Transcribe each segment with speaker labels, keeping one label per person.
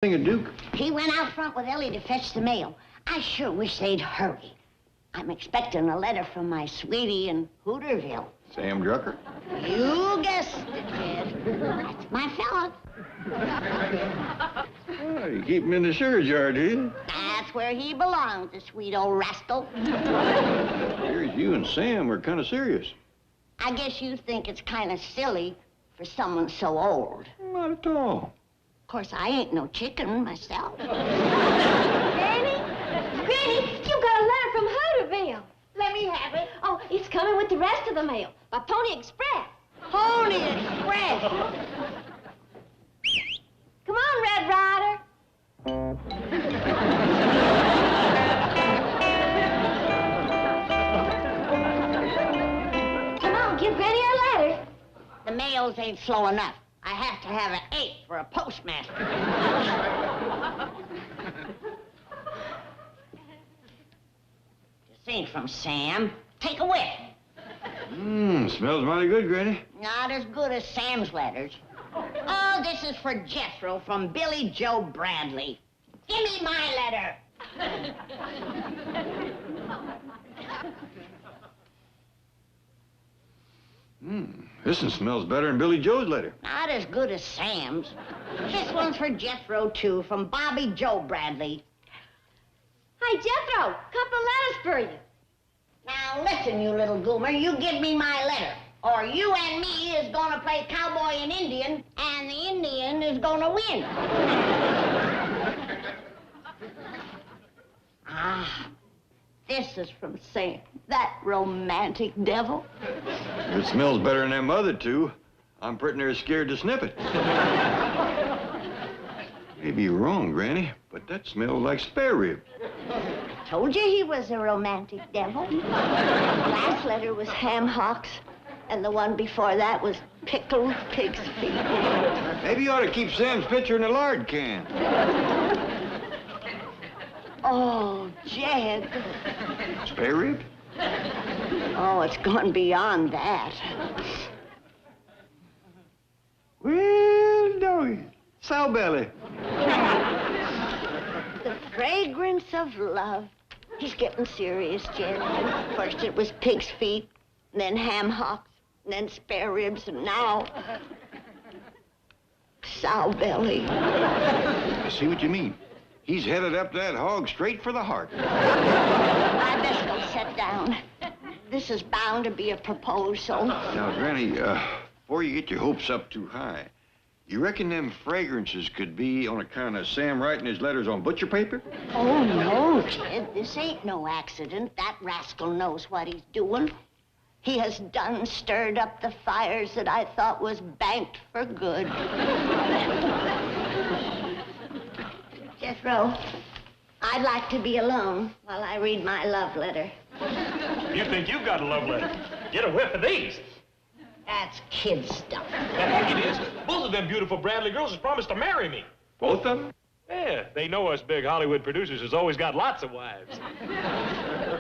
Speaker 1: Thing of Duke?
Speaker 2: He went out front with Ellie to fetch the mail. I sure wish they'd hurry. I'm expecting a letter from my sweetie in Hooterville.
Speaker 1: Sam Drucker?
Speaker 2: You guessed it, Ted. That's my fella.
Speaker 1: Oh, you keep him in the sugar jar, do you?
Speaker 2: That's where he belongs, the sweet old rascal.
Speaker 1: Here's you and Sam were kind of serious.
Speaker 2: I guess you think it's kind of silly for someone so old.
Speaker 1: Not at all.
Speaker 2: Of course, I ain't no chicken myself.
Speaker 3: Granny? Granny, you got a letter from Hooterville.
Speaker 2: Let me have it.
Speaker 3: Oh, it's coming with the rest of the mail by Pony Express.
Speaker 2: Pony Express.
Speaker 3: Come on, Red Ryder. Come on, give Granny her letter.
Speaker 2: The mails ain't slow enough. I have to have an 8 for a postmaster. This ain't from Sam. Take a whiff.
Speaker 1: Smells mighty good, Granny.
Speaker 2: Not as good as Sam's letters. Oh, this is for Jethro from Billy Joe Bradley. Give me my letter.
Speaker 1: This one smells better than Billy Joe's letter.
Speaker 2: Not as good as Sam's. This one's for Jethro, too, from Bobby Joe Bradley.
Speaker 3: Hi, Jethro. Couple of letters for you.
Speaker 2: Now, listen, you little goomer. You give me my letter, or you and me is gonna play cowboy and Indian, and the Indian is gonna win. This is from Sam, that romantic devil.
Speaker 1: It smells better than them other two. I'm pretty near scared to sniff it. Maybe you're wrong, Granny, but that smells like spare rib.
Speaker 2: Told you he was a romantic devil. The last letter was ham hocks, and the one before that was pickled pig's feet.
Speaker 1: Maybe you ought to keep Sam's picture in a lard can.
Speaker 2: Oh, Jed.
Speaker 1: Spare rib?
Speaker 2: Oh, it's gone beyond that.
Speaker 1: Well, doggy. Sow belly.
Speaker 2: The fragrance of love. He's getting serious, Jed. First it was pig's feet, then ham hocks, then spare ribs, and now sow belly.
Speaker 1: I see what you mean. He's headed up that hog straight for the heart.
Speaker 2: I best go sit down. This is bound to be a proposal.
Speaker 1: Now, Granny, before you get your hopes up too high, you reckon them fragrances could be on account of Sam writing his letters on butcher paper?
Speaker 2: Oh, no, Jed. This ain't no accident. That rascal knows what he's doing. He has done stirred up the fires that I thought was banked for good. Jethro, I'd like to be alone while I read my love letter.
Speaker 4: You think you've got a love letter? Get a whiff of these.
Speaker 2: That's kid stuff.
Speaker 4: The heck it is. Both of them beautiful Bradley girls has promised to marry me.
Speaker 1: Both of them?
Speaker 4: Yeah, they know us big Hollywood producers has always got lots of wives.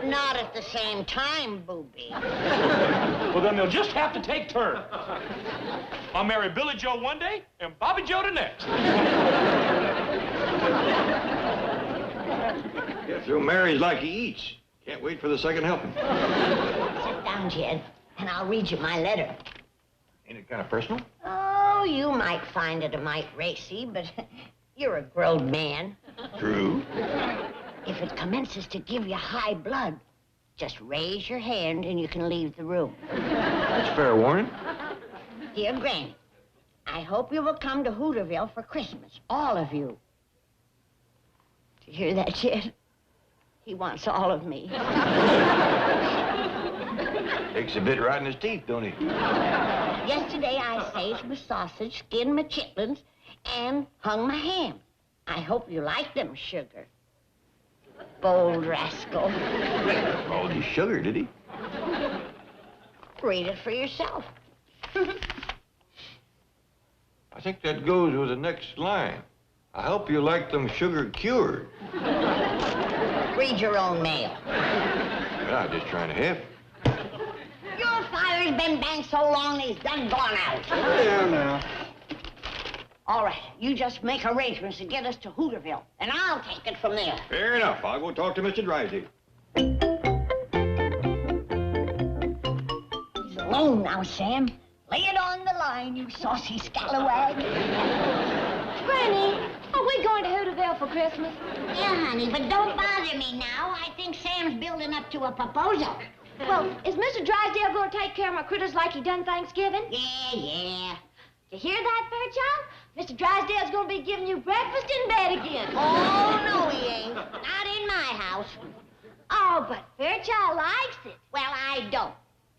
Speaker 2: Not at the same time, booby.
Speaker 4: Well, then they'll just have to take turns. I'll marry Billy Joe one day and Bobby Joe the next.
Speaker 1: Jethro marries like he eats. Can't wait for the second helping.
Speaker 2: Sit down, Jed, and I'll read you my letter.
Speaker 1: Ain't it kind of personal?
Speaker 2: Oh, you might find it a mite racy, but you're a grown man.
Speaker 1: True.
Speaker 2: If it commences to give you high blood, just raise your hand and you can leave the room.
Speaker 1: That's fair warning.
Speaker 2: Dear Granny, I hope you will come to Hooterville for Christmas, all of you. Do you hear that, Jed? He wants all of me.
Speaker 1: Takes a bit right in his teeth, don't he?
Speaker 2: Yesterday I saged my sausage, skinned my chitlins, and hung my ham. I hope you like them, sugar. Bold rascal.
Speaker 1: Called you sugar, did he?
Speaker 2: Read it for yourself.
Speaker 1: I think that goes with the next line. I hope you like them sugar cured.
Speaker 2: Read your own mail.
Speaker 1: Well, I'm just trying to help.
Speaker 2: Your fire's been banked so long he's done gone out.
Speaker 1: Slow down now.
Speaker 2: All right, you just make arrangements to get us to Hooterville, and I'll take it from there.
Speaker 1: Fair enough. I'll go talk to Mr. Drysdale.
Speaker 2: He's alone now, Sam. Lay it on the line, you saucy scalawag.
Speaker 3: Granny, are we going to Hooterville for Christmas?
Speaker 2: Yeah, honey, but don't bother me now. I think Sam's building up to a proposal.
Speaker 3: Well, is Mr. Drysdale going to take care of my critters like he done Thanksgiving?
Speaker 2: Yeah.
Speaker 3: You hear that, Fairchild? Mr. Drysdale's going to be giving you breakfast in bed again.
Speaker 2: Oh, no, he ain't. Not in my house.
Speaker 3: Oh, but Fairchild likes it.
Speaker 2: Well, I don't.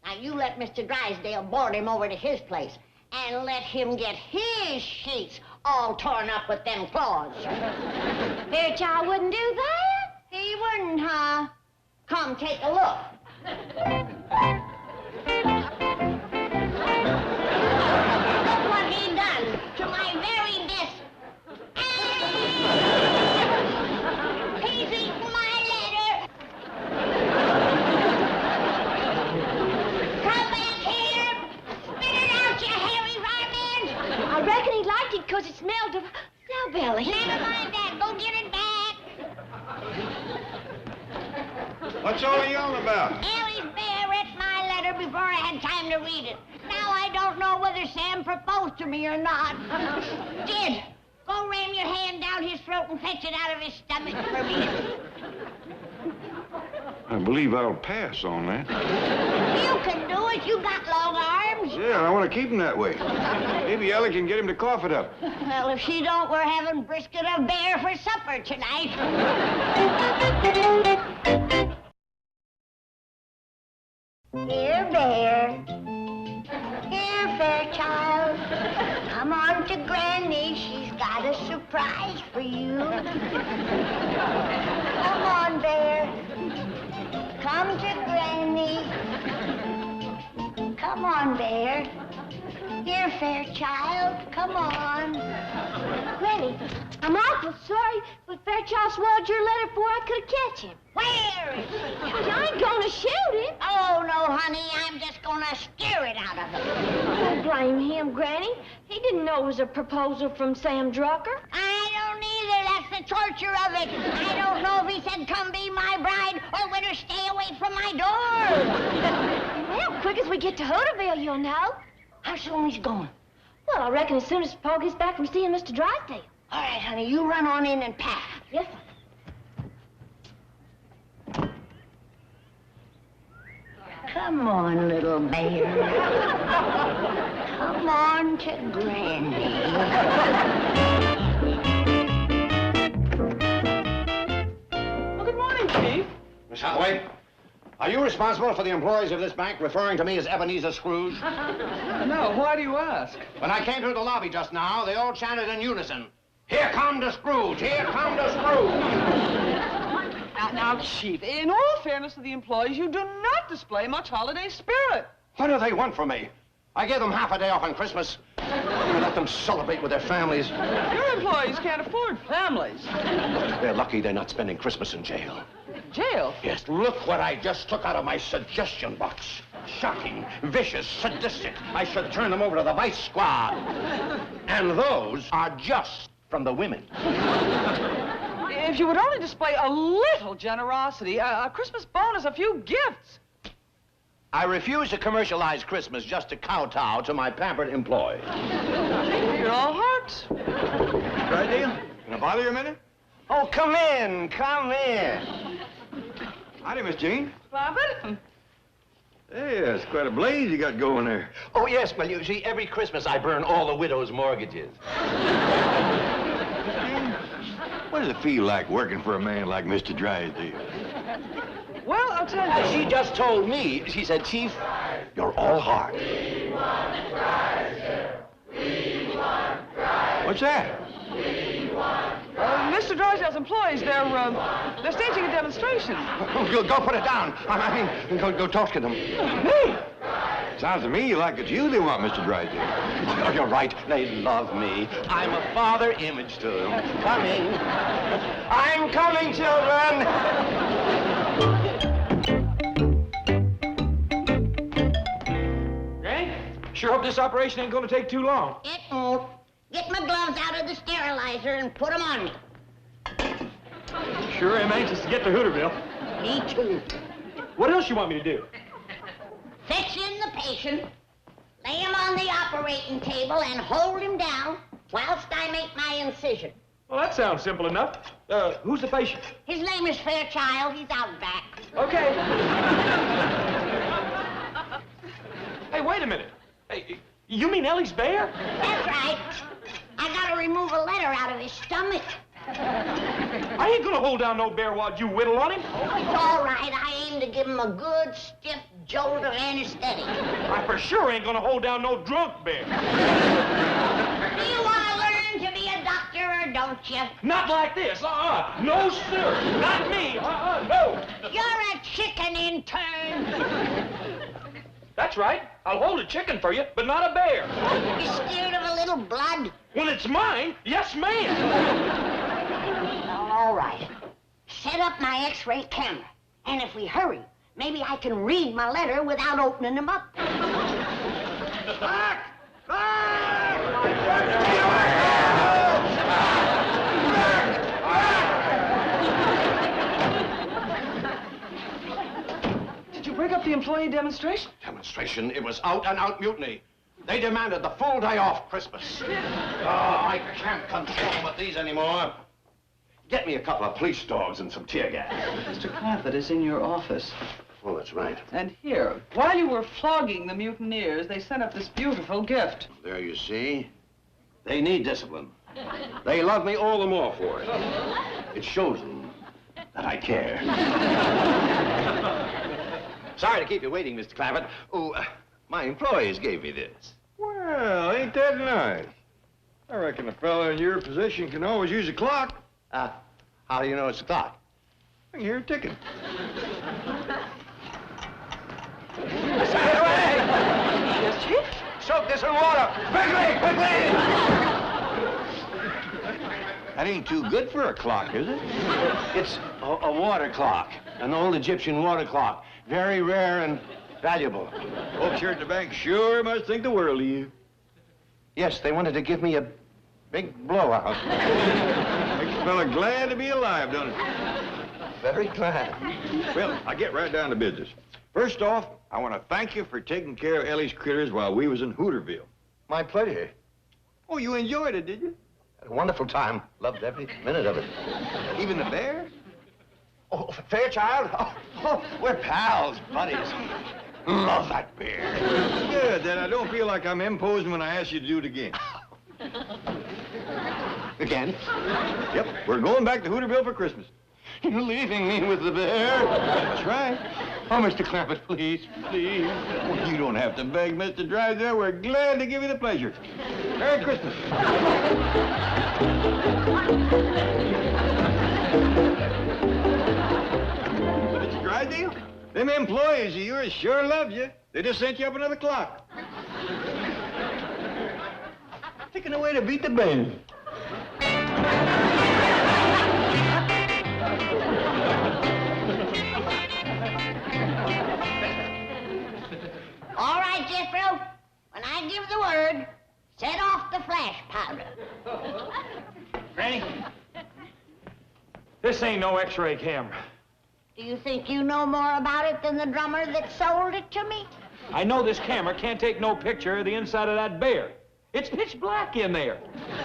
Speaker 2: Now, you let Mr. Drysdale board him over to his place and let him get his sheets all torn up with them claws.
Speaker 3: Fairchild wouldn't do that?
Speaker 2: He wouldn't, huh? Come, take a look. Look what he done to my very best. He's eaten my letter. Come back here. Spit it out, you hairy varmint.
Speaker 3: I reckon he liked it because it smelled of cowbelly.
Speaker 2: Never mind that. Go get it back.
Speaker 1: What's all you yelling about?
Speaker 2: Ellie's bear read my letter before I had time to read it. Now I don't know whether Sam proposed to me or not. Did. Go ram your hand down his throat and fetch it out of his stomach for me.
Speaker 1: I believe I'll pass on that.
Speaker 2: You can do it. You got long arms.
Speaker 1: Yeah, I want to keep him that way. Maybe Ellie can get him to cough it up.
Speaker 2: Well, if she don't, we're having brisket of bear for supper tonight. Here, Bear. Here, Fairchild. Come on to Granny. She's got a surprise for you. Come on, Bear. Come to Granny. Come on, Bear. Here, Fairchild. Come on.
Speaker 3: Granny, I'm awful sorry, but Fairchild swallowed your letter before I could catch him.
Speaker 2: Where is he?
Speaker 3: I ain't going to shoot him.
Speaker 2: Oh, no, honey. I'm just going to scare it out of him.
Speaker 3: Don't blame him, Granny. He didn't know it was a proposal from Sam Drucker.
Speaker 2: I don't either. That's the torture of it. I don't know if he said, come be my bride, or whether stay away from my door.
Speaker 3: Well, quick as we get to Hooterville, you'll know.
Speaker 2: How soon he's going?
Speaker 3: Well, I reckon as soon as Paul gets back from seeing Mr. Drysdale.
Speaker 2: All right, honey, you run on in and pack.
Speaker 3: Yes, sir.
Speaker 2: Come on, little bear. Come on to Granny.
Speaker 5: Well, good morning, Chief.
Speaker 6: Miss Hathaway, are you responsible for the employees of this bank referring to me as Ebenezer Scrooge?
Speaker 5: No, why do you ask?
Speaker 6: When I came through the lobby just now, they all chanted in unison, "Here come the Scrooge! Here come the Scrooge!"
Speaker 5: Now, Chief, in all fairness to the employees, you do not display much holiday spirit.
Speaker 6: What do they want from me? I gave them half a day off on Christmas. I let them celebrate with their families.
Speaker 5: Your employees can't afford families.
Speaker 6: They're lucky they're not spending Christmas in jail.
Speaker 5: Jail?
Speaker 6: Yes, look what I just took out of my suggestion box. Shocking, vicious, sadistic. I should turn them over to the vice squad. And those are just from the women.
Speaker 5: If you would only display a little generosity, a Christmas bonus, a few gifts.
Speaker 6: I refuse to commercialize Christmas just to kowtow to my pampered employees.
Speaker 5: You're all hearts.
Speaker 1: Drysdale, can I bother you a minute?
Speaker 6: Oh, come in, come in.
Speaker 1: Howdy, Miss Jean.
Speaker 5: Robert?
Speaker 1: Hey, it's quite a blaze you got going there.
Speaker 6: Oh, yes, well, you see, every Christmas I burn all the widows' mortgages.
Speaker 1: What does it feel like working for a man like Mr. Drysdale?
Speaker 5: Well, I'll tell you.
Speaker 6: She just told me, she said, Chief, you're all heart.
Speaker 1: What's that?
Speaker 5: Mr. Drysdale's employees, they're staging a demonstration.
Speaker 6: Go put it down. I mean, go talk to them.
Speaker 5: Me?
Speaker 1: Sounds to me like it's you they want, Mr. Drysdale.
Speaker 6: Oh, you're right. They love me. I'm a father image to them. Coming. I'm coming, children.
Speaker 4: Granny, sure hope this operation ain't gonna take too long.
Speaker 2: It won't. Get my my gloves out of the sterilizer and put them on me.
Speaker 4: Sure am anxious to get to Hooterville.
Speaker 2: Me too.
Speaker 4: What else you want me to do?
Speaker 2: Fix in the patient, lay him on the operating table, and hold him down whilst I make my incision.
Speaker 4: Well, that sounds simple enough. Who's the patient?
Speaker 2: His name is Fairchild. He's out back.
Speaker 4: Okay. Hey, wait a minute. Hey, you mean Ellie's bear?
Speaker 2: That's right. I gotta remove a letter out of his stomach.
Speaker 4: I ain't gonna hold down no bear while you whittle on him.
Speaker 2: Oh, it's all right. I aim to give him a good, stiff jolt of anesthetic.
Speaker 4: I for sure ain't gonna hold down no drunk bear.
Speaker 2: Do you want to learn to be a doctor or don't you?
Speaker 4: Not like this. No, sir. Not me. No.
Speaker 2: You're a chicken intern.
Speaker 4: That's right. I'll hold a chicken for you, but not a bear.
Speaker 2: You scared of a little blood?
Speaker 4: When it's mine, yes, ma'am.
Speaker 2: All right. Set up my X-ray camera. And if we hurry, maybe I can read my letter without opening them up.
Speaker 1: Back!
Speaker 5: Did you break up the employee demonstration?
Speaker 6: Demonstration? It was out-and-out mutiny. They demanded the full day off Christmas. Oh, I can't control them with these anymore. Get me a couple of police dogs and some tear gas.
Speaker 5: Mr. Clafford is in your office.
Speaker 6: Oh, that's right.
Speaker 5: And here, while you were flogging the mutineers, they sent up this beautiful gift.
Speaker 6: There you see. They need discipline. They love me all the more for it. It shows them that I care. Sorry to keep you waiting, Mr. Clafford. Oh, my employees gave me this.
Speaker 1: Well, ain't that nice? I reckon a fella in your position can always use a clock.
Speaker 6: How do you know it's a clock?
Speaker 1: I can hear it ticking.
Speaker 5: Yes, Chief?
Speaker 6: Soak this in water! Quickly! Quickly!
Speaker 1: That ain't too good for a clock, is it?
Speaker 6: It's a water clock. An old Egyptian water clock. Very rare and valuable.
Speaker 1: Folks here at the bank sure must think the world of you.
Speaker 6: Yes, they wanted to give me a big blowout.
Speaker 1: Makes a fella glad to be alive, doesn't it?
Speaker 6: Very glad.
Speaker 1: Well, I'll get right down to business. First off, I want to thank you for taking care of Ellie's critters while we was in Hooterville.
Speaker 6: My pleasure.
Speaker 1: Oh, you enjoyed it, did you?
Speaker 6: Had a wonderful time. Loved every minute of it.
Speaker 1: Even the bear?
Speaker 6: Oh, Fairchild? Oh, we're pals, buddies. Love that bear.
Speaker 1: Good, then I don't feel like I'm imposing when I ask you to do it again.
Speaker 6: Again?
Speaker 1: Yep, we're going back to Hooterville for Christmas.
Speaker 6: You're leaving me with the bear?
Speaker 1: That's right.
Speaker 6: Oh, Mr. Clampett, please, please.
Speaker 1: Well, you don't have to beg, Mr. Drysdale. We're glad to give you the pleasure. Merry Christmas. Mr. Drysdale, them employees of yours sure love you. They just sent you up another clock. Taking away to beat the band.
Speaker 2: All right, Jethro. When I give the word, set off the flash powder.
Speaker 4: Granny, this ain't no X-ray camera.
Speaker 2: Do you think you know more about it than the drummer that sold it to me?
Speaker 4: I know this camera can't take no picture of the inside of that bear. It's pitch black in there.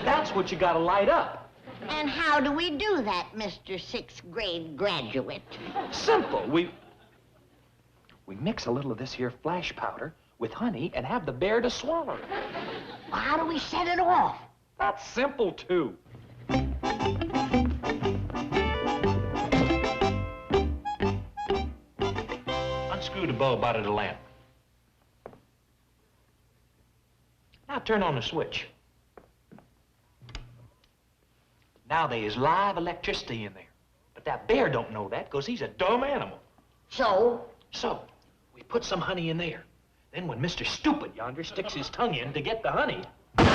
Speaker 4: That's what you gotta light up.
Speaker 2: And how do we do that, Mr. Sixth grade graduate?
Speaker 4: Simple. We mix a little of this here flash powder with honey and have the bear to swallow it.
Speaker 2: Well, how do we set it off?
Speaker 4: That's simple, too. Unscrew the bulb out of the lamp. Now turn on the switch. Now there is live electricity in there. But that bear don't know that because he's a dumb animal.
Speaker 2: So?
Speaker 4: So, we put some honey in there. Then when Mr. Stupid yonder sticks his tongue in to get the honey...
Speaker 2: Would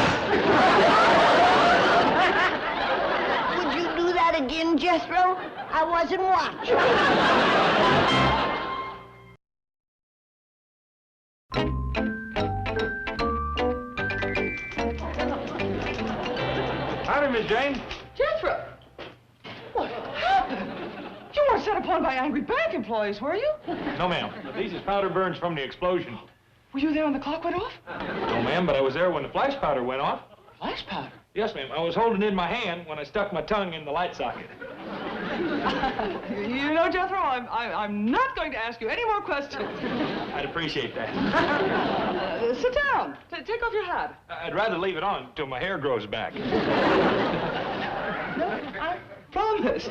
Speaker 2: you do that again, Jethro? I wasn't watching.
Speaker 4: Jane?
Speaker 5: Jethro! What happened? You weren't set upon by angry bank employees, were you?
Speaker 4: No, ma'am. These is powder burns from the explosion.
Speaker 5: Were you there when the clock went off?
Speaker 4: No, ma'am, but I was there when the flash powder went off.
Speaker 5: Flash powder?
Speaker 4: Yes, ma'am. I was holding it in my hand when I stuck my tongue in the light socket.
Speaker 5: You know, Jethro, I'm not going to ask you any more questions.
Speaker 4: I'd appreciate that.
Speaker 5: Sit down. Take off your hat.
Speaker 4: I'd rather leave it on until my hair grows back.
Speaker 5: I promise.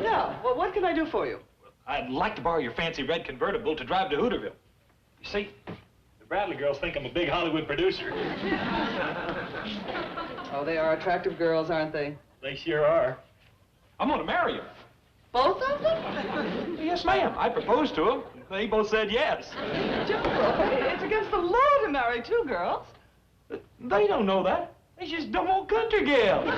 Speaker 5: Now, well, what can I do for you?
Speaker 4: I'd like to borrow your fancy red convertible to drive to Hooterville. You see, the Bradley girls think I'm a big Hollywood producer.
Speaker 5: Oh, they are attractive girls, aren't they?
Speaker 4: They sure are. I'm gonna marry her.
Speaker 5: Both of them?
Speaker 4: Yes, ma'am. I proposed to them. They both said yes.
Speaker 5: Jethro, it's against the law to marry two girls.
Speaker 4: They don't know that. They're just dumb old country gals.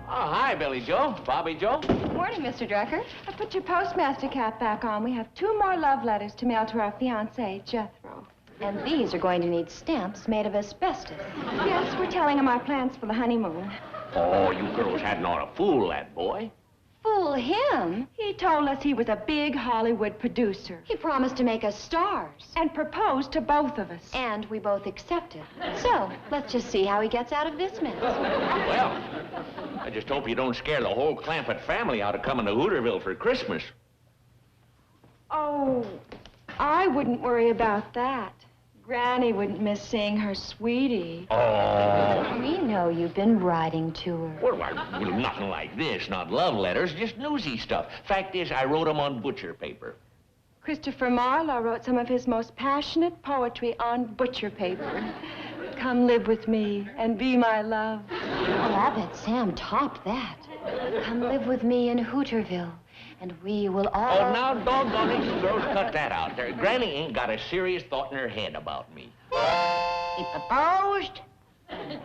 Speaker 6: Oh, hi, Billy Joe. Bobby Joe.
Speaker 7: Good morning, Mr. Drucker. I put your postmaster cap back on. We have 2 more love letters to mail to our fiancé, Jethro. And these are going to need stamps made of asbestos. Yes, we're telling him our plans for the honeymoon.
Speaker 6: Oh, you girls hadn't ought to fool that boy.
Speaker 7: Fool him? He told us he was a big Hollywood producer. He promised to make us stars. And proposed to both of us. And we both accepted. So, let's just see how he gets out of this mess.
Speaker 6: Well, I just hope you don't scare the whole Clampett family out of coming to Hooterville for Christmas.
Speaker 7: Oh, I wouldn't worry about that. Granny wouldn't miss seeing her sweetie.
Speaker 6: Oh.
Speaker 7: We know you've been writing to her.
Speaker 6: Well, nothing like this, not love letters, just newsy stuff. Fact is, I wrote them on butcher paper.
Speaker 7: Christopher Marlowe wrote some of his most passionate poetry on butcher paper. Come live with me and be my love. Oh, I bet Sam topped that. Come live with me in Hooterville, and we will all...
Speaker 6: Oh, now, doggone it, you girls, cut that out. Granny ain't got a serious thought in her head about me.
Speaker 2: He proposed. He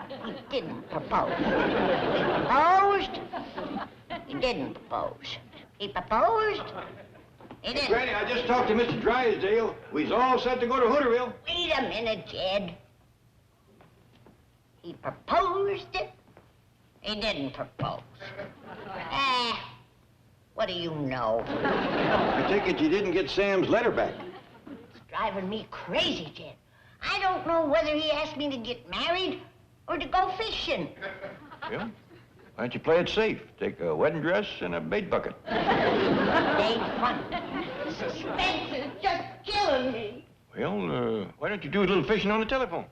Speaker 2: didn't propose. He proposed. He didn't propose. He proposed. He didn't.
Speaker 1: Granny, I just talked to Mr. Drysdale. We's all set to go to Hooterville.
Speaker 2: Wait a minute, Jed. He proposed. He didn't propose. What do you know?
Speaker 1: I take it you didn't get Sam's letter back.
Speaker 2: It's driving me crazy, Jed. I don't know whether he asked me to get married or to go fishing.
Speaker 1: Yeah? Why don't you play it safe? Take a wedding dress and a bait bucket.
Speaker 2: Ain't fun. Suspense is just killing me.
Speaker 1: Well, why don't you do a little fishing on the telephone?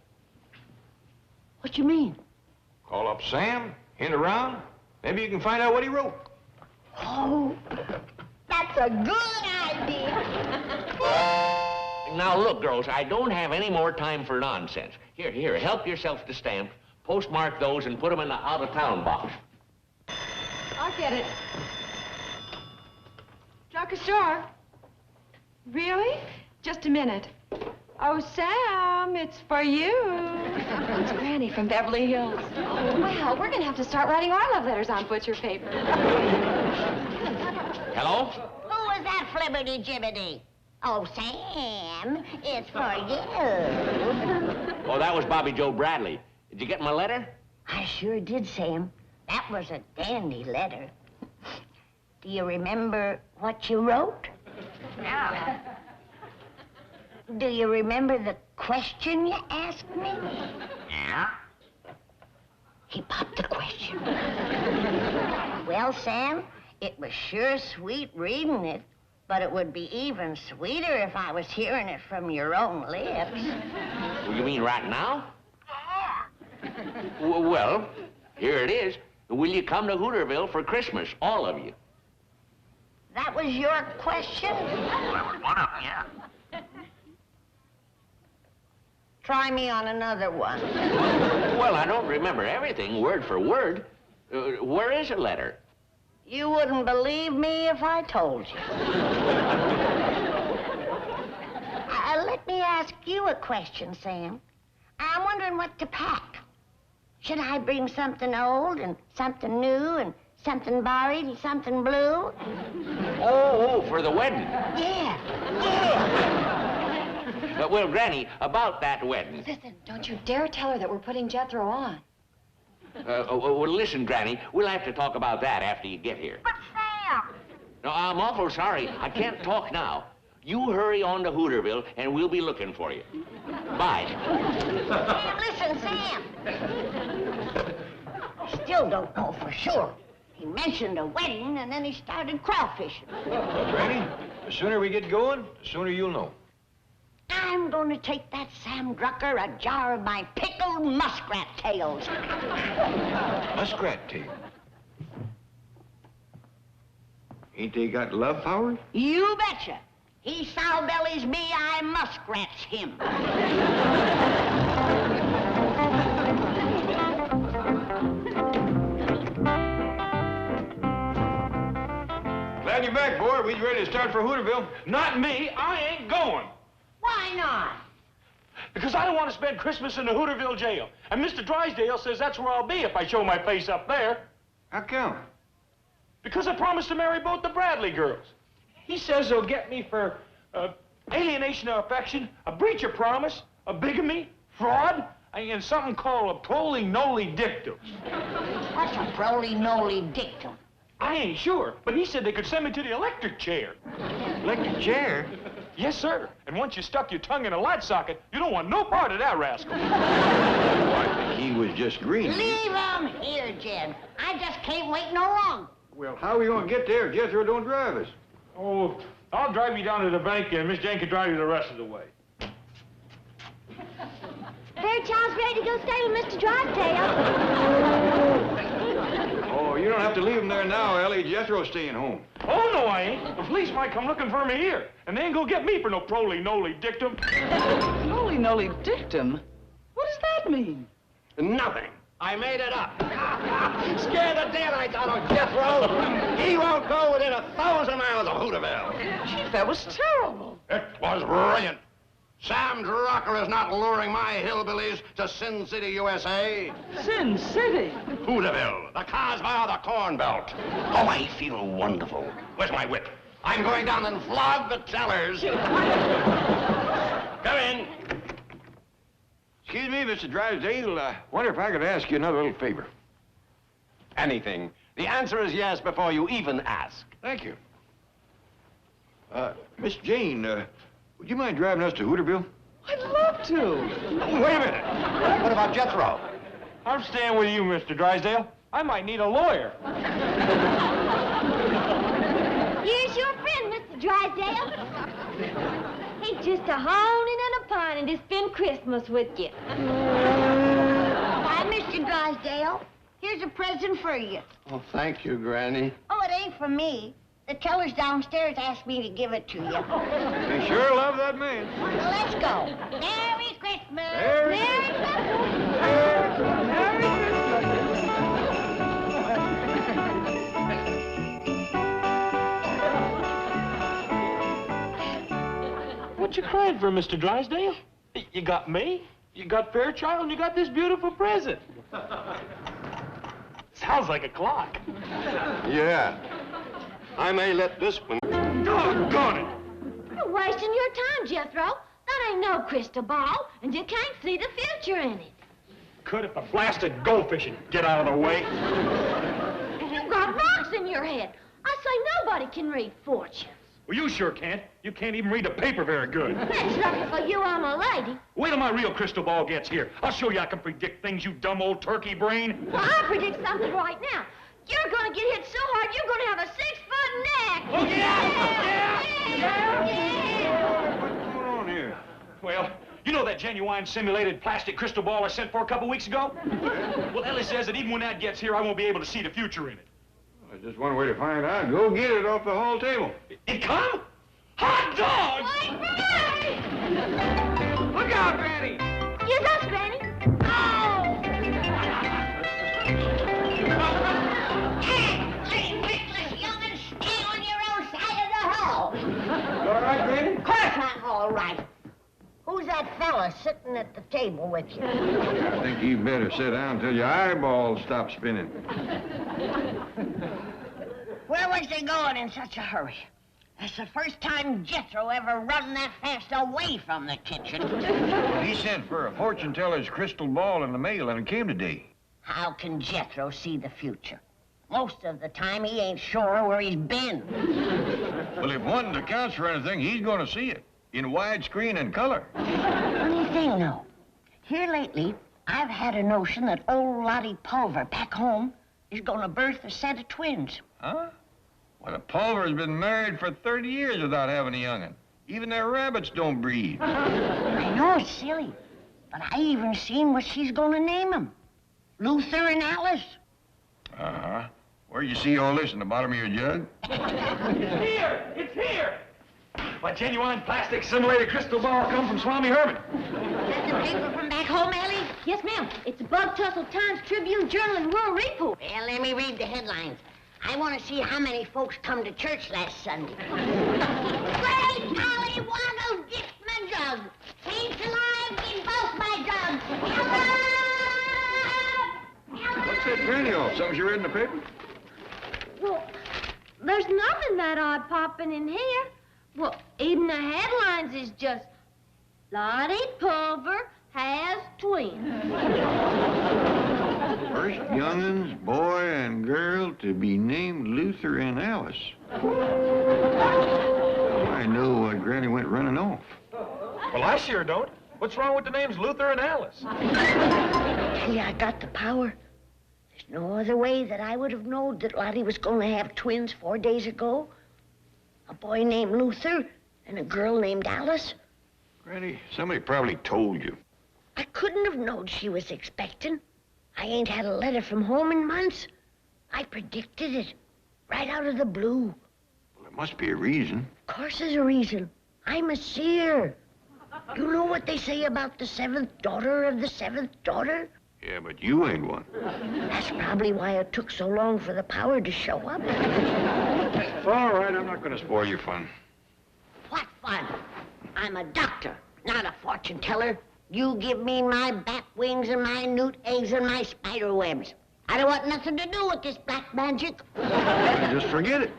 Speaker 2: What you mean?
Speaker 1: Call up Sam, hint around. Maybe you can find out what he wrote.
Speaker 2: Oh, that's a good idea.
Speaker 6: Now, look, girls, I don't have any more time for nonsense. Here, help yourself to stamps. Postmark those and put them in the out-of-town box.
Speaker 7: I'll get it. Drucker Store. Really? Just a minute. Oh, Sam, it's for you. It's Granny from Beverly Hills. Oh, wow, we're going to have to start writing our love letters on butcher paper.
Speaker 6: Hello?
Speaker 2: Who was that flibberty-gibbety? Oh, Sam, it's for you.
Speaker 6: Oh, that was Bobby Joe Bradley. Did you get my letter?
Speaker 2: I sure did, Sam. That was a dandy letter. Do you remember what you wrote? No. Do you remember the question you asked me?
Speaker 6: Yeah?
Speaker 2: He popped the question. Well, Sam, it was sure sweet reading it, but it would be even sweeter if I was hearing it from your own lips.
Speaker 6: Well, you mean right now? Well, here it is. Will you come to Hooterville for Christmas, all of you?
Speaker 2: That was your question?
Speaker 6: Well, one of them, yeah.
Speaker 2: Try me on another one.
Speaker 6: Well, I don't remember everything word for word. Where is the letter?
Speaker 2: You wouldn't believe me if I told you. Let me ask you a question, Sam. I'm wondering what to pack. Should I bring something old and something new and something borrowed and something blue?
Speaker 6: Oh, for the wedding.
Speaker 2: Yeah.
Speaker 8: Well, Granny, about that wedding.
Speaker 7: Listen, don't you dare tell her that we're putting Jethro on.
Speaker 8: Well, listen, Granny, we'll have to talk about that after you get here.
Speaker 2: But Sam!
Speaker 8: No, I'm awful sorry. I can't talk now. You hurry on to Hooterville, and we'll be looking for you. Bye.
Speaker 2: Sam, listen, Sam. Still don't know for sure. He mentioned a wedding, and then he started crawfishing.
Speaker 1: Granny, the sooner we get going, the sooner you'll know.
Speaker 2: I'm going to take that Sam Drucker a jar of my pickled muskrat tails.
Speaker 1: Muskrat tail. Ain't they got love powers?
Speaker 2: You betcha. He sow-bellies me, I muskrats him.
Speaker 1: Glad you're back, boy. We's ready to start for Hooterville.
Speaker 4: Not me. I ain't going.
Speaker 2: Why not?
Speaker 4: Because I don't want to spend Christmas in the Hooterville jail. And Mr. Drysdale says that's where I'll be if I show my face up there.
Speaker 1: How come?
Speaker 4: Because I promised to marry both the Bradley girls. He says they'll get me for alienation of affection, a breach of promise, a bigamy, fraud, and something called a proli-noli dictum.
Speaker 2: What's a proli-noli dictum?
Speaker 4: I ain't sure, but he said they could send me to the electric chair.
Speaker 1: Electric chair?
Speaker 4: Yes, sir. And once you stuck your tongue in a light socket, you don't want no part of that rascal.
Speaker 1: I think he was just green.
Speaker 2: Leave him here, Jed. I just can't wait no longer.
Speaker 1: Well, how are we going to get there if Jethro don't drive us?
Speaker 4: Oh, I'll drive you down to the bank, and Miss Jane can drive you the rest of the way.
Speaker 3: Fairchild's ready to go stay with Mr. Drysdale.
Speaker 1: Oh, you don't have to leave him there now, Ellie. Jethro's staying home.
Speaker 4: Oh, no, I ain't. The police might come looking for me here, and they ain't gonna get me for no proli-noli dictum.
Speaker 5: Noli-noli dictum? What does that mean?
Speaker 6: Nothing. I made it up. Scare the daylights out of Jethro. He won't go within 1,000 miles of Hooterville.
Speaker 5: Chief, that was terrible.
Speaker 6: It was brilliant. Sam Drucker is not luring my hillbillies to Sin City, USA.
Speaker 5: Sin City.
Speaker 6: Hooterville, the Cosby of the Corn Belt. Oh, I feel wonderful. Where's my whip? I'm going down and flog the tellers. Come in.
Speaker 1: Excuse me, Mr. Drysdale. I wonder if I could ask you another little favor.
Speaker 6: Anything. The answer is yes before you even ask.
Speaker 1: Thank you. Miss Jane, would you mind driving us to Hooterville?
Speaker 5: I'd love to.
Speaker 6: Wait a minute. What about Jethro?
Speaker 4: I'm staying with you, Mr. Drysdale. I might need a lawyer.
Speaker 3: Here's your friend, Mr. Drysdale. He's just a honing and a pining to spend Christmas with you.
Speaker 2: Why, Mr. Drysdale, here's a present for you.
Speaker 6: Oh, thank you, Granny.
Speaker 2: Oh, it ain't for me. The tellers downstairs asked me to give it to you.
Speaker 1: They sure love that man.
Speaker 2: Well, let's go. Merry Christmas.
Speaker 1: Merry
Speaker 4: What you crying for, Mr. Drysdale? You got me, you got Fairchild, and you got this beautiful present. Sounds like a clock.
Speaker 6: Yeah. I may let this one...
Speaker 4: Doggone it!
Speaker 3: You're wasting your time, Jethro. That ain't no crystal ball, and you can't see the future in it.
Speaker 4: Could if the blasted goldfish would get out of the way.
Speaker 3: You've got rocks in your head. I say nobody can read fortunes.
Speaker 4: Well, you sure can't. You can't even read the paper very good.
Speaker 3: That's lucky for you, I'm a lady.
Speaker 4: Wait till my real crystal ball gets here. I'll show you I can predict things, you dumb old turkey brain.
Speaker 3: Well, I predict something right now. You're gonna get hit so hard, you're gonna have a 6-foot neck.
Speaker 4: Oh, yeah!
Speaker 1: What's going on here?
Speaker 4: Well, you know that genuine simulated plastic crystal ball I sent for a couple weeks ago? Well, Ellie says that even when that gets here, I won't be able to see the future in it.
Speaker 1: Well, just one way to find out. Go get it off the hall table.
Speaker 4: It come? Hot dogs! Look out, Granny!
Speaker 3: Here's us, Granny.
Speaker 2: Hey, reckless young'un, stay on your own side of the hall.
Speaker 1: You all right, Granny?
Speaker 2: Of course I'm all right. Who's that fella sitting at the table with you?
Speaker 1: I think you better sit down until your eyeballs stop spinning.
Speaker 2: Where was they going in such a hurry? That's the first time Jethro ever run that fast away from the kitchen.
Speaker 1: He sent for a fortune teller's crystal ball in the mail, and it came today.
Speaker 2: How can Jethro see the future? Most of the time, he ain't sure where he's been.
Speaker 1: Well, if one accounts for anything, he's going to see it in widescreen and color.
Speaker 2: Funny thing, though. Here lately, I've had a notion that old Lottie Pulver back home is going to birth a set of twins.
Speaker 1: Huh? Well, the Pulver's been married for 30 years without having a young'un. Even their rabbits don't breed.
Speaker 2: I know it's silly, but I even seen what she's going to name them. Luther and Alice.
Speaker 1: Uh-huh. Where'd you see all this, in the bottom of your jug?
Speaker 4: It's here! It's here! My genuine plastic simulated crystal ball come from Swami Herman.
Speaker 2: Is that the paper from back home, Ellie?
Speaker 3: Yes, ma'am. It's Bug Tussle, Times, Tribune, Journal, and World Report.
Speaker 2: Well, let me read the headlines. I want to see how many folks come to church last Sunday. Great Golly Waddle dipped my jug. Saints alive, in both my jugs.
Speaker 1: What's that granny off? Something you read in the paper?
Speaker 3: Well, there's nothing that odd popping in here. Well, even the headlines is just, Lottie Pulver has twins.
Speaker 1: First young'uns, boy and girl, to be named Luther and Alice. I know why Granny went running off.
Speaker 4: Well, I sure don't. What's wrong with the names Luther and Alice?
Speaker 2: Tell you, I got the power. There's no other way that I would have known that Lottie was going to have twins 4 days ago. A boy named Luther and a girl named Alice.
Speaker 1: Granny, somebody probably told you.
Speaker 2: I couldn't have known she was expecting. I ain't had a letter from home in months. I predicted it, right out of the blue.
Speaker 1: Well, there must be a reason.
Speaker 2: Of course there's a reason. I'm a seer. You know what they say about the seventh daughter of the seventh daughter?
Speaker 1: Yeah, but you ain't one.
Speaker 2: That's probably why it took so long for the power to show up.
Speaker 1: All right, I'm not going to spoil your fun.
Speaker 2: What fun? I'm a doctor, not a fortune teller. You give me my bat wings and my newt eggs and my spider webs. I don't want nothing to do with this black magic.
Speaker 1: Just forget it.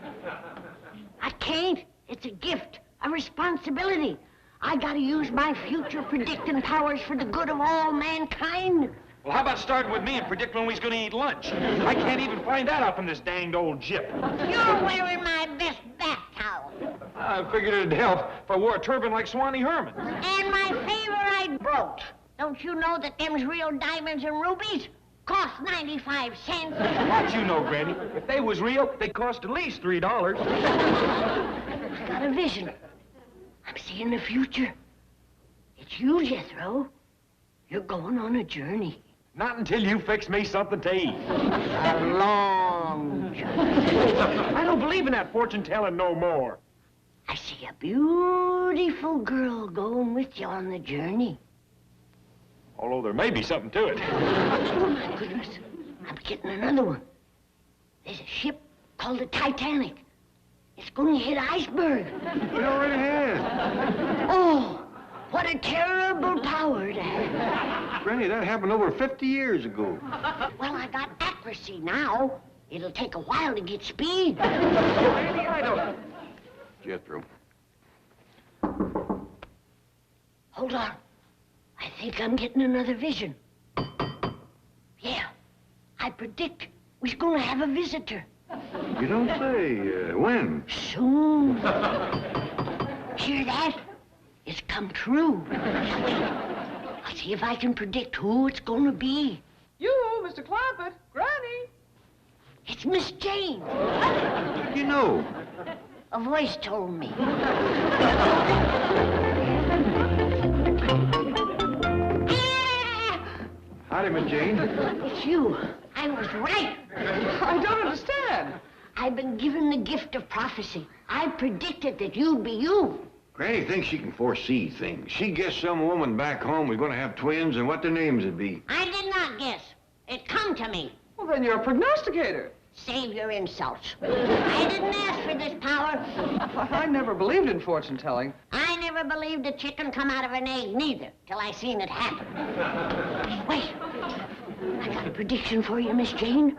Speaker 2: I can't. It's a gift, a responsibility. I gotta use my future predicting powers for the good of all mankind.
Speaker 4: Well, how about starting with me and predict when we's gonna eat lunch? I can't even find that up in this danged old jip.
Speaker 2: You're wearing my best bath towel.
Speaker 4: I figured it'd help if I wore a turban like Swanee Herman.
Speaker 2: And my favorite brooch. Don't you know that them's real diamonds and rubies? Cost 95 cents.
Speaker 4: What you know, Granny? If they was real, they'd cost at least $3.
Speaker 2: I got a vision. I'm seeing the future. It's you, Jethro. You're going on a journey.
Speaker 4: Not until you fix me something to eat.
Speaker 2: A long journey.
Speaker 4: I don't believe in that fortune telling no more.
Speaker 2: I see a beautiful girl going with you on the journey.
Speaker 4: Although there may be something to it.
Speaker 2: Oh, my goodness. I'm getting another one. There's a ship called the Titanic. It's going to hit an iceberg.
Speaker 1: It already has.
Speaker 2: Oh, what a terrible power to have.
Speaker 1: Granny, that happened over 50 years ago.
Speaker 2: Well, I got accuracy now. It'll take a while to get speed.
Speaker 4: Granny, I don't...
Speaker 1: Jethro.
Speaker 2: Hold on. I think I'm getting another vision. Yeah, I predict we're going to have a visitor.
Speaker 1: You don't say. When?
Speaker 2: Soon. Hear that? It's come true. Now wait. I'll see if I can predict who it's going to be.
Speaker 5: You, Mr. Clampett, Granny.
Speaker 2: It's Miss Jane.
Speaker 1: You know.
Speaker 2: A voice told me.
Speaker 1: Howdy, Miss Jane.
Speaker 2: It's you. I was right.
Speaker 5: I don't understand.
Speaker 2: I've been given the gift of prophecy. I predicted that you'd be you.
Speaker 1: Granny thinks she can foresee things. She guessed some woman back home was going to have twins and what their names would be.
Speaker 2: I did not guess. It come to me.
Speaker 5: Well, then you're a prognosticator.
Speaker 2: Save your insults. I didn't ask for this power.
Speaker 5: I never believed in fortune telling.
Speaker 2: I never believed a chicken come out of an egg, neither, till I seen it happen. Wait. I got a prediction for you, Miss Jane.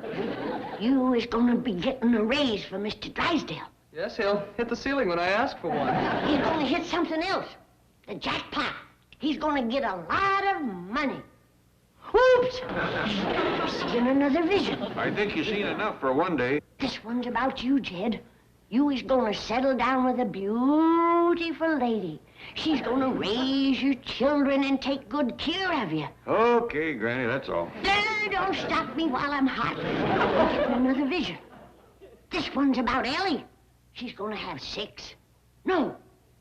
Speaker 2: You is gonna be getting a raise from Mr. Drysdale.
Speaker 5: Yes, he'll hit the ceiling when I ask for one.
Speaker 2: He's gonna hit something else. The jackpot. He's gonna get a lot of money. Whoops! I'm seeing another vision.
Speaker 1: I think you've seen enough for one day.
Speaker 2: This one's about you, Jed. You is gonna settle down with a beautiful lady. She's gonna raise your children and take good care of you.
Speaker 1: Okay, Granny, that's all.
Speaker 2: Don't stop me while I'm hot. I'm getting another vision. This one's about Ellie. She's gonna have 7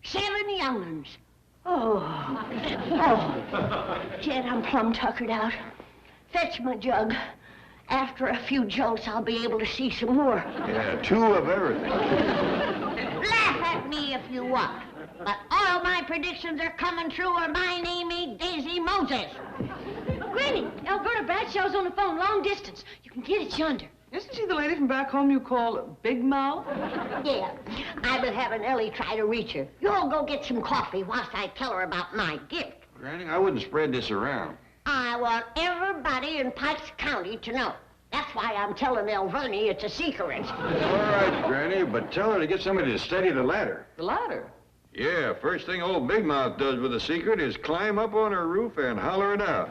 Speaker 2: young'uns. Oh, Jed, I'm plumb tuckered out. Fetch my jug. After a few jolts, I'll be able to see some more.
Speaker 1: Yeah, 2 of everything.
Speaker 2: Laugh at me if you want, but all my predictions are coming true, or my name ain't Daisy Moses.
Speaker 3: Granny, Alberta Bradshaw's on the phone, long distance. You can get it yonder.
Speaker 5: Isn't she the lady from back home you call Big Mouth?
Speaker 2: Yeah, I've been having Ellie try to reach her. You'll go get some coffee whilst I tell her about my gift.
Speaker 1: Granny, I wouldn't spread this around.
Speaker 2: I want everybody in Pikes County to know. That's why I'm telling Elverney it's a secret.
Speaker 1: All right, Granny, but tell her to get somebody to steady the ladder.
Speaker 5: The ladder?
Speaker 1: Yeah, first thing old Big Mouth does with a secret is climb up on her roof and holler it out.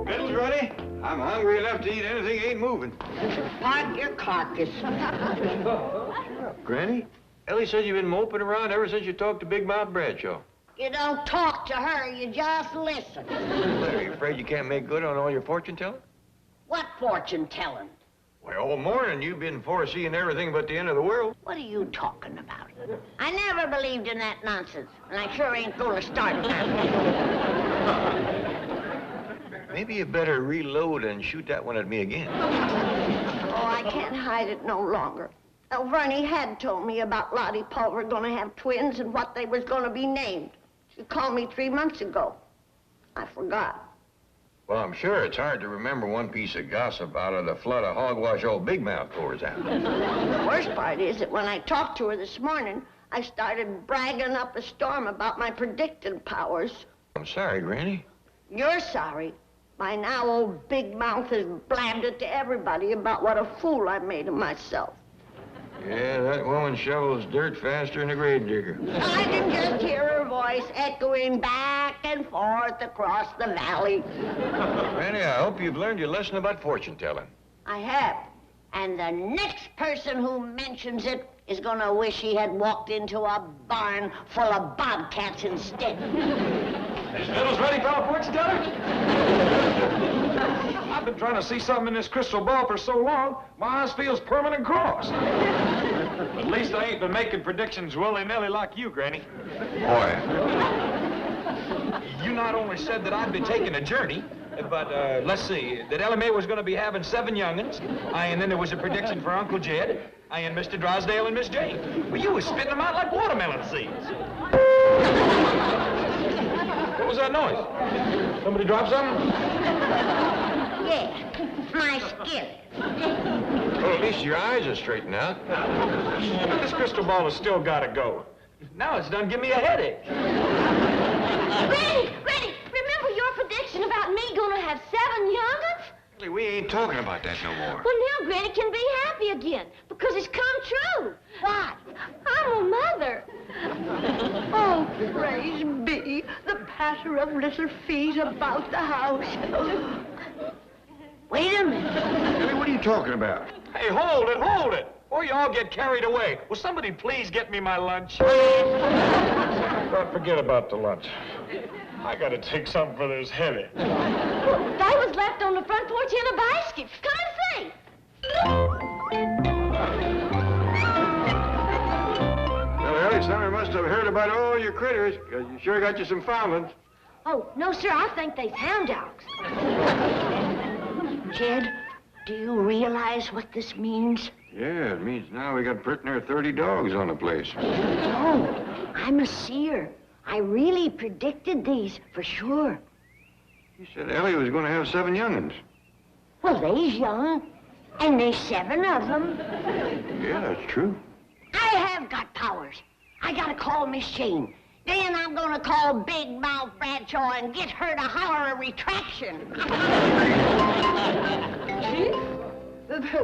Speaker 1: Kettle's ready. I'm hungry enough to eat anything ain't moving.
Speaker 2: Park your carcass.
Speaker 1: Granny, Ellie said you've been moping around ever since you talked to Big Mouth Bradshaw.
Speaker 2: You don't talk to her, you just listen.
Speaker 1: Are you afraid you can't make good on all your fortune telling?
Speaker 2: What fortune telling?
Speaker 1: Well, all morning you've been foreseeing everything but the end of the world.
Speaker 2: What are you talking about? I never believed in that nonsense, and I sure ain't gonna start now.
Speaker 1: Maybe you better reload and shoot that one at me again.
Speaker 2: Oh, I can't hide it no longer. Elverney had told me about Lottie Pulver gonna have twins and what they was gonna be named. She called me 3 months ago. I forgot.
Speaker 1: Well, I'm sure it's hard to remember one piece of gossip out of the flood of hogwash old Big Mouth pours out.
Speaker 2: The worst part is that when I talked to her this morning, I started bragging up a storm about my predicting powers.
Speaker 1: I'm sorry, Granny.
Speaker 2: You're sorry. By now, old Big Mouth has blabbed it to everybody about what a fool I made of myself.
Speaker 1: Yeah, that woman shovels dirt faster than a grave digger.
Speaker 2: I can just hear her voice echoing back and forth across the valley.
Speaker 1: Granny, I hope you've learned your lesson about fortune telling.
Speaker 2: I have. And the next person who mentions it is gonna wish he had walked into a barn full of bobcats instead.
Speaker 4: Is Kettle's ready, fellow fortune teller? I've been trying to see something in this crystal ball for so long, my eyes feels permanent crossed. At least I ain't been making predictions willy-nilly like you, Granny.
Speaker 1: Boy.
Speaker 4: You not only said that I'd be taking a journey, but, let's see, that Ellie Mae was going to be having 7 young'uns, and then there was a prediction for Uncle Jed, and Mr. Drysdale and Miss Jane. Well, you was spitting them out like watermelon seeds. What was that noise? Somebody dropped something?
Speaker 2: Yeah, my skillet.
Speaker 1: Well, at least your eyes are straightened out.
Speaker 4: Yeah, but this crystal ball has still got to go. Now it's done give me a headache.
Speaker 3: Granny, remember your prediction about me gonna have 7 young'uns?
Speaker 1: We ain't talking about that no more.
Speaker 3: Well, now Granny can be happy again because it's come true.
Speaker 2: What?
Speaker 3: I'm a mother.
Speaker 2: Oh, praise be the patter of little feet about the house. Wait a minute.
Speaker 1: Hey, what are you talking about?
Speaker 4: Hey, hold it, or you all get carried away. Will somebody please get me my lunch? But forget about the lunch. I gotta take something for this heavy.
Speaker 3: That was left on the front porch in a basket. Come and see.
Speaker 1: Well, Ellie, Summer must have heard about all your critters, because you sure got you some foundlings.
Speaker 3: Oh, no, sir, I think they's hound dogs.
Speaker 2: Jed, do you realize what this means?
Speaker 1: Yeah, it means now we got pretty near 30 dogs on the place.
Speaker 2: No, I'm a seer. I really predicted these, for sure.
Speaker 1: You said Ellie was going to have 7 young'uns.
Speaker 2: Well, they's young, and there's 7 of them.
Speaker 1: Yeah, that's true.
Speaker 2: I have got powers. I gotta call Miss Jane. Then I'm gonna call Big Mouth Bradshaw and get her to holler a retraction.
Speaker 5: Chief,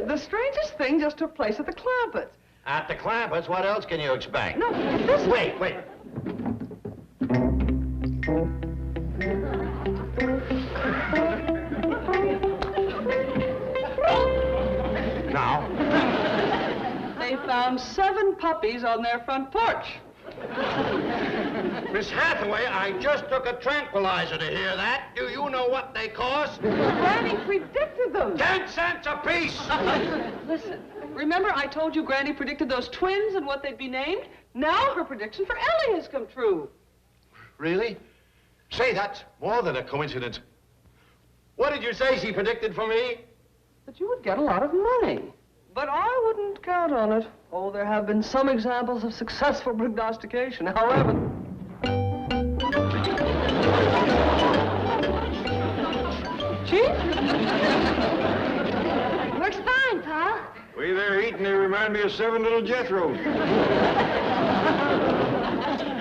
Speaker 5: the strangest thing just took place at the Clampetts.
Speaker 6: At the Clampetts, what else can you expect?
Speaker 5: No, this...
Speaker 6: Wait. Now?
Speaker 5: They found 7 puppies on their front porch.
Speaker 6: Miss Hathaway, I just took a tranquilizer to hear that. Do you know what they cost?
Speaker 5: Granny predicted them.
Speaker 6: 10 cents apiece!
Speaker 5: Listen, remember I told you Granny predicted those twins and what they'd be named? Now her prediction for Ellie has come true.
Speaker 6: Really? Say, that's more than a coincidence. What did you say she predicted for me?
Speaker 5: That you would get a lot of money. But I wouldn't count on it. Oh, there have been some examples of successful prognostication, however... Chief?
Speaker 3: Works fine, Pa.
Speaker 1: Way they're eating, they remind me of 7 little Jethros.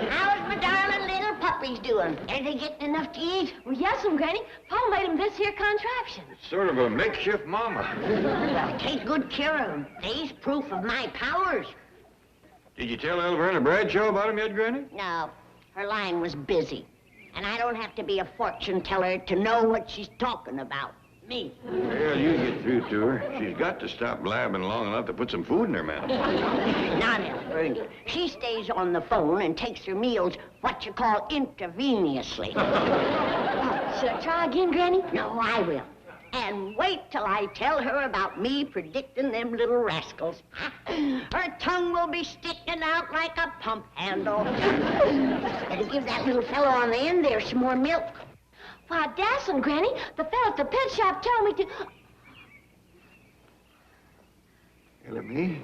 Speaker 2: How's my darling little puppies doing? Are they getting enough to eat?
Speaker 3: Well, yes'm, Granny. Pa made him this here contraption.
Speaker 1: Sort of a makeshift mama.
Speaker 2: I take good care of them. They's proof of my powers.
Speaker 1: Did you tell Elverna Bradshaw about him yet, Granny?
Speaker 2: No, her line was busy. And I don't have to be a fortune teller to know what she's talking about. Me.
Speaker 1: Well, you get through to her. She's got to stop blabbing long enough to put some food in her mouth.
Speaker 2: Not Elverna. She stays on the phone and takes her meals what you call intravenously.
Speaker 3: Should I try again, Granny?
Speaker 2: No, I will. And wait till I tell her about me predicting them little rascals. Her tongue will be sticking out like a pump handle. Better give that little fellow on the end there some more milk.
Speaker 3: Why, dassem, Granny. The fellow at the pet shop told me to...
Speaker 1: Ellie,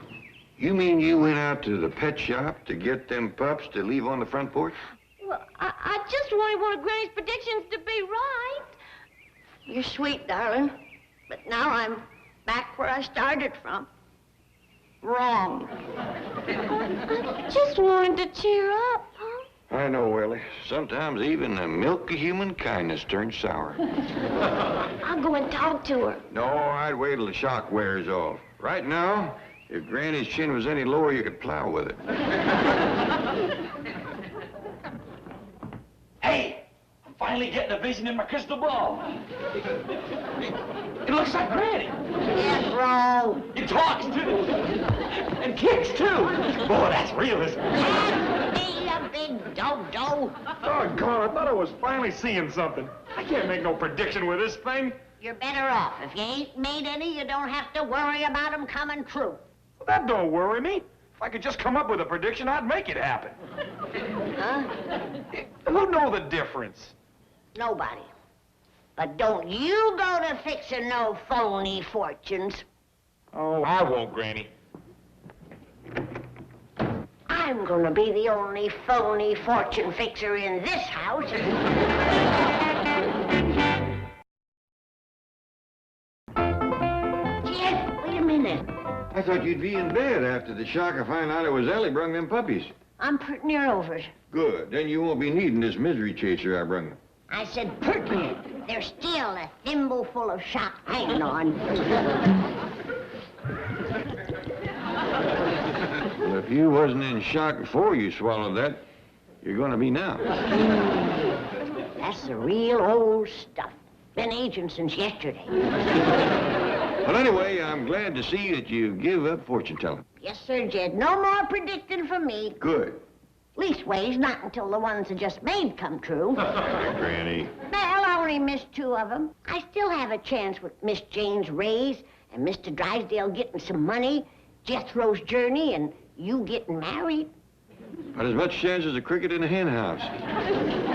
Speaker 1: you mean you went out to the pet shop to get them pups to leave on the front porch?
Speaker 3: Well, I just wanted one of Granny's predictions to be right.
Speaker 2: You're sweet, darling. But now I'm back where I started from. Wrong.
Speaker 3: I just wanted to cheer up, huh?
Speaker 1: I know, Ellie. Sometimes even the milk of human kindness turns sour.
Speaker 3: I'll go and talk to her.
Speaker 1: No, I'd wait till the shock wears off. Right now, if Granny's chin was any lower, you could plow with it.
Speaker 4: Hey, I'm finally getting a vision in my crystal ball. It looks like Granny.
Speaker 2: Yes, Ro.
Speaker 4: It talks, too. And kicks, too. Boy, that's realism.
Speaker 2: Be a big dodo.
Speaker 4: Doggone, I thought I was finally seeing something. I can't make no prediction with this thing.
Speaker 2: You're better off. If you ain't made any, you don't have to worry about them coming true.
Speaker 4: Well, that don't worry me. If I could just come up with a prediction, I'd make it happen.
Speaker 2: Huh?
Speaker 4: Who know the difference?
Speaker 2: Nobody. But don't you go to fixing no phony fortunes.
Speaker 4: Oh, I won't, Granny.
Speaker 2: I'm gonna be the only phony fortune fixer in this house. Jeff, wait a minute.
Speaker 1: I thought you'd be in bed after the shock of finding out it was Ellie brung them puppies.
Speaker 2: I'm pretty near over it.
Speaker 1: Good. Then you won't be needing this misery chaser I brung them.
Speaker 2: I said pertinent. There's still a thimbleful of shock hanging on.
Speaker 1: Well, if you wasn't in shock before you swallowed that, you're going to be now.
Speaker 2: That's the real old stuff. Been aging since yesterday.
Speaker 1: Well, anyway, I'm glad to see that you give up fortune telling.
Speaker 2: Yes, sir, Jed. No more predicting from me.
Speaker 1: Good.
Speaker 2: Leastways, not until the ones I just made come true.
Speaker 1: Granny.
Speaker 2: Well, I only missed 2 of them. I still have a chance with Miss Jane's raise and Mr. Drysdale getting some money, Jethro's journey, and you getting married.
Speaker 1: Not as much chance as a cricket in a hen house.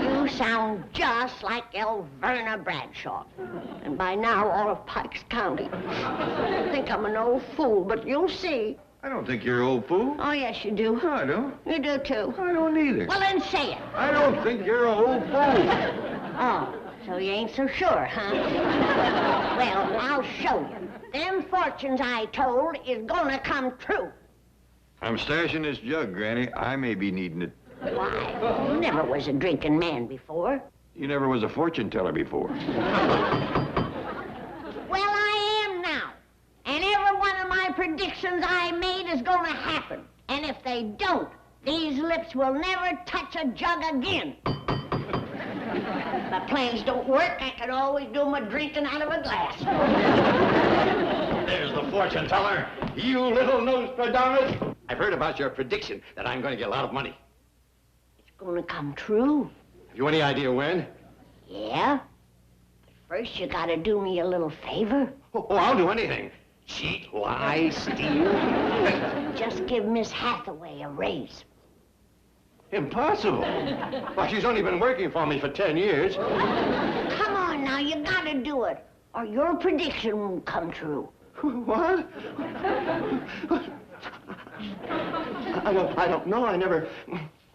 Speaker 2: You sound just like Elverna Bradshaw. And by now, all of Pikes County. I think I'm an old fool, but you'll see.
Speaker 1: I don't think you're an old fool.
Speaker 2: Oh, yes, you do.
Speaker 1: No, I don't.
Speaker 2: You do, too.
Speaker 1: I don't either.
Speaker 2: Well, then say it.
Speaker 1: I don't think you're an old fool.
Speaker 2: Oh, so you ain't so sure, huh? Well, I'll show you. Them fortunes I told is gonna come true.
Speaker 1: I'm stashing this jug, Granny. I may be needing it.
Speaker 2: Why, never was a drinking man before.
Speaker 1: You never was a fortune teller before.
Speaker 2: Well, I am now. And every one of my predictions I made is going to happen. And if they don't, these lips will never touch a jug again. If my plans don't work, I can always do my drinking out of a glass.
Speaker 6: There's the fortune teller. You little Nostradamus. I've heard about your prediction that I'm going to get a lot of money.
Speaker 2: It's going to come true.
Speaker 6: Have you any idea when?
Speaker 2: Yeah? But first you got to do me a little favor.
Speaker 6: Oh, I'll do anything. Cheat, lie, steal.
Speaker 2: Just give Miss Hathaway a raise.
Speaker 6: Impossible. Why, she's only been working for me for 10 years.
Speaker 2: Come on now, you got to do it, or your prediction won't come true.
Speaker 6: What? I don't know. I never...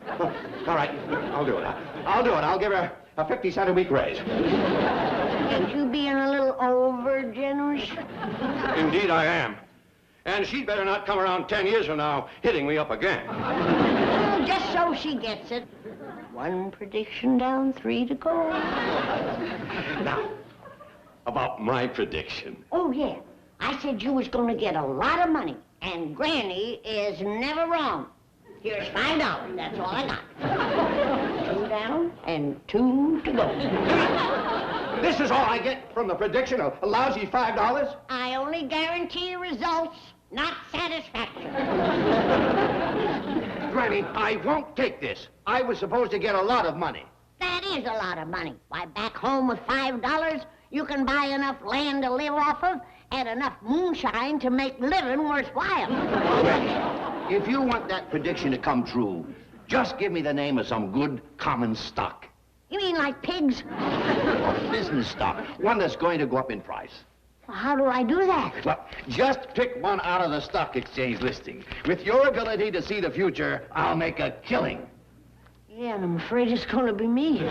Speaker 6: All right, I'll do it. I'll do it. I'll give her a 50-cent a week raise.
Speaker 2: Ain't you being a little over-generous?
Speaker 6: Indeed I am. And she'd better not come around 10 years from now hitting me up again.
Speaker 2: Well, just so she gets it. 1 prediction down, 3 to go.
Speaker 6: Now, about my prediction.
Speaker 2: Oh, yeah. I said you was going to get a lot of money, and Granny is never wrong. Here's $5. That's all I got. 2 down and 2 to go.
Speaker 6: This is all I get from the prediction, a lousy $5?
Speaker 2: I only guarantee results, not satisfaction.
Speaker 6: Granny, I won't take this. I was supposed to get a lot of money.
Speaker 2: That is a lot of money. Why, back home with $5, you can buy enough land to live off of and enough moonshine to make living worthwhile.
Speaker 6: If you want that prediction to come true, just give me the name of some good common stock.
Speaker 2: You mean like pigs?
Speaker 6: A business stock, one that's going to go up in price.
Speaker 2: Well, how do I do that?
Speaker 6: Well, just pick one out of the stock exchange listing. With your ability to see the future, I'll make a killing.
Speaker 2: Yeah, and I'm afraid it's going to be me.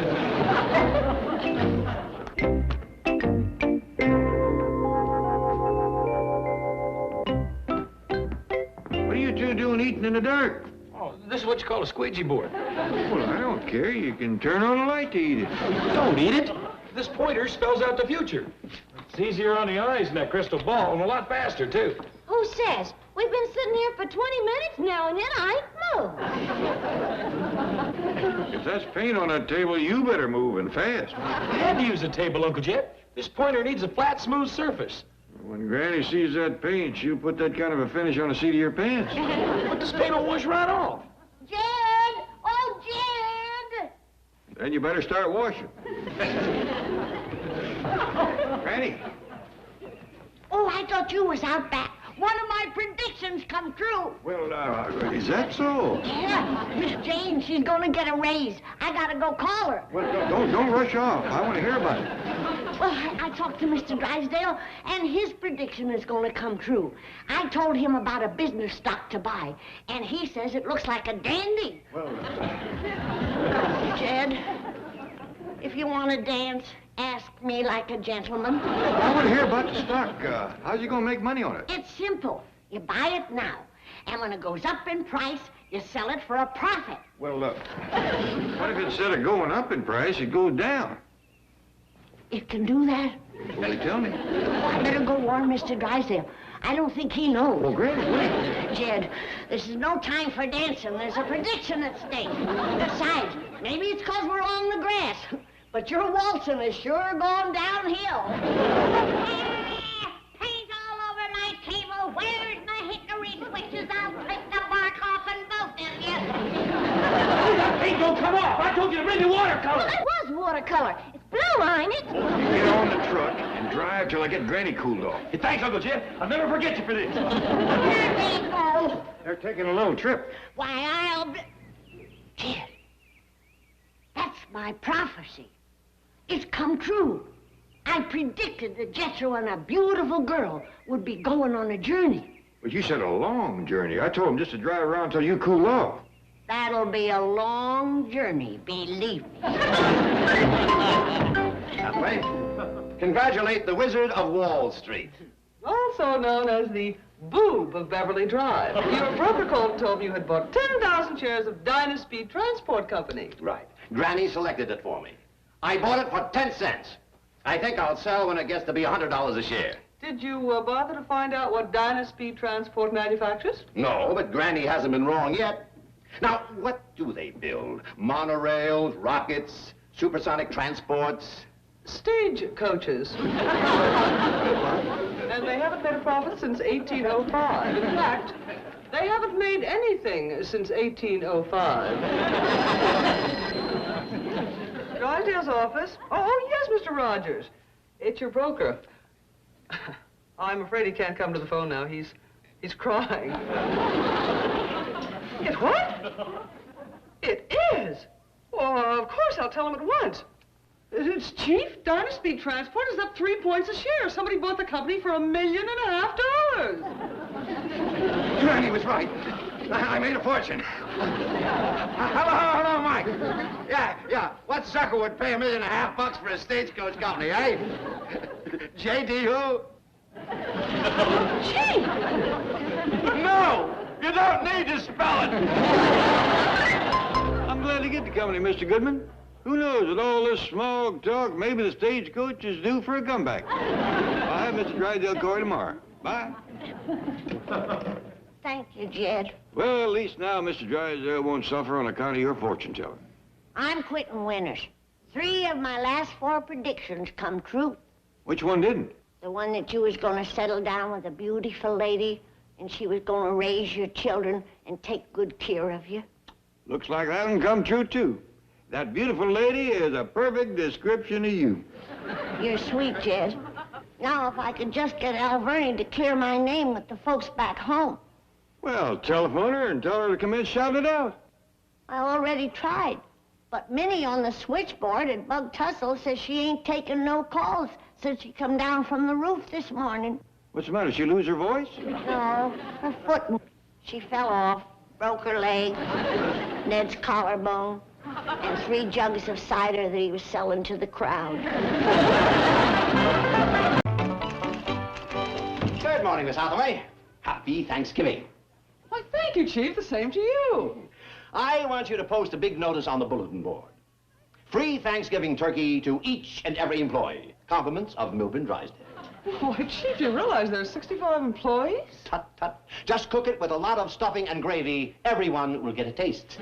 Speaker 1: What are you two doing eating in the dark?
Speaker 4: Oh, this is what you call a squeegee board.
Speaker 1: Well, I don't care. You can turn on a light to eat it.
Speaker 4: Don't eat it. This pointer spells out the future. It's easier on the eyes than that crystal ball, and a lot faster, too.
Speaker 3: Who says? We've been sitting here for 20 minutes now, and then I ain't moved.
Speaker 1: If that's paint on that table, you better move and fast.
Speaker 4: I had to use the table, Uncle Jed. This pointer needs a flat, smooth surface.
Speaker 1: When Granny sees that paint, she'll put that kind of a finish on the seat of your pants.
Speaker 4: But this paint will wash right off.
Speaker 2: Jed! Oh, Jed!
Speaker 1: Then you better start washing. Granny.
Speaker 2: Oh, I thought you was out back. One of my predictions come true.
Speaker 1: Well, is that so?
Speaker 2: Yeah, Miss Jane, she's gonna get a raise. I gotta go call her.
Speaker 1: Well, don't rush off. I want to hear about it.
Speaker 2: Well, I talked to Mr. Drysdale, and his prediction is gonna come true. I told him about a business stock to buy, and he says it looks like a dandy.
Speaker 1: Well,
Speaker 2: Jed, if you want to dance, ask me like a gentleman.
Speaker 1: I want to hear about the stock. How's you going to make money on it?
Speaker 2: It's simple. You buy it now, and when it goes up in price, you sell it for a profit.
Speaker 1: Well, what if instead of going up in price, it goes down?
Speaker 2: It can do that?
Speaker 1: Well, you tell me.
Speaker 2: I better go warn Mr. Drysdale. I don't think he knows.
Speaker 1: Well, Granny, wait.
Speaker 2: Jed, this is no time for dancing. There's a prediction at stake. Besides, maybe it's 'cause we're on the grass. But your waltzing is sure going downhill. Paint all over my table. Where's my hickory switches? I'll clip the bark off and both of you.
Speaker 4: That paint don't come off. I told you to bring the watercolor.
Speaker 3: Well, it was watercolor. It's blue, ain't it?
Speaker 1: Get on the truck and drive till I get Granny cooled off.
Speaker 4: Hey, thanks, Uncle Jed. I'll never forget you for this.
Speaker 2: Here they go.
Speaker 1: They're taking a little trip.
Speaker 2: Why, I'll be... Jed, that's my prophecy. It's come true. I predicted that Jethro and a beautiful girl would be going on a journey.
Speaker 1: But you said a long journey. I told him just to drive around till you cool off.
Speaker 2: That'll be a long journey, believe me.
Speaker 6: Halfway. Congratulate the Wizard of Wall Street.
Speaker 5: Also known as the boob of Beverly Drive. Your broker called and told me you had bought 10,000 shares of Dynaspeed Transport Company.
Speaker 6: Right. Granny selected it for me. I bought it for 10 cents. I think I'll sell when it gets to be $100 a share.
Speaker 5: Did you bother to find out what Dynaspeed Transport manufactures?
Speaker 6: No, but Granny hasn't been wrong yet. Now, what do they build? Monorails, rockets, supersonic transports?
Speaker 5: Stage coaches. And they haven't made a profit since 1805. In fact, they haven't made anything since 1805. Drysdale's office? Oh, yes, Mr. Rogers. It's your broker. I'm afraid he can't come to the phone now. He's crying. It what? It is. Well, of course, I'll tell him at once. It's cheap. Dynaspeed Transport is up 3 points a share. Somebody bought the company for $1.5 million.
Speaker 6: Granny was right. I made a fortune. Hello, Mike. Yeah. What sucker would pay $1.5 million for a stagecoach company, eh? J.D. who?
Speaker 5: Gee!
Speaker 4: No! You don't need to spell it!
Speaker 1: I'm glad to get the company, Mr. Goodman. Who knows, with all this small talk, maybe the stagecoach is due for a comeback. I'll have Mr. Drysdale call you tomorrow. Bye.
Speaker 2: Thank you, Jed.
Speaker 1: Well, at least now Mr. Drysdale won't suffer on account of your fortune telling.
Speaker 2: I'm quitting Winners. 3 of my last 4 predictions come true.
Speaker 1: Which one didn't?
Speaker 2: The one that you was going to settle down with a beautiful lady, and she was going to raise your children and take good care of you.
Speaker 1: Looks like that one come true, too. That beautiful lady is a perfect description of you.
Speaker 2: You're sweet, Jed. Now, if I could just get Alverny to clear my name with the folks back home.
Speaker 1: Well, telephone her and tell her to come in shouting it out.
Speaker 2: I already tried. But Minnie on the switchboard at Bug Tussle says she ain't taking no calls since she come down from the roof this morning.
Speaker 1: What's the matter? She lose her voice?
Speaker 2: No, her foot. She fell off, broke her leg, Ned's collarbone, and 3 jugs of cider that he was selling to the crowd.
Speaker 6: Good morning, Miss Hathaway. Happy Thanksgiving.
Speaker 5: Why, thank you, Chief. The same to you.
Speaker 6: I want you to post a big notice on the bulletin board. Free Thanksgiving turkey to each and every employee. Compliments of Milburn Drysdale.
Speaker 5: Why, Chief, you realize there are 65 employees?
Speaker 6: Tut, tut. Just cook it with a lot of stuffing and gravy. Everyone will get a taste.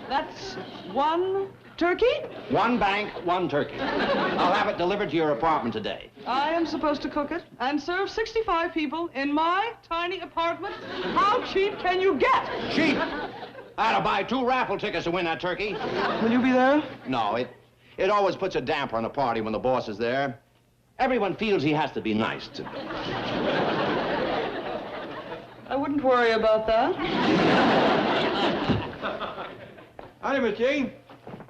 Speaker 5: That's 1 turkey?
Speaker 6: 1 bank, 1 turkey. I'll have it delivered to your apartment today.
Speaker 5: I am supposed to cook it and serve 65 people in my tiny apartment. How cheap can you get?
Speaker 6: Cheap! I had to buy 2 raffle tickets to win that turkey.
Speaker 5: Will you be there?
Speaker 6: No, it always puts a damper on a party when the boss is there. Everyone feels he has to be nice to me.
Speaker 5: I wouldn't worry about that.
Speaker 1: Howdy, Miss Jane.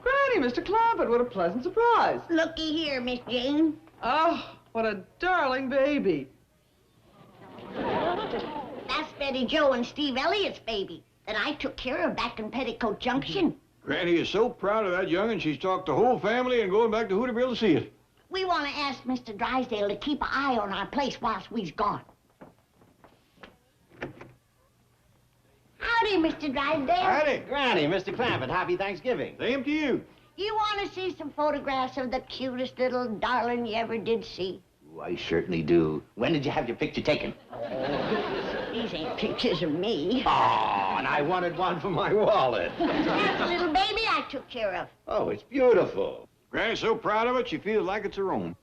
Speaker 5: Granny, Mr. Clampett, what a pleasant surprise.
Speaker 2: Looky here, Miss Jane.
Speaker 5: Oh, what a darling baby.
Speaker 2: That's Betty Jo and Steve Elliott's baby that I took care of back in Petticoat Junction.
Speaker 1: Granny is so proud of that young'un, she's talked the whole family and going back to Hooterville to see it.
Speaker 2: We want to ask Mr. Drysdale to keep an eye on our place whilst we's gone. Howdy, Mr. Drysdale.
Speaker 1: Howdy.
Speaker 6: Granny, Mr. Clampett, happy Thanksgiving.
Speaker 1: Same to you.
Speaker 2: You want to see some photographs of the cutest little darling you ever did see?
Speaker 6: Oh, I certainly do. When did you have your picture taken?
Speaker 2: These ain't pictures of me.
Speaker 6: Oh, and I wanted one for my wallet.
Speaker 2: That's the little baby I took care of.
Speaker 6: Oh, it's beautiful.
Speaker 1: Granny's so proud of it, she feels like it's her own.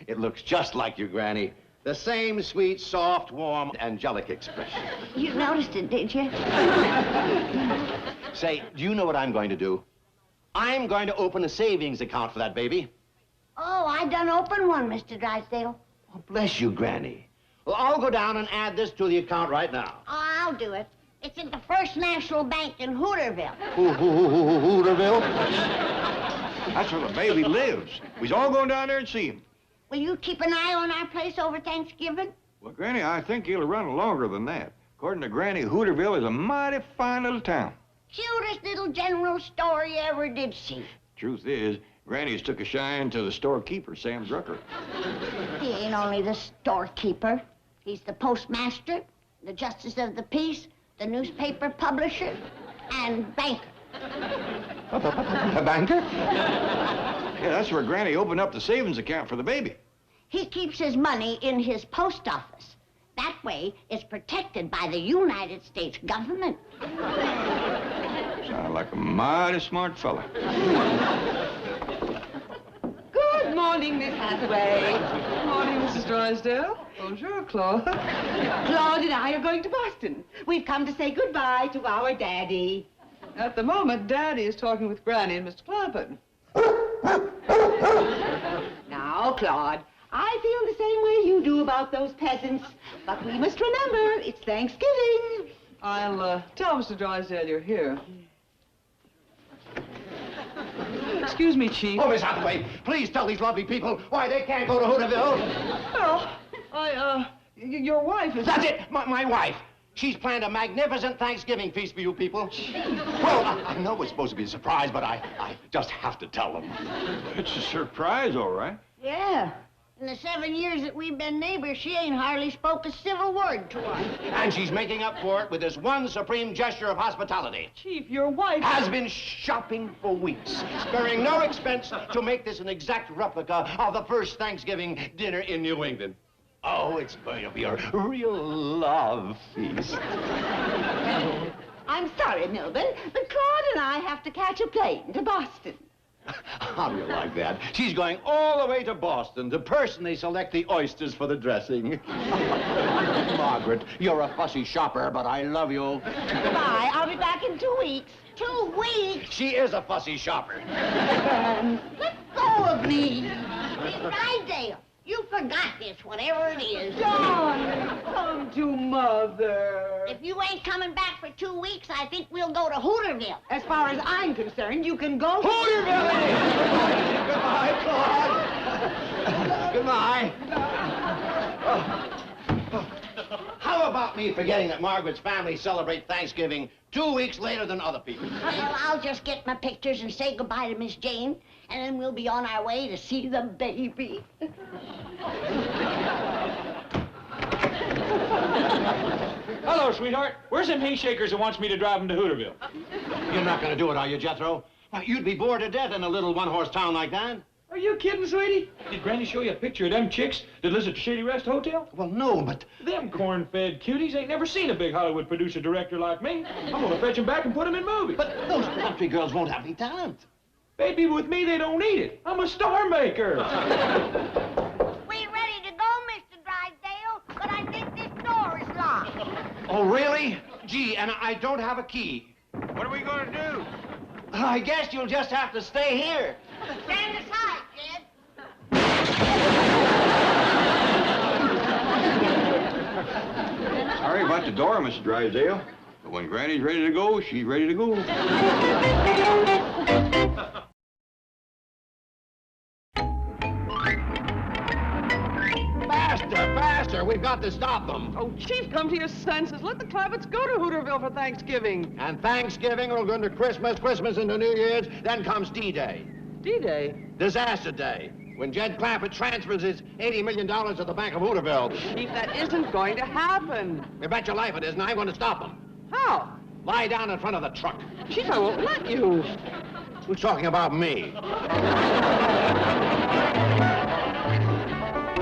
Speaker 6: It looks just like you, Granny. The same sweet, soft, warm, angelic expression.
Speaker 2: You noticed it, did you?
Speaker 6: Say, do you know what I'm going to do? I'm going to open a savings account for that baby.
Speaker 2: Oh, I done opened one, Mr. Drysdale.
Speaker 6: Oh, bless you, Granny. Well, I'll go down and add this to the account right now.
Speaker 2: Oh, I'll do it. It's at the First National Bank in Hooterville.
Speaker 6: Hooterville?
Speaker 1: That's where the baby lives. We's all going down there and see him.
Speaker 2: Will you keep an eye on our place over Thanksgiving?
Speaker 1: Well, Granny, I think he'll run longer than that. According to Granny, Hooterville is a mighty fine little town.
Speaker 2: Cutest little general store you ever did see.
Speaker 1: Truth is, Granny's took a shine to the storekeeper, Sam Drucker.
Speaker 2: He ain't only the storekeeper. He's the postmaster, the justice of the peace, the newspaper publisher, and banker.
Speaker 1: A banker? Yeah, that's where Granny opened up the savings account for the baby.
Speaker 2: He keeps his money in his post office. That way, it's protected by the United States government.
Speaker 1: Sound like a mighty smart fella.
Speaker 5: Good morning, Miss Hathaway. Good morning, Mrs. Drysdale. Bonjour, Claude.
Speaker 9: Claude and I are going to Boston. We've come to say goodbye to our daddy.
Speaker 5: At the moment, Daddy is talking with Granny and Mr. Clampett.
Speaker 9: Now, Claude, I feel the same way you do about those peasants. But we must remember, it's Thanksgiving.
Speaker 5: I'll tell Mr. Drysdale you're here. Excuse me, Chief.
Speaker 6: Oh, Miss Hathaway, please tell these lovely people why they can't go to Hooterville.
Speaker 5: Well, your wife is...
Speaker 6: That's it, my wife. She's planned a magnificent Thanksgiving feast for you people. Well, I know it's supposed to be a surprise, but I just have to tell them.
Speaker 1: It's a surprise, all right.
Speaker 2: Yeah. In the 7 years that we've been neighbors, she ain't hardly spoke a civil word to us.
Speaker 6: And she's making up for it with this one supreme gesture of hospitality.
Speaker 5: Chief, your wife...
Speaker 6: Has been shopping for weeks, sparing no expense to make this an exact replica of the first Thanksgiving dinner in New England. Oh, it's going to be a real love feast.
Speaker 9: I'm sorry, Milburn, but Claude and I have to catch a plane to Boston.
Speaker 6: How do you like that? She's going all the way to Boston to personally select the oysters for the dressing. Margaret, you're a fussy shopper, but I love you.
Speaker 9: Goodbye. I'll be back in 2 weeks.
Speaker 2: 2 weeks?
Speaker 6: She is a fussy shopper.
Speaker 2: Let go of me. Miss Drysdale, you forgot this, whatever it is.
Speaker 5: Darling, come to Mother.
Speaker 2: If you ain't coming back for 2 weeks, I think we'll go to Hooterville.
Speaker 9: As far as I'm concerned, you can go...
Speaker 6: Hooterville! Goodbye, Claude. Goodbye. How about me forgetting that Margaret's family celebrate Thanksgiving 2 weeks later than other people?
Speaker 2: Well, I'll just get my pictures and say goodbye to Miss Jane, and then we'll be on our way to see the baby.
Speaker 4: Hello, sweetheart. Where's them hay shakers that wants me to drive them to Hooterville?
Speaker 6: You're not going to do it, are you, Jethro? Why, you'd be bored to death in a little one-horse town like that.
Speaker 4: Are you kidding, sweetie? Did Granny show you a picture of them chicks that lives at the Shady Rest Hotel?
Speaker 6: Well, no, but...
Speaker 4: Them corn-fed cuties ain't never seen a big Hollywood producer-director like me. I'm gonna fetch them back and put them in movies.
Speaker 6: But those country girls won't have any talent.
Speaker 4: Baby, with me, they don't need it. I'm a star maker.
Speaker 2: We're ready to go, Mr. Drysdale, but I think this door is locked.
Speaker 6: Oh, really? Gee, and I don't have a key.
Speaker 1: What are we going to do?
Speaker 6: I guess you'll just have to stay here.
Speaker 2: Stand aside, Jed.
Speaker 1: Sorry about the door, Mr. Drysdale. But when Granny's ready to go, she's ready to go.
Speaker 6: Faster! We've got to stop them.
Speaker 5: Oh, Chief, come to your senses. Let the Clampetts go to Hooterville for Thanksgiving.
Speaker 6: And Thanksgiving will go into Christmas, Christmas into New Year's, then comes D-Day.
Speaker 5: D-Day?
Speaker 6: Disaster Day. When Jed Clampett transfers his $80 million to the Bank of Hooterville.
Speaker 5: Chief, that isn't going to happen.
Speaker 6: You bet your life it is, and I'm going to stop him.
Speaker 5: How?
Speaker 6: Lie down in front of the truck.
Speaker 5: Chief, I won't let you.
Speaker 6: Who's talking about me?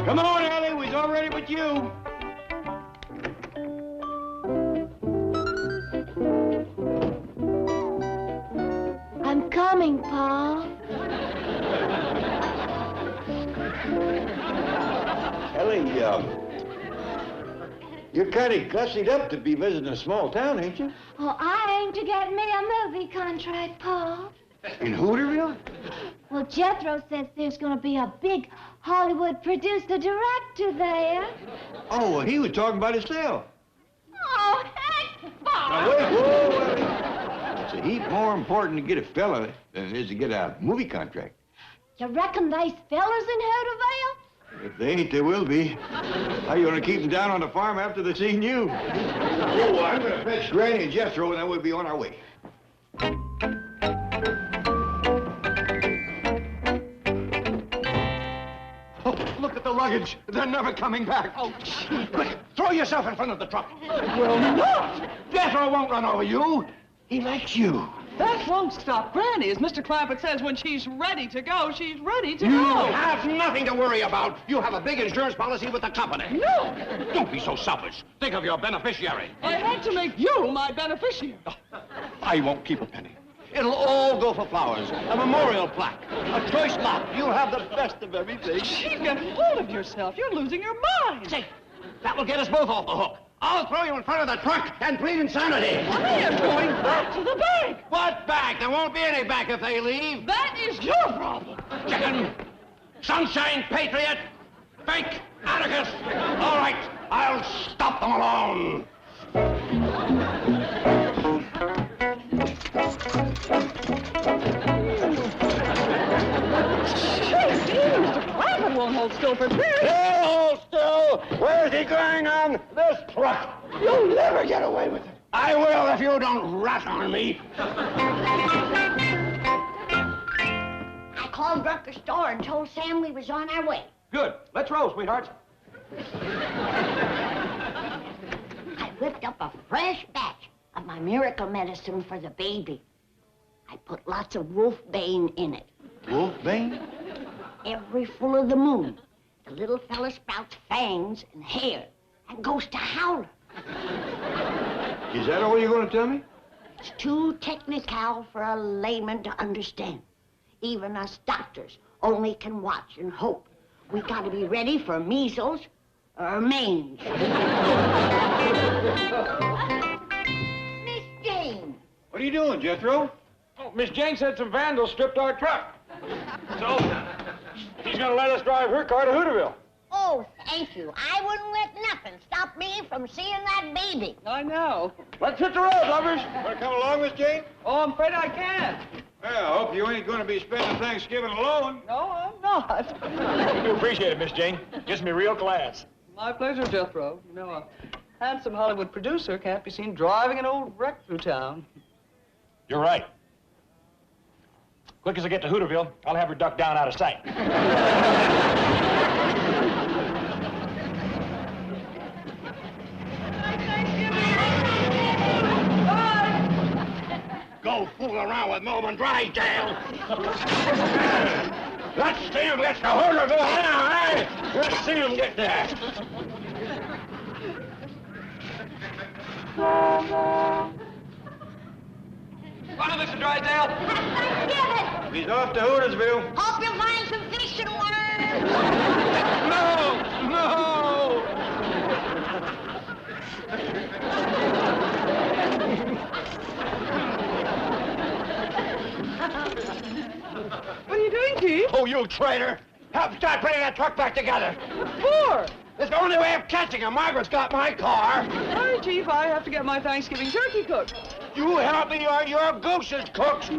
Speaker 1: Come on, Ellie, we're all ready with you.
Speaker 3: I'm coming, Pa.
Speaker 1: Ellie, you're kind of gussied up to be visiting a small town, ain't you?
Speaker 3: Well, I aim to get me a movie contract, Pa.
Speaker 1: In Hooterville?
Speaker 3: Well, Jethro says there's going to be a big Hollywood producer-director there.
Speaker 1: Oh, well, he was talking about himself.
Speaker 3: Oh, heck, Pa!
Speaker 1: Now, wait, whoa, Ellie. It's a heap more important to get a fella than it is to get a movie contract.
Speaker 3: You reckon there's fellers in Hooterville?
Speaker 1: If they ain't, there will be. How you gonna keep them down on the farm after they've seen you? Oh, I'm gonna fetch Granny and Jethro, and then we'll be on our way.
Speaker 6: Oh, look at the luggage. They're never coming back. Oh, quick, throw yourself in front of the truck.
Speaker 5: Will not.
Speaker 6: Jethro won't run over you. He likes you.
Speaker 5: That won't stop Granny. As Mr. Clampett says, when she's ready to go, she's ready to
Speaker 6: You
Speaker 5: go.
Speaker 6: have nothing to worry about. You have a big insurance policy with the company.
Speaker 5: No.
Speaker 6: Don't be so selfish. Think of your beneficiary.
Speaker 5: I meant to make you my beneficiary.
Speaker 6: I won't keep a penny. It'll all go for flowers, a memorial plaque, a choice lot. You'll have the best of everything.
Speaker 5: Chief, get hold of yourself. You're losing your mind.
Speaker 6: Say, that will get us both off the hook. I'll throw you in front of the truck and plead insanity.
Speaker 5: I am going back to the bank.
Speaker 6: What bank? There won't be any bank if they leave.
Speaker 5: That is your problem.
Speaker 6: Chicken, sunshine patriot, fake Atticus. All right, I'll stop them alone.
Speaker 5: Mr. Clampett won't hold still for this.
Speaker 6: He'll hold still. Where's he going on? This truck. You'll never get away with it. I will if you don't rat on me.
Speaker 2: I called Drucker's store and told Sam we was on our way.
Speaker 4: Good. Let's roll, sweethearts.
Speaker 2: I whipped up a fresh batch of my miracle medicine for the baby. I put lots of wolfbane in it.
Speaker 6: Wolfbane?
Speaker 2: Every full of the moon, the little fella sprouts fangs and hair and goes to howler.
Speaker 1: Is that all you're going to tell me?
Speaker 2: It's too technical for a layman to understand. Even us doctors only can watch and hope. We got to be ready for measles or mange. Miss Jane.
Speaker 1: What are you doing, Jethro?
Speaker 4: Oh, Miss Jane said some vandals stripped our truck. So, she's going to let us drive her car to Hooterville.
Speaker 2: Oh, thank you. I wouldn't let nothing stop me from seeing that baby.
Speaker 5: I know.
Speaker 4: Let's hit the road, lovers.
Speaker 1: Want to come along, Miss Jane?
Speaker 5: Oh, I'm afraid I can't.
Speaker 1: Well, I hope you ain't going to be spending Thanksgiving alone.
Speaker 5: No, I'm not.
Speaker 4: I do appreciate it, Miss Jane. Gives me real class.
Speaker 5: My pleasure, Jethro. You know, a handsome Hollywood producer can't be seen driving an old wreck through town.
Speaker 4: You're right. Quick as I get to Hooterville, I'll have her ducked down out of sight.
Speaker 6: Go fool around with Melbourne Drysdale. Let's see him get to Hooterville now, eh? Let's see him get there.
Speaker 4: Bye, Mr. Drysdale.
Speaker 2: Thanksgiving.
Speaker 1: He's off to Hootersville.
Speaker 2: Hope you find some fish and worms.
Speaker 6: No!
Speaker 5: What are you doing, Chief?
Speaker 6: Oh, you traitor! Help start putting that truck back together.
Speaker 5: For?
Speaker 6: It's the only way of catching him. Margaret's got my car.
Speaker 5: Sorry, Chief, I have to get my Thanksgiving turkey cooked.
Speaker 6: You help me or your goose is cooked.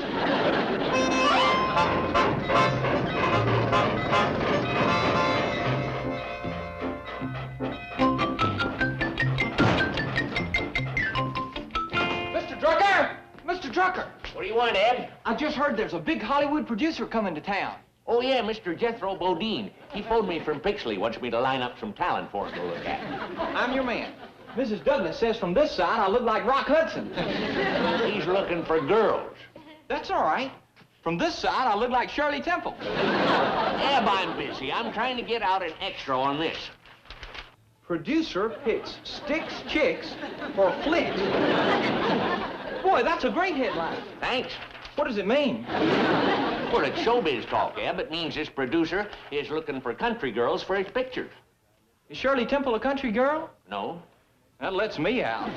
Speaker 10: Mr. Drucker! Mr. Drucker!
Speaker 8: What do you want, Ed?
Speaker 10: I just heard there's a big Hollywood producer coming to town.
Speaker 8: Oh, yeah, Mr. Jethro Bodine. He phoned me from Pixley, wants me to line up some talent for him to look at.
Speaker 10: I'm your man. Mrs. Douglas says from this side I look like Rock Hudson.
Speaker 8: He's looking for girls.
Speaker 10: That's all right. From this side I look like Shirley Temple.
Speaker 8: Eb, I'm busy. I'm trying to get out an extra on this.
Speaker 10: Producer picks sticks chicks for flicks. Boy, that's a great headline.
Speaker 8: Thanks.
Speaker 10: What does it mean?
Speaker 8: Well, it's showbiz talk, Eb. It means this producer is looking for country girls for his pictures.
Speaker 10: Is Shirley Temple a country girl?
Speaker 8: No.
Speaker 10: That lets me out.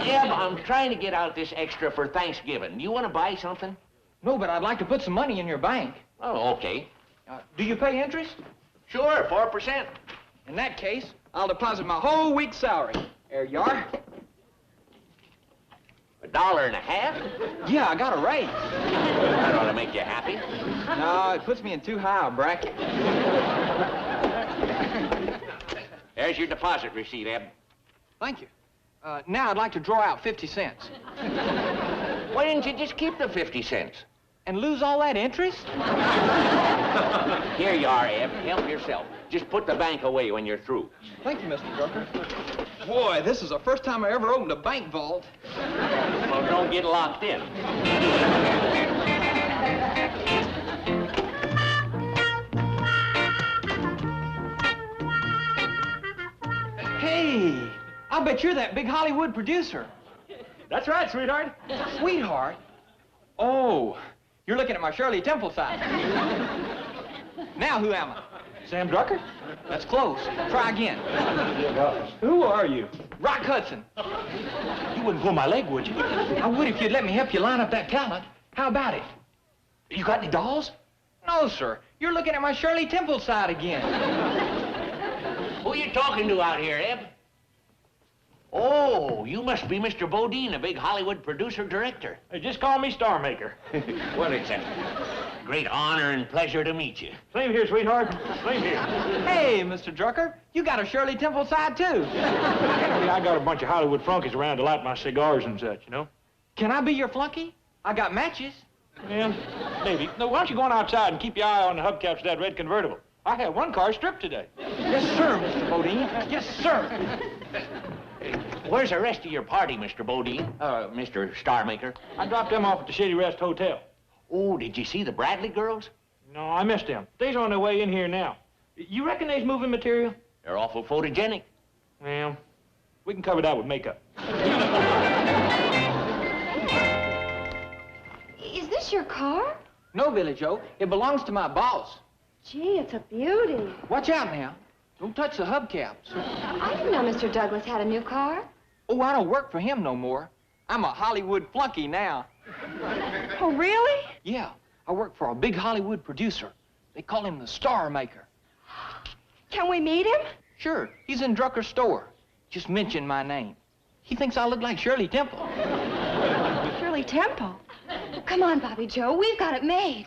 Speaker 8: Eb, I'm trying to get out this extra for Thanksgiving. You want to buy something?
Speaker 10: No, but I'd like to put some money in your bank.
Speaker 8: Oh, okay.
Speaker 10: Do you pay interest?
Speaker 8: Sure, 4%.
Speaker 10: In that case, I'll deposit my whole week's salary. There you are.
Speaker 8: $1.50?
Speaker 10: Yeah, I got a raise.
Speaker 8: That ought to make you happy.
Speaker 10: No, it puts me in too high a bracket.
Speaker 8: There's your deposit receipt, Eb.
Speaker 10: Thank you. Now I'd like to draw out 50 cents.
Speaker 8: Why didn't you just keep the 50 cents?
Speaker 10: And lose all that interest?
Speaker 8: Here you are, Eb. Help yourself. Just put the bank away when you're through.
Speaker 10: Thank you, Mr. Drucker. Boy, this is the first time I ever opened a bank vault.
Speaker 8: Well, don't get locked in.
Speaker 10: Hey, I'll bet you're that big Hollywood producer.
Speaker 4: That's right, sweetheart.
Speaker 10: Sweetheart? Oh, you're looking at my Shirley Temple side. Now who am I?
Speaker 4: Sam Drucker?
Speaker 10: That's close. Try again.
Speaker 4: Who are you?
Speaker 10: Rock Hudson.
Speaker 4: You wouldn't pull my leg, would you?
Speaker 10: I would if you'd let me help you line up that talent. How about it?
Speaker 4: You got any dolls?
Speaker 10: No, sir. You're looking at my Shirley Temple side again.
Speaker 8: Who you talking to out here, Eb? Oh, you must be Mr. Bodine, a big Hollywood producer-director.
Speaker 4: Hey, just call me Star Maker.
Speaker 8: Well, it's a great honor and pleasure to meet you.
Speaker 4: Same here, sweetheart. Same here.
Speaker 10: Hey, Mr. Drucker, you got a Shirley Temple side, too.
Speaker 4: Yeah, I got a bunch of Hollywood flunkies around to light my cigars and such, you know?
Speaker 10: Can I be your flunky? I got matches.
Speaker 4: Yeah, maybe. No, why don't you go on outside and keep your eye on the hubcaps of that red convertible? I had one car stripped today.
Speaker 10: Yes, sir, Mr. Bodine. Yes, sir.
Speaker 8: Where's the rest of your party, Mr. Bodine? Mr. Star Maker?
Speaker 4: I dropped them off at the Shady Rest Hotel.
Speaker 8: Oh, did you see the Bradley girls?
Speaker 4: No, I missed them. They's on their way in here now. You reckon they's moving material?
Speaker 8: They're awful photogenic.
Speaker 4: Well, we can cover that with makeup.
Speaker 3: Is this your car?
Speaker 10: No, Billy Joe. It belongs to my boss.
Speaker 3: Gee, it's a beauty.
Speaker 10: Watch out now. Don't touch the hubcaps.
Speaker 3: I didn't know Mr. Douglas had a new car.
Speaker 10: Oh, I don't work for him no more. I'm a Hollywood flunky now.
Speaker 3: Oh, really?
Speaker 10: Yeah, I work for a big Hollywood producer. They call him the Star Maker.
Speaker 3: Can we meet him?
Speaker 10: Sure, he's in Drucker's store. Just mention my name. He thinks I look like Shirley Temple.
Speaker 3: Shirley Temple? Come on, Bobby Joe, we've got it made.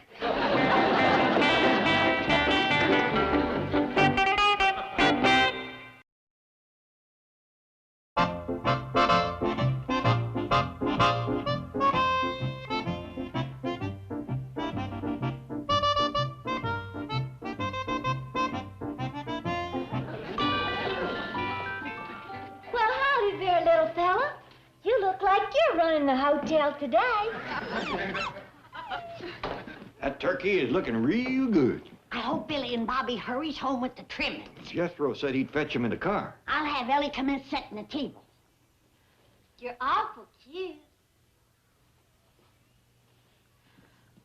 Speaker 3: The hotel today.
Speaker 1: That turkey is looking real good.
Speaker 2: I hope Billy and Bobby hurries home with the trimmings.
Speaker 1: Jethro said he'd fetch him in the car.
Speaker 2: I'll have Ellie come in setting the table.
Speaker 3: You're awful cute.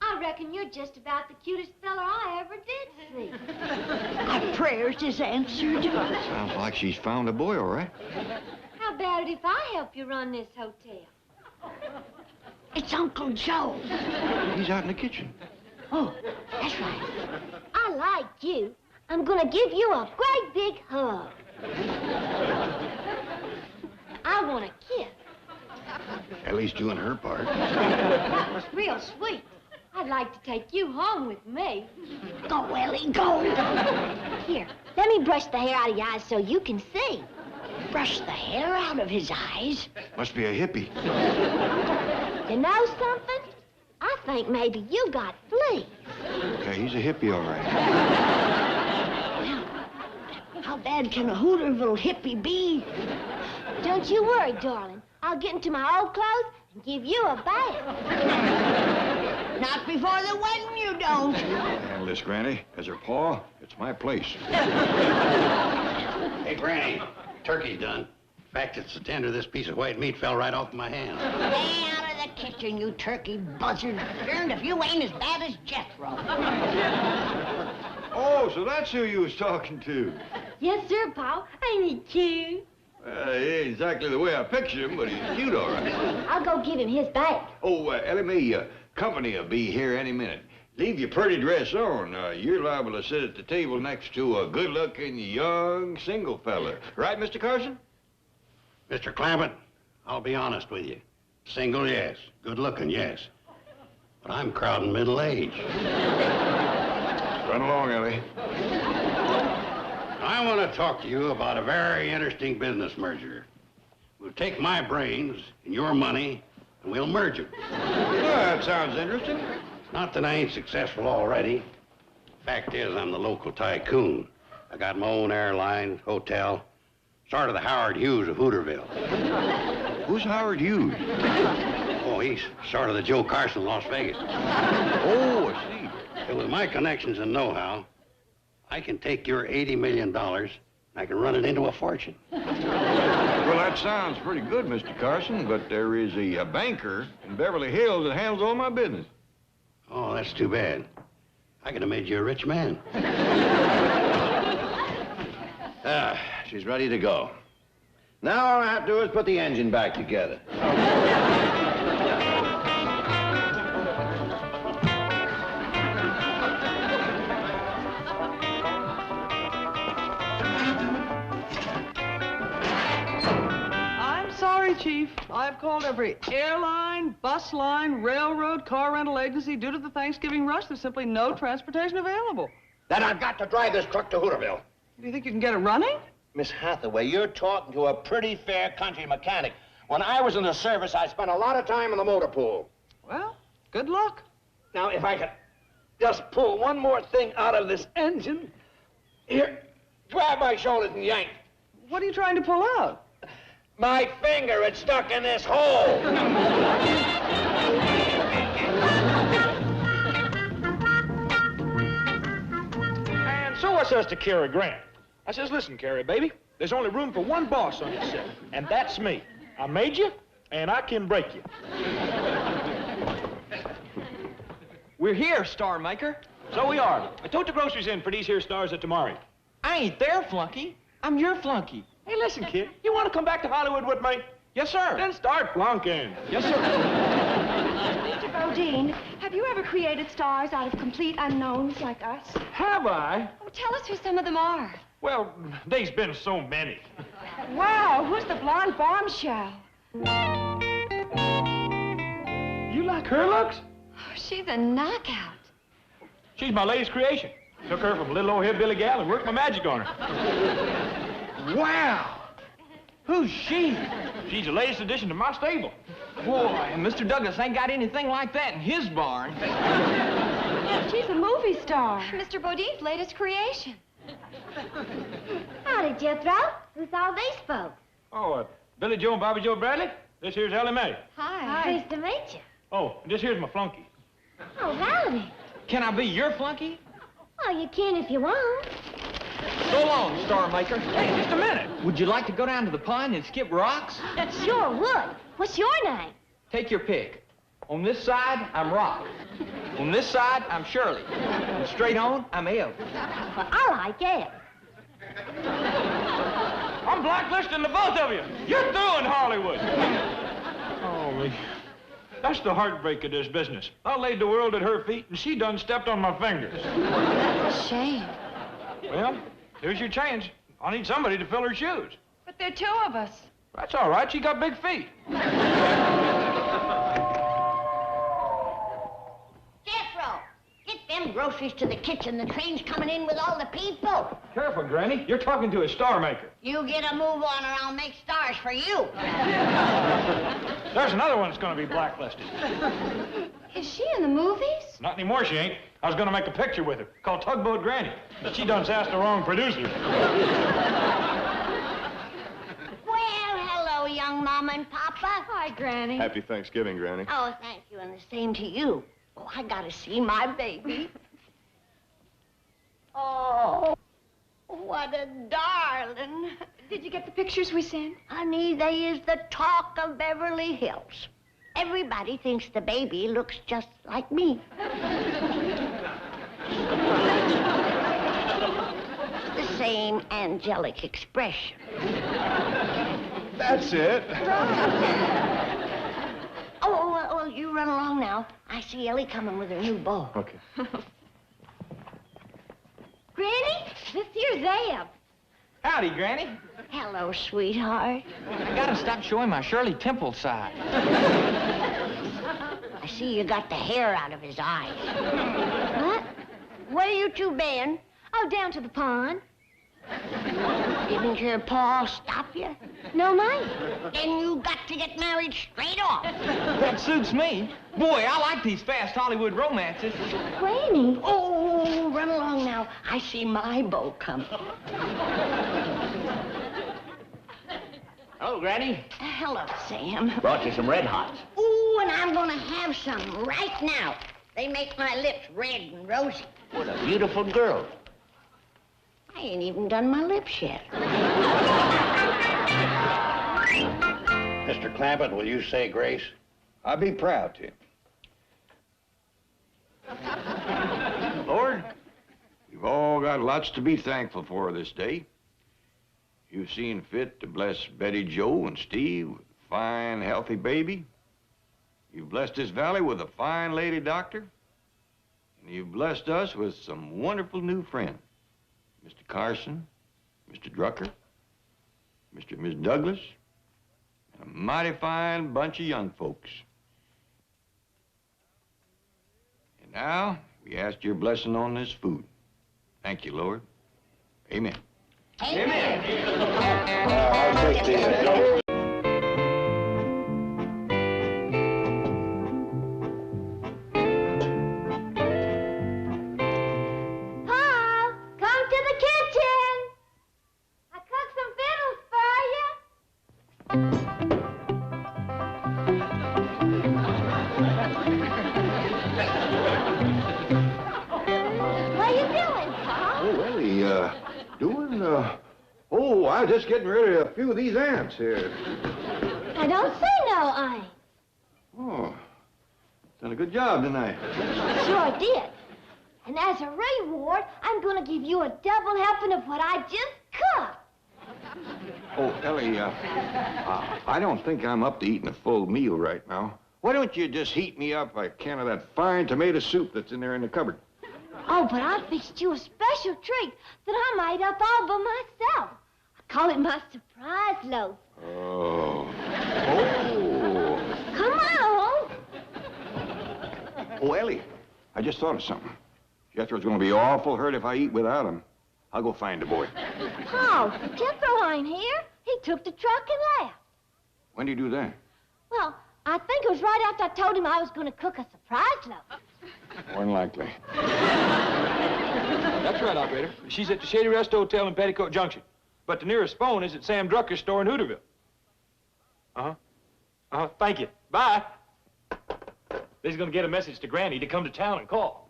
Speaker 3: I reckon you're just about the cutest fella I ever did see.
Speaker 2: Our prayers is answered.
Speaker 1: Sounds like she's found a boy, all right.
Speaker 3: How about it if I help you run this hotel?
Speaker 2: It's Uncle Joe.
Speaker 1: He's out in the kitchen.
Speaker 2: Oh, that's right.
Speaker 3: I like you. I'm gonna give you a great big hug. I want a kiss.
Speaker 1: Ellie's doing her part.
Speaker 3: That was real sweet. I'd like to take you home with me.
Speaker 2: Go, Ellie, go.
Speaker 3: Here, let me brush the hair out of your eyes so you can see.
Speaker 2: Brush the hair out of his eyes.
Speaker 1: Must be a hippie.
Speaker 3: You know something? I think maybe you got fleas.
Speaker 1: Okay, he's a hippie, all right.
Speaker 2: Well, how bad can a Hooterville hippie be?
Speaker 3: Don't you worry, darling. I'll get into my old clothes and give you a bath.
Speaker 2: Not before the wedding, you don't.
Speaker 1: Handle this, Granny. As her paw, it's my place.
Speaker 6: Hey, Granny, turkey's done. In fact, it's so tender this piece of white meat fell right off my hand.
Speaker 2: Stay out of the kitchen, you turkey buzzard. Darned if you ain't as bad as Jethro.
Speaker 1: Oh, so that's who you was talking to.
Speaker 3: Yes, sir, Pa. Ain't he cute?
Speaker 1: He ain't exactly the way I pictured him, but he's cute, all right.
Speaker 3: I'll go give him his bath.
Speaker 1: Oh, Ellie Mae, company will be here any minute. Leave your pretty dress on. You're liable to sit at the table next to a good-looking young single fella. Right, Mr. Carson?
Speaker 6: Mr. Clampett, I'll be honest with you. Single, yes. Good looking, yes. But I'm crowding middle age.
Speaker 1: Run along, Ellie.
Speaker 6: I want to talk to you about a very interesting business merger. We'll take my brains and your money, and we'll merge them.
Speaker 1: Well, that sounds interesting.
Speaker 11: Not that I ain't successful already. Fact is, I'm the local tycoon. I got my own airline, hotel, sort of the Howard Hughes of Hooterville.
Speaker 1: Who's Howard Hughes?
Speaker 11: Oh, he's sort of the Joe Carson of Las Vegas.
Speaker 1: Oh, I see.
Speaker 11: And with my connections and know-how, I can take your $80 million, and I can run it into a fortune.
Speaker 1: Well, that sounds pretty good, Mr. Carson, but there is a banker in Beverly Hills that handles all my business.
Speaker 11: Oh, that's too bad. I could have made you a rich man.
Speaker 6: She's ready to go. Now all I have to do is put the engine back together.
Speaker 5: I'm sorry, Chief. I've called every airline, bus line, railroad, car rental agency. Due to the Thanksgiving rush, there's simply no transportation available.
Speaker 6: Then I've got to drive this truck to Hooterville.
Speaker 5: Do you think you can get it running?
Speaker 6: Miss Hathaway, you're talking to a pretty fair country mechanic. When I was in the service, I spent a lot of time in the motor pool.
Speaker 5: Well, good luck.
Speaker 6: Now, if I could just pull one more thing out of this engine. Here, grab my shoulders and yank.
Speaker 5: What are you trying to pull out?
Speaker 6: My finger, it's stuck in this hole.
Speaker 4: And so I says to Carrie Grant, I says, listen, Carrie, baby, there's only room for one boss on this set, and that's me. I made you, and I can break you.
Speaker 10: We're here, Star Maker.
Speaker 4: So we are. I took the groceries in for these here stars at tomorrow.
Speaker 10: I ain't their flunky. I'm your flunky.
Speaker 4: Hey, listen, kid, you want to come back to Hollywood with me?
Speaker 10: Yes, sir.
Speaker 4: Then start flunking.
Speaker 10: Yes, sir.
Speaker 7: Mr. Bodine, have you ever created stars out of complete unknowns like us?
Speaker 4: Have I?
Speaker 7: Oh, tell us who some of them are.
Speaker 4: Well, there's been so many.
Speaker 7: Wow, who's the blonde bombshell?
Speaker 4: You like her looks?
Speaker 7: Oh, she's a knockout.
Speaker 4: She's my latest creation. Took her from a little old hillbilly gal and worked my magic on her.
Speaker 10: Wow. Who's she?
Speaker 4: She's the latest addition to my stable.
Speaker 10: Boy, and Mr. Douglas ain't got anything like that in his barn.
Speaker 7: She's a movie star. Mr. Bodine's latest creation.
Speaker 3: Howdy, Jethro. Who's all these folks?
Speaker 4: Oh, Billy Joe and Bobby Joe Bradley. This here's Ellie Mae.
Speaker 3: Hi. Pleased to meet you.
Speaker 4: Oh, and this here's my flunky.
Speaker 3: Oh, howdy.
Speaker 10: Can I be your flunky?
Speaker 3: Well, you can if you want.
Speaker 10: So long, Star Maker. Hey, just a minute. Would you like to go down to the pond and skip rocks?
Speaker 3: Sure would. What's your name?
Speaker 10: Take your pick. On this side, I'm Rock. On this side, I'm Shirley. And straight on, I'm Eve.
Speaker 3: Well, I like Ed.
Speaker 4: I'm blacklisting the both of you. You're through in Hollywood. Oh, me. That's the heartbreak of this business. I laid the world at her feet, and she done stepped on my fingers.
Speaker 7: Shame.
Speaker 4: Well, here's your chance. I need somebody to fill her shoes.
Speaker 7: But there are two of us.
Speaker 4: That's all right. She got big feet.
Speaker 2: Jethro, get them groceries to the kitchen. The train's coming in with all the people.
Speaker 4: Careful, Granny. You're talking to a star maker.
Speaker 2: You get a move on or I'll make stars for you.
Speaker 4: There's another one that's going to be blacklisted.
Speaker 7: Is she in the movies?
Speaker 4: Not anymore, she ain't. I was going to make a picture with her called Tugboat Granny. But she done asked the wrong producer.
Speaker 2: Well, hello, young Mama and Papa.
Speaker 7: Hi, Granny.
Speaker 12: Happy Thanksgiving, Granny.
Speaker 2: Oh, thank you, and the same to you. Oh, I gotta see my baby. Oh, what a darling.
Speaker 7: Did you get the pictures we sent?
Speaker 2: Honey, they is the talk of Beverly Hills. Everybody thinks the baby looks just like me. The same angelic expression.
Speaker 12: That's it.
Speaker 2: Oh, well, you run along now. I see Ellie coming with her new beau.
Speaker 12: Okay.
Speaker 3: Granny, this here's Zeb.
Speaker 10: Howdy, Granny.
Speaker 2: Hello, sweetheart.
Speaker 10: I gotta stop showing my Shirley Temple side.
Speaker 2: I see you got the hair out of his eyes. What? Where you two been?
Speaker 3: Oh, down to the pond.
Speaker 2: Didn't your paw stop you?
Speaker 3: No money.
Speaker 2: Then you got to get married straight off.
Speaker 10: That suits me. Boy, I like these fast Hollywood romances.
Speaker 3: Granny.
Speaker 2: Oh, run along now. I see my beau coming.
Speaker 8: Hello, Granny.
Speaker 2: Hello, Sam.
Speaker 8: Brought you some Red Hots.
Speaker 2: Ooh, and I'm gonna have some right now. They make my lips red and rosy.
Speaker 8: What a beautiful girl.
Speaker 2: I ain't even done my lips yet.
Speaker 11: Mr. Clampett, will you say grace?
Speaker 1: I'd be proud to. Lord, you've all got lots to be thankful for this day. You've seen fit to bless Betty Jo and Steve with a fine, healthy baby. You've blessed this valley with a fine lady doctor. And you've blessed us with some wonderful new friends. Mr. Carson, Mr. Drucker, Mr. and Miss Douglas, and a mighty fine bunch of young folks. And now, we ask your blessing on this food. Thank you, Lord. Amen.
Speaker 2: Amen.
Speaker 11: I'll take the...
Speaker 3: Paul, come to the kitchen. I cooked some fiddles for you. What are you doing, Paul?
Speaker 1: Oh, Ellie, oh, I was just getting rid of a few of these ants here.
Speaker 3: I don't see no eye.
Speaker 1: Oh, done a good job, didn't I?
Speaker 3: Sure did. And as a reward, I'm going to give you a double helping of what I just cooked.
Speaker 1: Oh, Ellie, I don't think I'm up to eating a full meal right now. Why don't you just heat me up a can of that fine tomato soup that's in there in the cupboard?
Speaker 3: Oh, but I fixed you a special treat that I made up all by myself. I call it my surprise loaf.
Speaker 1: Oh. Oh.
Speaker 3: Come on.
Speaker 1: Oh, Ellie, I just thought of something. Jethro's going to be awful hurt if I eat without him. I'll go find the boy.
Speaker 3: Paul, Jethro ain't here. He took the truck and left.
Speaker 1: When did you do that?
Speaker 3: Well, I think it was right after I told him I was going to cook a surprise loaf.
Speaker 1: More than likely.
Speaker 4: That's right, operator. She's at the Shady Rest Hotel in Petticoat Junction. But the nearest phone is at Sam Drucker's store in Hooterville. Thank you. Bye. They's gonna get a message to Granny to come to town and call.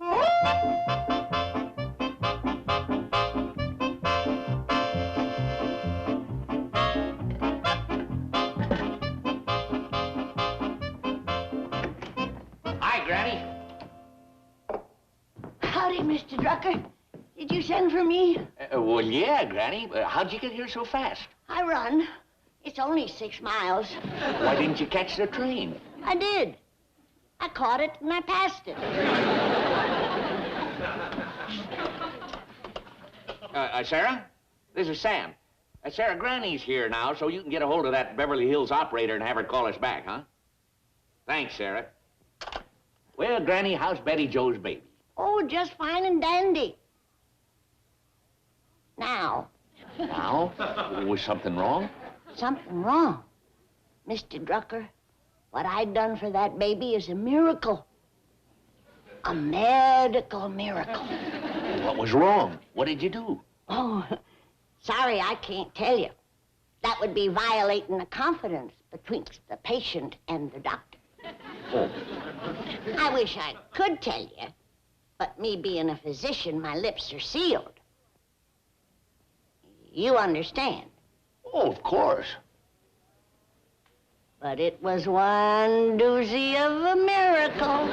Speaker 8: Hi, Granny.
Speaker 2: Howdy, Mr. Drucker. Did you send for me?
Speaker 8: Well, yeah, Granny. How'd you get here so fast?
Speaker 2: I run. It's only 6 miles.
Speaker 8: Why didn't you catch the train?
Speaker 2: I did. I caught it and I passed it.
Speaker 8: Sarah? This is Sam. Sarah, Granny's here now, so you can get a hold of that Beverly Hills operator and have her call us back, huh? Thanks, Sarah. Well, Granny, how's Betty Jo's baby?
Speaker 2: Oh, just fine and dandy. Now.
Speaker 8: Now? Was something wrong?
Speaker 2: Something wrong. Mr. Drucker, what I done for that baby is a miracle. A medical miracle.
Speaker 8: What was wrong? What did you do?
Speaker 2: Oh, sorry, I can't tell you. That would be violating the confidence betwixt the patient and the doctor.
Speaker 8: Oh.
Speaker 2: I wish I could tell you, but me being a physician, my lips are sealed. You understand?
Speaker 8: Oh, of course.
Speaker 2: But it was one doozy of a miracle.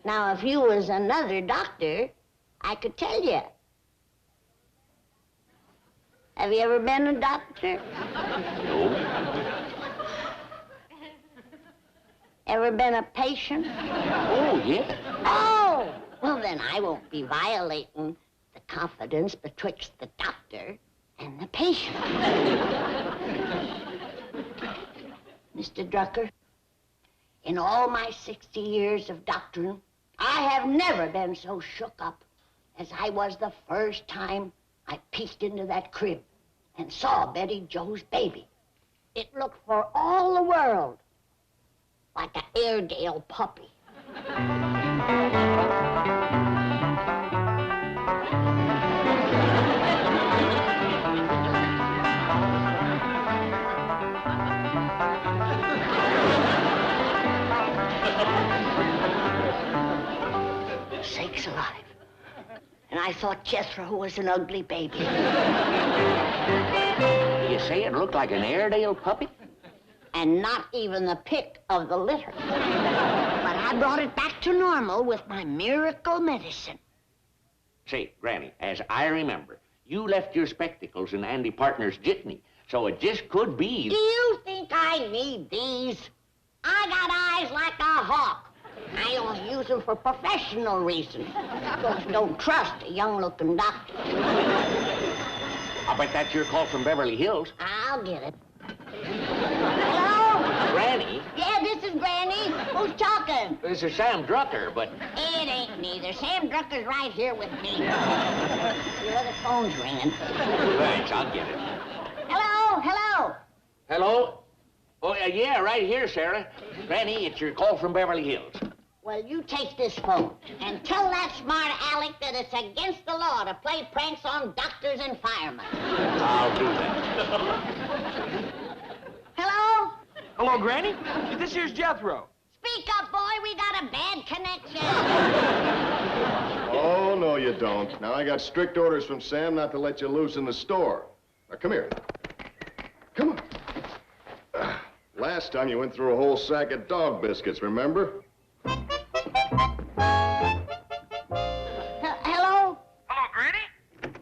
Speaker 2: Now, if you was another doctor, I could tell you. Have you ever been a doctor?
Speaker 8: No.
Speaker 2: Ever been a patient?
Speaker 8: Oh, yeah.
Speaker 2: Oh! Well, then I won't be violating the confidence betwixt the doctor and the patient. Mr. Drucker, in all my 60 years of doctoring, I have never been so shook up as I was the first time I peeked into that crib and saw Betty Jo's baby. It looked for all the world like an Airedale puppy. Sakes alive. And I thought Jethro was an ugly baby.
Speaker 8: You say it looked like an Airedale puppy?
Speaker 2: And not even the pick of the litter. But I brought it back to normal with my miracle medicine.
Speaker 8: Say, Granny, as I remember, you left your spectacles in Andy Partner's jitney, so it just could be...
Speaker 2: Do you think I need these? I got eyes like a hawk. I only use them for professional reasons. Folks don't trust a young-looking doctor.
Speaker 8: I'll bet that's your call from Beverly Hills.
Speaker 2: I'll get it. Hello?
Speaker 8: Granny?
Speaker 2: Yeah, this is Granny. Who's talking?
Speaker 8: This is Sam Drucker, but...
Speaker 2: It ain't neither. Sam Drucker's right here with me. Your other phone's ringing.
Speaker 8: Thanks, I'll get it.
Speaker 2: Hello? Hello?
Speaker 8: Hello? Oh, yeah, right here, Sarah. Granny, it's your call from Beverly Hills.
Speaker 2: Well, you take this phone and tell that smart aleck that it's against the law to play pranks on doctors and firemen.
Speaker 8: I'll do that.
Speaker 2: Hello?
Speaker 4: Hello, Granny? This here's Jethro.
Speaker 2: Speak up, boy. We got a bad connection.
Speaker 12: Oh, no, you don't. Now, I got strict orders from Sam not to let you loose in the store. Now, come here. Come on. Last time you went through a whole sack of dog biscuits, remember?
Speaker 2: Hello?
Speaker 4: Hello, Granny?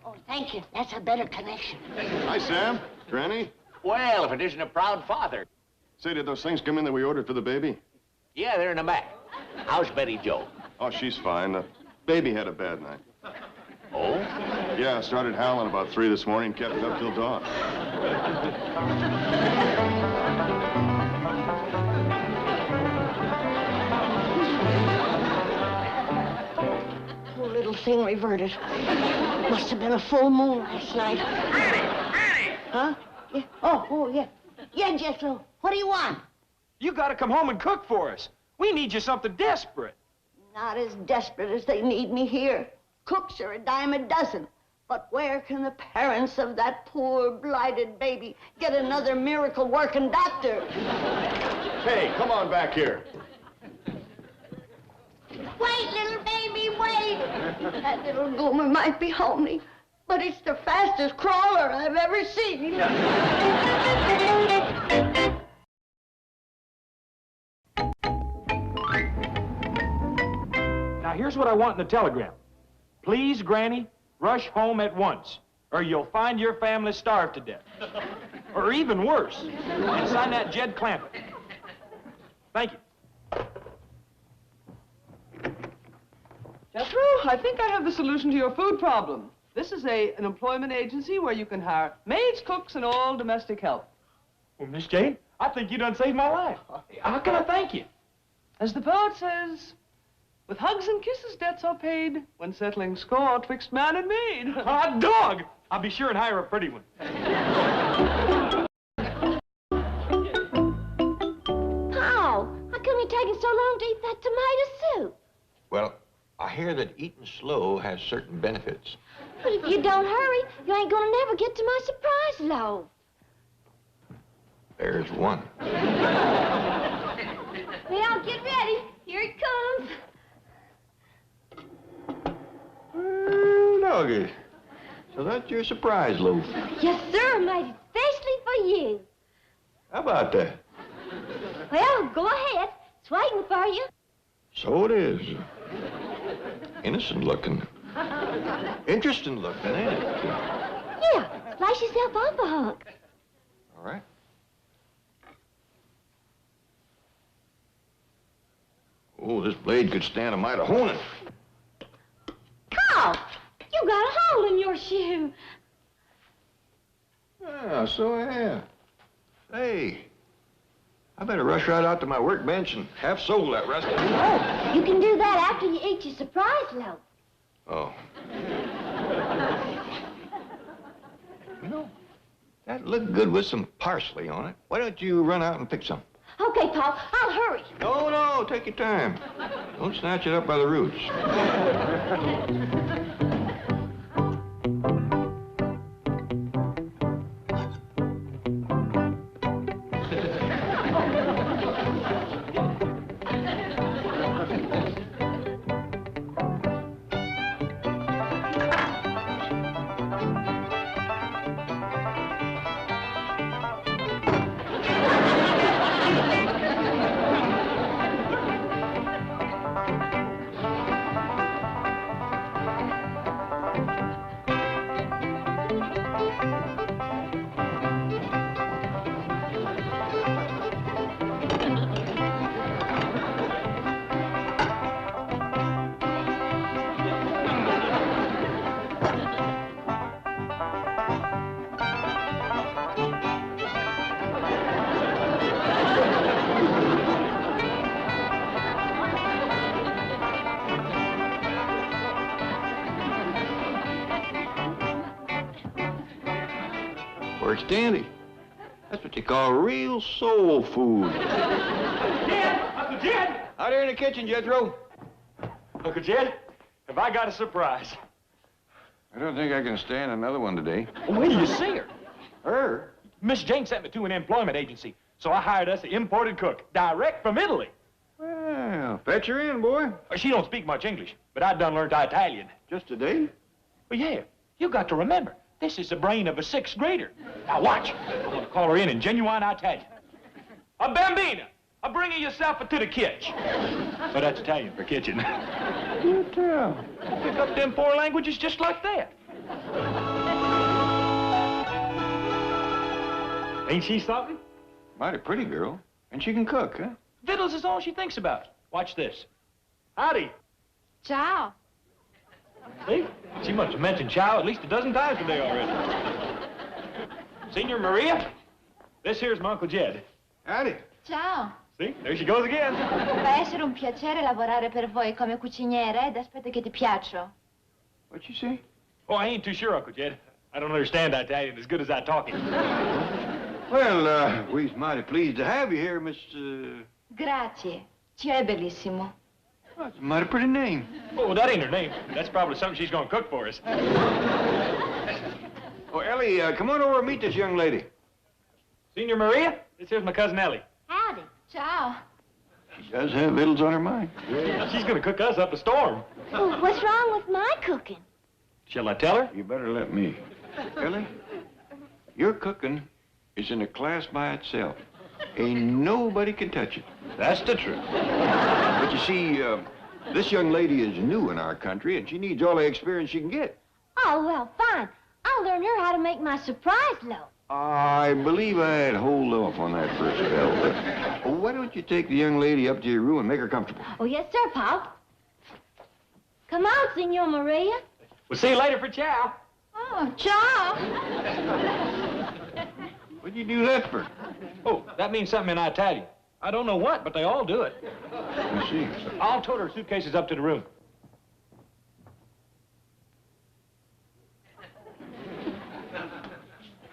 Speaker 2: Oh, thank you. That's a better connection.
Speaker 12: Hi, Sam. Granny?
Speaker 8: Well, if it isn't a proud father.
Speaker 12: Say, did those things come in that we ordered for the baby?
Speaker 8: Yeah, they're in the back. How's Betty Jo?
Speaker 12: Oh, she's fine. The baby had a bad night.
Speaker 8: Oh?
Speaker 12: Yeah, started howling about 3 this morning, kept it up till dawn.
Speaker 2: Poor little thing reverted. Must have been a full moon last night.
Speaker 4: Granny!
Speaker 2: Huh? Yeah. Oh, yeah. Yeah, Jethro. What do you want?
Speaker 4: You gotta come home and cook for us. We need you something desperate.
Speaker 2: Not as desperate as they need me here. Cooks are a dime a dozen. But where can the parents of that poor, blighted baby get another miracle-working doctor?
Speaker 12: Hey, come on back here.
Speaker 2: Wait, little baby, wait! That little goomer might be homely, but it's the fastest crawler I've ever seen.
Speaker 4: Now, here's what I want in the telegram. Please, Granny, rush home at once, or you'll find your family starved to death. Or even worse. And sign that Jed Clampett. Thank you.
Speaker 5: Jethro, I think I have the solution to your food problem. This is an employment agency where you can hire maids, cooks, and all domestic help.
Speaker 4: Well, Miss Jane, I think you done saved my life. How can I thank you?
Speaker 5: As the poet says, with hugs and kisses debts are paid when settling score twixt man and maid.
Speaker 4: Hot dog! I'll be sure and hire a pretty one.
Speaker 3: How? How come you're taking so long to eat that tomato soup?
Speaker 1: Well, I hear that eating slow has certain benefits.
Speaker 3: But if you don't hurry, you ain't gonna never get to my surprise loaf.
Speaker 1: There's one.
Speaker 3: Well, get ready. Here it comes.
Speaker 1: Well, doggy. So that's your surprise loaf.
Speaker 3: Yes, sir. Made it especially for you.
Speaker 1: How about that?
Speaker 3: Well, go ahead. It's waiting for you.
Speaker 1: So it is. Innocent looking. Interesting looking, ain't it?
Speaker 3: Yeah, slice yourself off a hunk.
Speaker 1: All right. Oh, this blade could stand a mite of honing.
Speaker 3: Carl, you got a hole in your shoe.
Speaker 1: Yeah, so I have. Hey, I better rush right out to my workbench and half sole that rusty.
Speaker 3: Oh, you can do that after you eat your surprise loaf.
Speaker 1: Oh. You know, That'd look good with some parsley on it. Why don't you run out and pick some?
Speaker 3: Okay, Pop, I'll hurry.
Speaker 1: No, take your time. Don't snatch it up by the roots. Works dandy. That's what you call real soul food.
Speaker 4: Jed! Uncle Jed!
Speaker 1: Out here in the kitchen, Jethro.
Speaker 4: Uncle Jed, have I got a surprise?
Speaker 1: I don't think I can stand another one today.
Speaker 4: Well, wait till you see her.
Speaker 1: Her?
Speaker 4: Miss Jane sent me to an employment agency, so I hired us an imported cook, direct from Italy.
Speaker 1: Well, fetch her in, boy.
Speaker 4: She don't speak much English, but I done learned Italian.
Speaker 1: Just today?
Speaker 4: Well, yeah, you got to remember, this is the brain of a 6th grader. Now watch. I'm going to call her in genuine Italian. A bambina, a bringing yourself to the kitchen. But that's Italian for kitchen.
Speaker 1: You tell.
Speaker 4: Pick up them 4 languages just like that. Ain't she something?
Speaker 1: Mighty pretty girl. And she can cook, huh?
Speaker 4: Victuals is all she thinks about. Watch this. Howdy.
Speaker 3: Ciao.
Speaker 4: See? She must have mentioned chow at least a dozen times today already. Senor Maria, this here's my Uncle Jed.
Speaker 1: Howdy.
Speaker 3: Ciao.
Speaker 4: See? There she goes again.
Speaker 3: Va essere un piacere lavorare per voi come cuciniera ed aspetto che ti piaccio.
Speaker 1: What'd you say?
Speaker 4: Oh, I ain't too sure, Uncle Jed. I don't understand Italian as good as I talk it.
Speaker 1: Well, we's mighty pleased to have you here, Miss...
Speaker 3: Grazie. Ci è bellissimo.
Speaker 1: Well, that's a mighty pretty name.
Speaker 4: Oh, that ain't her name. That's probably something she's gonna cook for us.
Speaker 1: Oh, Ellie, come on over and meet this young lady.
Speaker 4: Senor Maria, this here's my cousin Ellie.
Speaker 3: Howdy. Ciao.
Speaker 1: She does have victuals on her mind.
Speaker 4: Yeah. She's gonna cook us up a storm.
Speaker 3: Oh, what's wrong with my cooking?
Speaker 4: Shall I tell her?
Speaker 1: You better let me. Ellie, your cooking is in a class by itself. Ain't nobody can touch it.
Speaker 4: That's the truth.
Speaker 1: But you see, this young lady is new in our country, and she needs all the experience she can get.
Speaker 3: Oh, well, fine. I'll learn her how to make my surprise loaf.
Speaker 1: I believe I'd hold off on that for a spell, but why don't you take the young lady up to your room and make her comfortable?
Speaker 3: Oh, yes, sir, Pop. Come on, Senor Maria.
Speaker 4: We'll see you later for chow.
Speaker 3: Oh, ciao.
Speaker 1: What'd you do that for?
Speaker 4: Oh, that means something in Italian. I don't know what, but they all do it.
Speaker 1: I see.
Speaker 4: I'll tote her suitcases up to the room.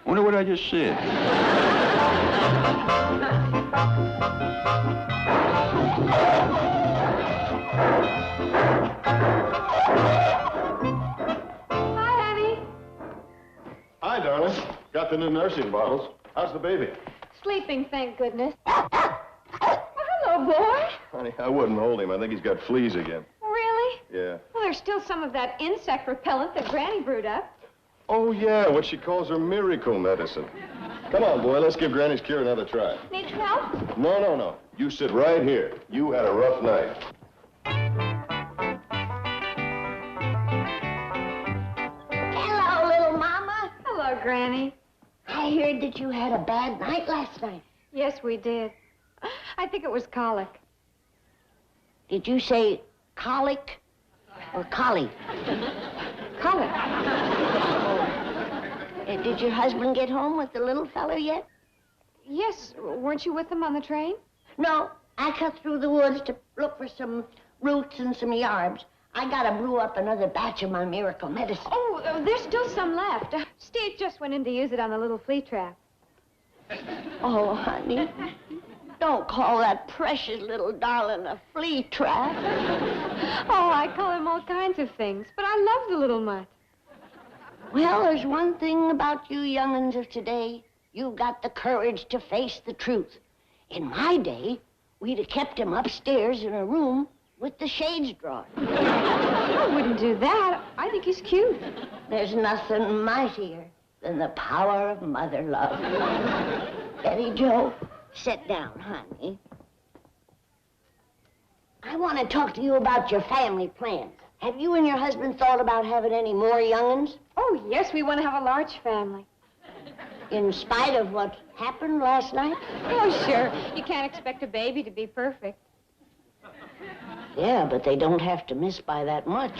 Speaker 1: Wonder what I just said.
Speaker 3: Hi, honey.
Speaker 12: Hi, darling. Got the new nursing bottles. How's the baby?
Speaker 3: Sleeping, thank goodness. Oh, hello, boy.
Speaker 12: Honey, I wouldn't hold him. I think he's got fleas again.
Speaker 3: Really?
Speaker 12: Yeah.
Speaker 3: Well, there's still some of that insect repellent that Granny brewed up.
Speaker 12: Oh, yeah, what she calls her miracle medicine. Come on, boy, let's give Granny's cure another try.
Speaker 3: Need some help?
Speaker 12: No. You sit right here. You had a rough night.
Speaker 2: Hello, little mama.
Speaker 3: Hello, Granny.
Speaker 2: I heard that you had a bad night last night.
Speaker 3: Yes, we did. I think it was colic.
Speaker 2: Did you say colic or collie?
Speaker 3: Colic.
Speaker 2: Did your husband get home with the little fellow yet?
Speaker 3: Yes, weren't you with them on the train?
Speaker 2: No, I cut through the woods to look for some roots and some yarbs. I gotta brew up another batch of my miracle medicine.
Speaker 3: Oh,
Speaker 7: there's still some left. Steve just went in to use it on the little flea trap.
Speaker 2: Oh, honey, don't call that precious little darling a flea trap.
Speaker 7: Oh, I call him all kinds of things, but I love the little mutt.
Speaker 2: Well, there's one thing about you young'uns of today. You've got the courage to face the truth. In my day, we'd have kept him upstairs in a room with the shades drawn.
Speaker 7: I wouldn't do that. I think he's cute.
Speaker 2: There's nothing mightier than the power of mother love. Betty Jo, sit down, honey. I want to talk to you about your family plans. Have you and your husband thought about having any more young'uns?
Speaker 7: Oh, yes, we want to have a large family.
Speaker 2: In spite of what happened last night?
Speaker 7: Oh, sure. You can't expect a baby to be perfect.
Speaker 2: Yeah, but they don't have to miss by that much.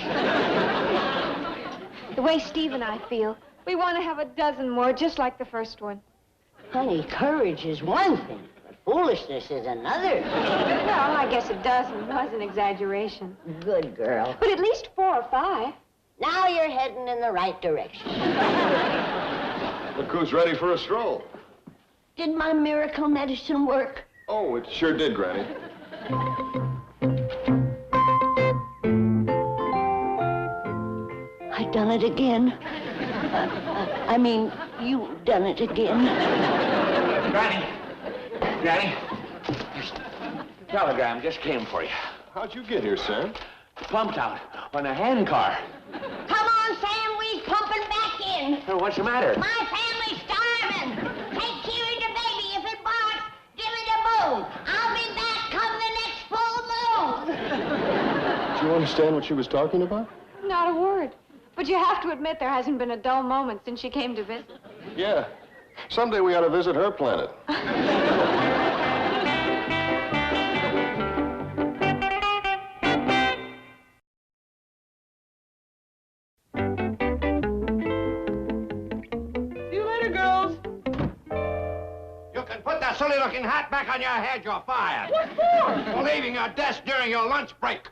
Speaker 7: The way Steve and I feel, we want to have a dozen more, just like the first one.
Speaker 2: Honey, courage is one thing, but foolishness is another.
Speaker 7: Well, I guess a dozen was an exaggeration.
Speaker 2: Good girl.
Speaker 7: But at least 4 or 5.
Speaker 2: Now you're heading in the right direction.
Speaker 12: Look who's ready for a stroll.
Speaker 2: Did my miracle medicine work?
Speaker 12: Oh, it sure did, Granny.
Speaker 2: I done it again. I mean, you done it again.
Speaker 8: Granny, telegram just came for you.
Speaker 12: How'd you get here, Sam?
Speaker 8: Pumped out on a handcar.
Speaker 2: Come on, Sam, we's pumping back in.
Speaker 8: Oh, what's the matter?
Speaker 2: My family's starving. Take care of the baby. If it barks, give it a bone. I'll be back come the next full moon.
Speaker 12: Do you understand what she was talking about?
Speaker 7: Not a word. But you have to admit there hasn't been a dull moment since she came to visit.
Speaker 12: Yeah. Someday we ought to visit her planet.
Speaker 5: See you later, girls.
Speaker 11: You can put that silly-looking hat back on your head. You're fired.
Speaker 5: What for?
Speaker 11: For leaving your desk during your lunch break.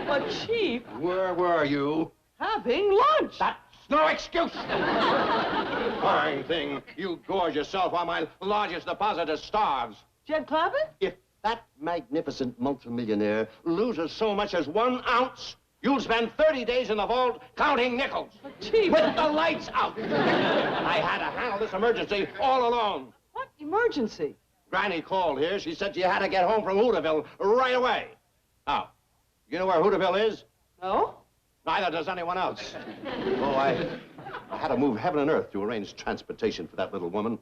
Speaker 5: But, Chief,
Speaker 11: Where were you?
Speaker 5: having lunch.
Speaker 11: That's no excuse. Fine thing. You gorge yourself while my largest depositor starves.
Speaker 5: Jed Clampett?
Speaker 6: If that magnificent multimillionaire loses so much as 1 ounce, you'll spend 30 days in the vault counting nickels.
Speaker 5: Chief.
Speaker 6: With the lights out. I had to handle this emergency all alone.
Speaker 5: What emergency?
Speaker 6: Granny called here. She said she had to get home from Hooterville right away. Now, you know where Hooterville is?
Speaker 5: No?
Speaker 6: Neither does anyone else. Oh, I had to move heaven and earth to arrange transportation for that little woman.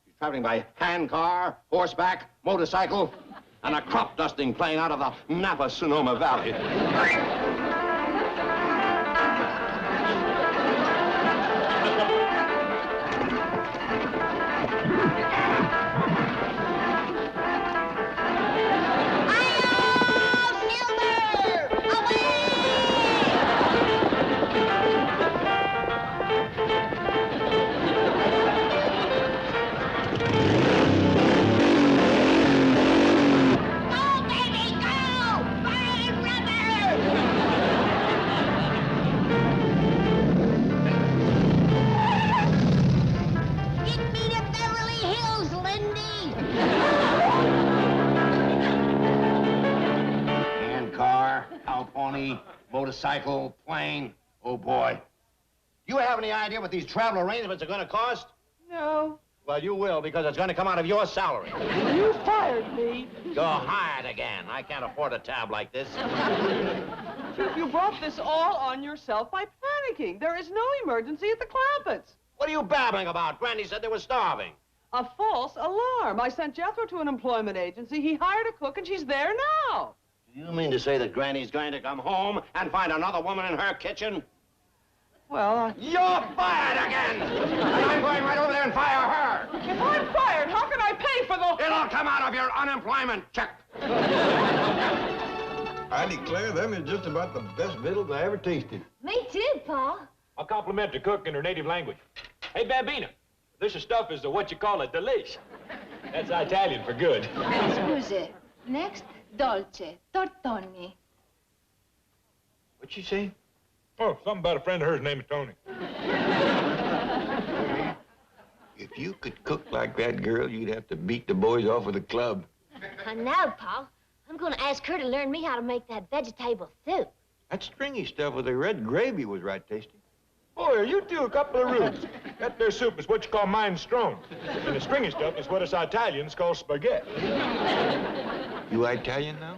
Speaker 6: She's traveling by handcar, horseback, motorcycle, and a crop dusting plane out of the Napa-Sonoma Valley.
Speaker 2: Get me to Beverly Hills, Lindy.
Speaker 6: Handcar, cow pony, motorcycle, plane. Oh, boy. Do you have any idea what these travel arrangements are going to cost?
Speaker 5: No.
Speaker 6: Well, you will, because it's going to come out of your salary.
Speaker 5: You fired me.
Speaker 6: You're hired again. I can't afford a tab like this.
Speaker 5: Chief, you brought this all on yourself by panicking. There is no emergency at the Clampetts.
Speaker 6: What are you babbling about? Granny said they were starving.
Speaker 5: A false alarm. I sent Jethro to an employment agency. He hired a cook, and she's there now.
Speaker 6: Do you mean to say that Granny's going to come home and find another woman in her kitchen?
Speaker 5: Well,
Speaker 6: You're fired again! And I'm going right over there and fire her.
Speaker 5: if I'm fired, how can I pay for the...
Speaker 6: It'll come out of your unemployment check.
Speaker 1: I declare them is just about the best victuals I ever tasted.
Speaker 3: Me too, Pa.
Speaker 4: I'll compliment the cook in her native language. Hey, Bambina, this stuff is what you call a delish. That's Italian for good.
Speaker 3: Scusi. Next, dolce, tortoni.
Speaker 1: What'd she say?
Speaker 4: Oh, something about a friend of hers named Tony.
Speaker 1: If you could cook like that girl, you'd have to beat the boys off with a club.
Speaker 3: Now, Pa, I'm going to ask her to learn me how to make that vegetable soup.
Speaker 1: That stringy stuff with the red gravy was right tasty.
Speaker 4: Boy, you two a couple of roots. That there soup is what you call minestrone. And the stringy stuff is what us Italians call spaghetti.
Speaker 1: You Italian now?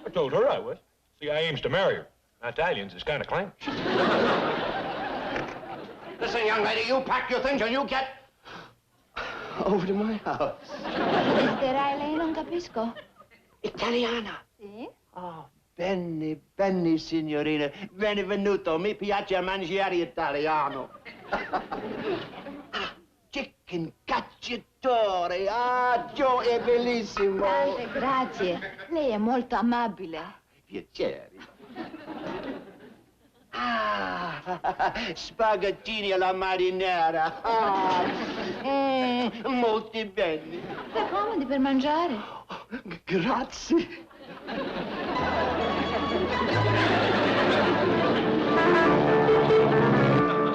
Speaker 4: I told her I was. See, I aims to marry her. Italians is kind of clannish.
Speaker 6: Listen, young lady, you pack your things and you get over to my house.
Speaker 7: Mister lei non capisco.
Speaker 6: Italiana.
Speaker 7: Sì?
Speaker 6: Oh, bene, bene, signorina. Benvenuto. Mi piace mangiare italiano. Chicken cacciatore. Ah, Joe è bellissimo.
Speaker 7: Tante grazie. Lei è molto amabile.
Speaker 6: Piacere. Ah, spaghettini alla marinara. Ah, molti belli.
Speaker 7: Sta comodi per mangiare.
Speaker 6: Grazie.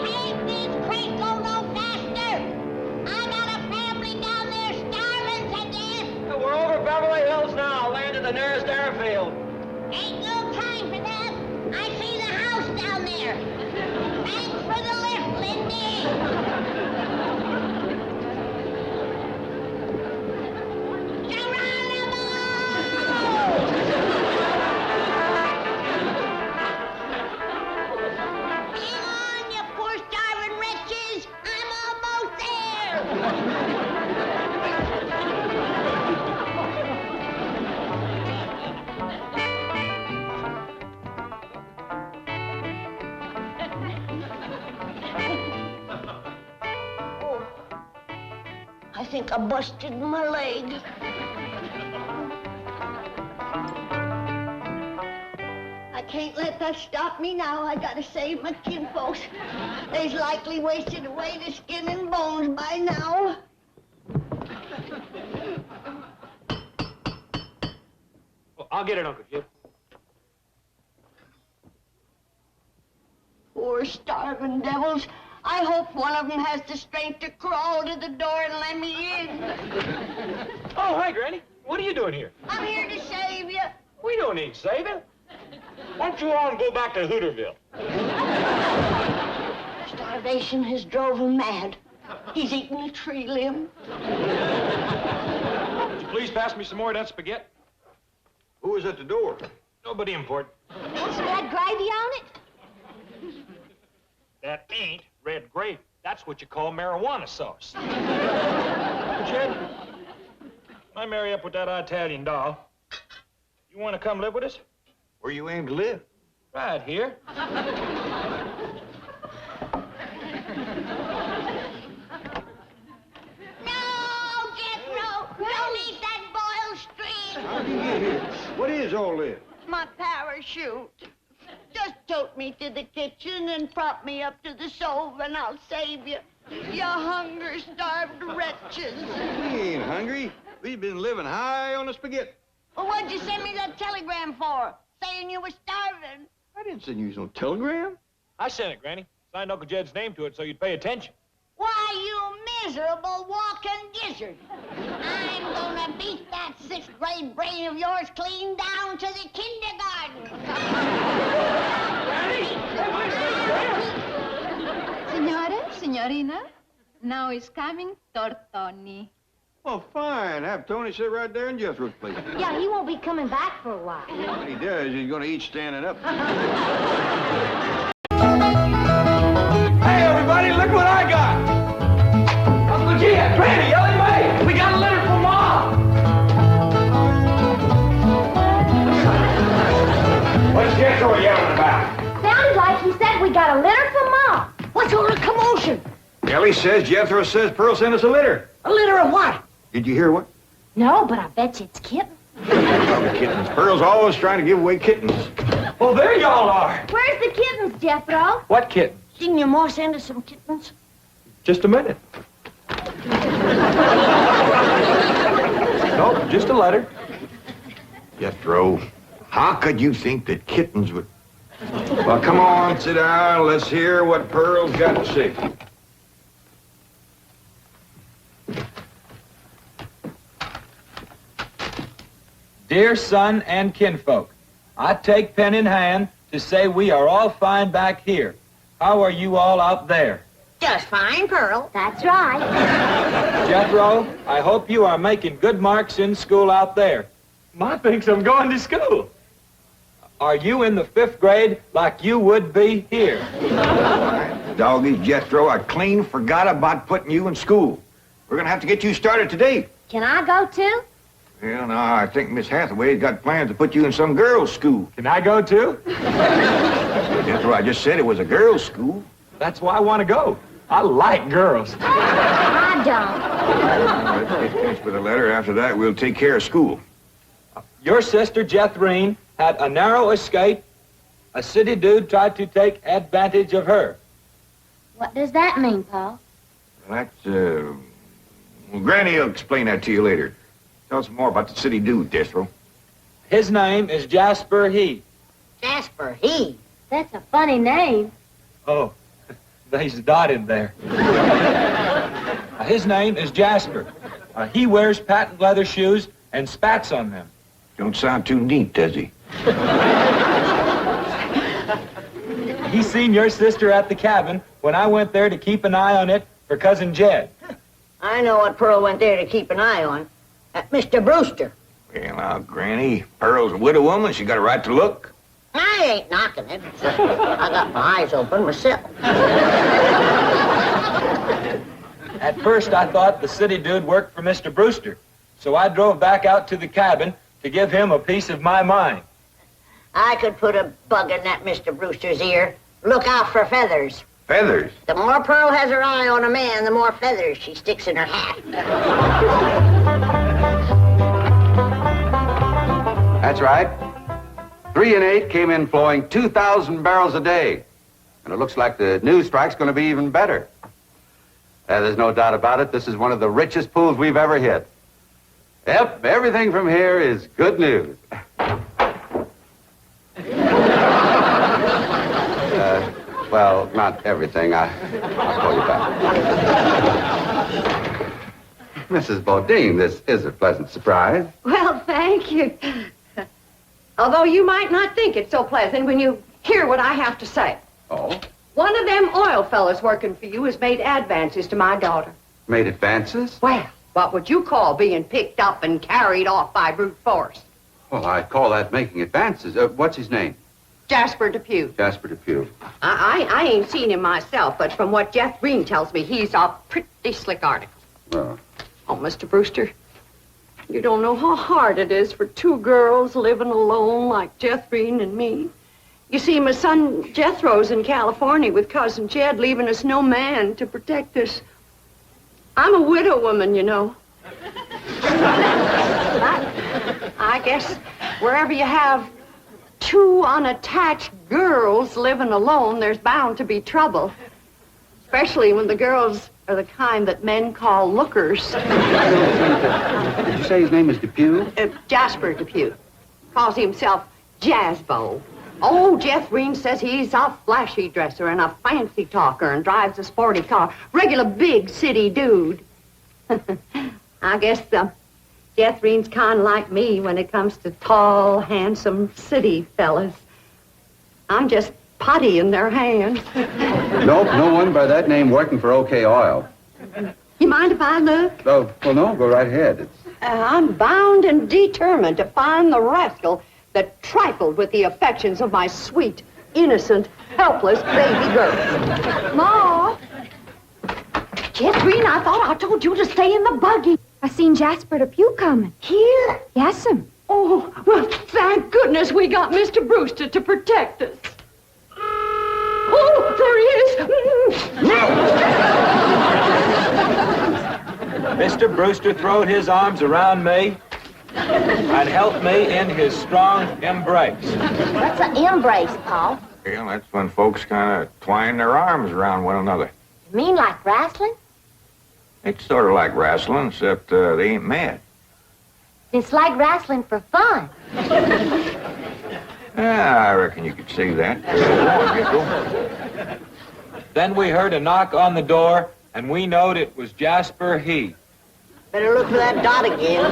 Speaker 2: Can't this crate go no faster? I got a family down there starving to death.
Speaker 10: We're over Beverly Hills now, land at the nearest airfield.
Speaker 2: Ain't no time for that. I see the house down there. Thanks for the lift, Lindy. I think I busted my leg. I can't let that stop me now. I gotta save my kinfolks. They's likely wasted away to skin and bones by now.
Speaker 4: Well, I'll get it, Uncle Jim.
Speaker 2: Poor starving devils. I hope one of them has the strength to crawl to the door and let me in.
Speaker 4: Oh, hi, Granny. What are you doing here?
Speaker 2: I'm here to save you.
Speaker 4: We don't need saving. Why don't you all go back to Hooterville?
Speaker 2: Starvation has drove him mad. He's eaten a tree limb.
Speaker 4: Would you please pass me some more of that spaghetti?
Speaker 1: Who was at the door?
Speaker 4: Nobody important.
Speaker 3: What's that gravy on it?
Speaker 4: That ain't red gravy. That's what you call marijuana sauce. Jed, I marry up with that Italian doll. You want to come live with us?
Speaker 1: Where you aim to live?
Speaker 4: Right here.
Speaker 2: No, Jethro! Don't eat that boiled string!
Speaker 1: How'd you get here? What is all this?
Speaker 2: My parachute. Just tote me to the kitchen and prop me up to the stove and I'll save you. You hunger-starved wretches.
Speaker 1: We ain't hungry. We've been living high on the spaghetti.
Speaker 2: Well, what'd you send me that telegram for? Saying you were starving?
Speaker 1: I didn't send you no telegram.
Speaker 4: I sent it, Granny. Signed Uncle Jed's name to it so you'd pay attention.
Speaker 2: Why, you miserable walking gizzard. I'm gonna beat that sixth-grade brain of yours clean down to the kindergarten.
Speaker 7: Signore, signorina, now is coming Tortoni.
Speaker 1: Well, fine. Have Tony sit right there in Jethro's place.
Speaker 3: Yeah, he won't be coming back for a while.
Speaker 1: When he does, he's gonna eat standing up.
Speaker 10: Hey, everybody, look what I got. Uncle Jed, Granny, Ellie Mae, we got a letter from Mom.
Speaker 4: What's Jethro yelling about?
Speaker 3: Sounded like he said we got a letter from Mom.
Speaker 2: What's all the commotion?
Speaker 1: Ellie says Jethro says Pearl sent us a letter.
Speaker 2: A litter of what?
Speaker 1: Did you hear what?
Speaker 3: No, but I bet you it's kitten.
Speaker 1: Probably kittens. Pearl's always trying to give away kittens.
Speaker 4: Well, there y'all are.
Speaker 3: Where's the kittens, Jethro?
Speaker 4: What kitten?
Speaker 2: Didn't your ma send us some kittens?
Speaker 4: Just a minute. Nope, just a letter.
Speaker 1: Jethro, how could you think that kittens would... Well, come on, sit down. Let's hear what Pearl's got to say.
Speaker 13: Dear son and kinfolk, I take pen in hand to say we are all fine back here. How are you all out there?
Speaker 2: Just fine, Pearl.
Speaker 3: That's right.
Speaker 13: Jethro, I hope you are making good marks in school out there.
Speaker 4: Ma thinks I'm going to school.
Speaker 13: Are you in the 5th grade like you would be here?
Speaker 1: Doggy, Jethro, I clean forgot about putting you in school. We're gonna have to get you started today.
Speaker 3: Can I go too?
Speaker 1: Well, no, I think Miss Hathaway's got plans to put you in some girls' school.
Speaker 13: Can I go too?
Speaker 1: Jethro, I just said it was a girls' school.
Speaker 13: That's why I want to go. I like girls.
Speaker 3: I don't.
Speaker 1: Let's get finished with the letter. After that, we'll take care of school.
Speaker 13: Your sister, Jethrine, had a narrow escape. A city dude tried to take advantage of her.
Speaker 3: What does that mean, Paul?
Speaker 1: That's, well, Granny will explain that to you later. Tell us more about the city dude, Jethro.
Speaker 13: His name is Jasper He.
Speaker 2: Jasper, he.
Speaker 3: That's a funny name.
Speaker 13: Oh, there's a dot in there. His name is Jasper. He wears patent leather shoes and spats on them.
Speaker 1: Don't sound too neat, does he?
Speaker 13: He seen your sister at the cabin when I went there to keep an eye on it for Cousin Jed.
Speaker 2: I know what Pearl went there to keep an eye on. Mr. Brewster.
Speaker 1: Well, now, Granny, Pearl's a widow woman. She got a right to look.
Speaker 2: I ain't knocking it. I got my eyes open myself.
Speaker 13: At first, I thought the city dude worked for Mr. Brewster, so I drove back out to the cabin to give him a piece of my mind.
Speaker 2: I could put a bug in that Mr. Brewster's ear. Look out for feathers.
Speaker 1: Feathers?
Speaker 2: The more Pearl has her eye on a man, the more feathers she sticks in her hat.
Speaker 11: That's right. 3 and 8 came in flowing 2,000 barrels a day. And it looks like the news strike's going to be even better. There's no doubt about it. This is one of the richest pools we've ever hit. Yep, everything from here is good news. Well, not everything. I'll call you back. Mrs. Bodine, this is a pleasant surprise.
Speaker 7: Well, thank you. Although you might not think it's so pleasant when you hear what I have to say.
Speaker 11: Oh?
Speaker 7: One of them oil fellas working for you has made advances to my daughter.
Speaker 11: Made advances?
Speaker 7: Well, what would you call being picked up and carried off by brute force?
Speaker 11: Well, I'd call that making advances. What's his name?
Speaker 7: Jasper Depew.
Speaker 11: Jasper Depew.
Speaker 7: I ain't seen him myself, but from what Jeff Green tells me, he's a pretty slick article.
Speaker 11: Well.
Speaker 7: Oh, Mr. Brewster, you don't know how hard it is for 2 girls living alone like Jethrine and me. You see, my son Jethro's in California with Cousin Jed, leaving us no man to protect us. I'm a widow woman, you know. I guess wherever you have 2 unattached girls living alone, there's bound to be trouble. Especially when the girls are the kind that men call lookers.
Speaker 11: Did you say his name is Depew?
Speaker 7: Jasper Depew. Calls himself Jazzbo. Oh, Jeff Green says he's a flashy dresser and a fancy talker and drives a sporty car. Regular big city dude. I guess Jeff Green's kind of like me when it comes to tall, handsome city fellas. I'm just putty in their hands.
Speaker 11: Nope, no one by that name working for OK Oil.
Speaker 7: You mind if I look?
Speaker 11: Oh, well, no, go right ahead.
Speaker 7: I'm bound and determined to find the rascal that trifled with the affections of my sweet, innocent, helpless baby girl.
Speaker 3: Ma!
Speaker 7: Jeff Green, I thought I told you to stay in the buggy.
Speaker 3: I seen Jasper Depew coming.
Speaker 7: Here?
Speaker 3: Yes'm.
Speaker 7: Oh, well, thank goodness we got Mr. Brewster to protect us. Oh, there he is.
Speaker 13: Mr. Brewster throwed his arms around me and helped me in his strong embrace.
Speaker 3: What's an embrace, Paul?
Speaker 1: Well, that's when folks kind of twine their arms around one another.
Speaker 3: You mean like wrestling?
Speaker 1: It's sort of like wrestling, except they ain't mad.
Speaker 3: It's like wrestling for fun.
Speaker 1: I reckon you could say that.
Speaker 13: Then we heard a knock on the door, and we knowed it was Jasper He.
Speaker 14: Better look for that dot again.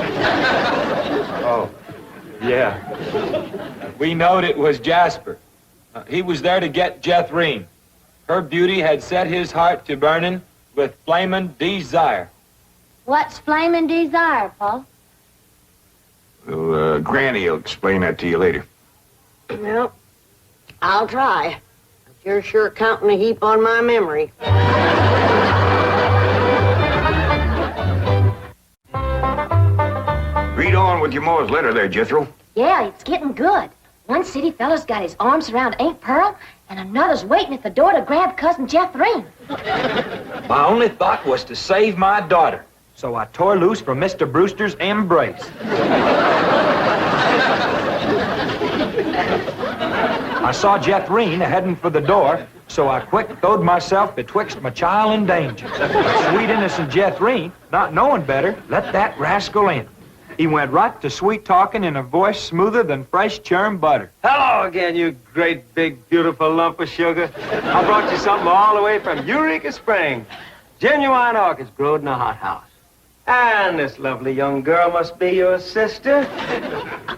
Speaker 13: Oh, yeah. We knowed it was Jasper. He was there to get Jethrine. Her beauty had set his heart to burning with flamin' desire.
Speaker 3: What's flaming desire, Paul?
Speaker 1: Well, Granny will explain that to you later.
Speaker 14: Well, I'll try. But you're sure counting a heap on my memory.
Speaker 1: Read on with your Ma's letter there, Jethro.
Speaker 3: Yeah, it's getting good. One city fella's got his arms around Aunt Pearl, and another's waiting at the door to grab Cousin Jethrine.
Speaker 13: My only thought was to save my daughter, so I tore loose from Mr. Brewster's embrace. I saw Jethrine heading for the door, so I quick throwed myself betwixt my child and danger. Sweet innocent Jethrine, not knowing better, let that rascal in. He went right to sweet-talking in a voice smoother than fresh churned butter.
Speaker 15: Hello again, you great, big, beautiful lump of sugar. I brought you something all the way from Eureka Springs. Genuine orchids growed in a hothouse. And this lovely young girl must be your sister.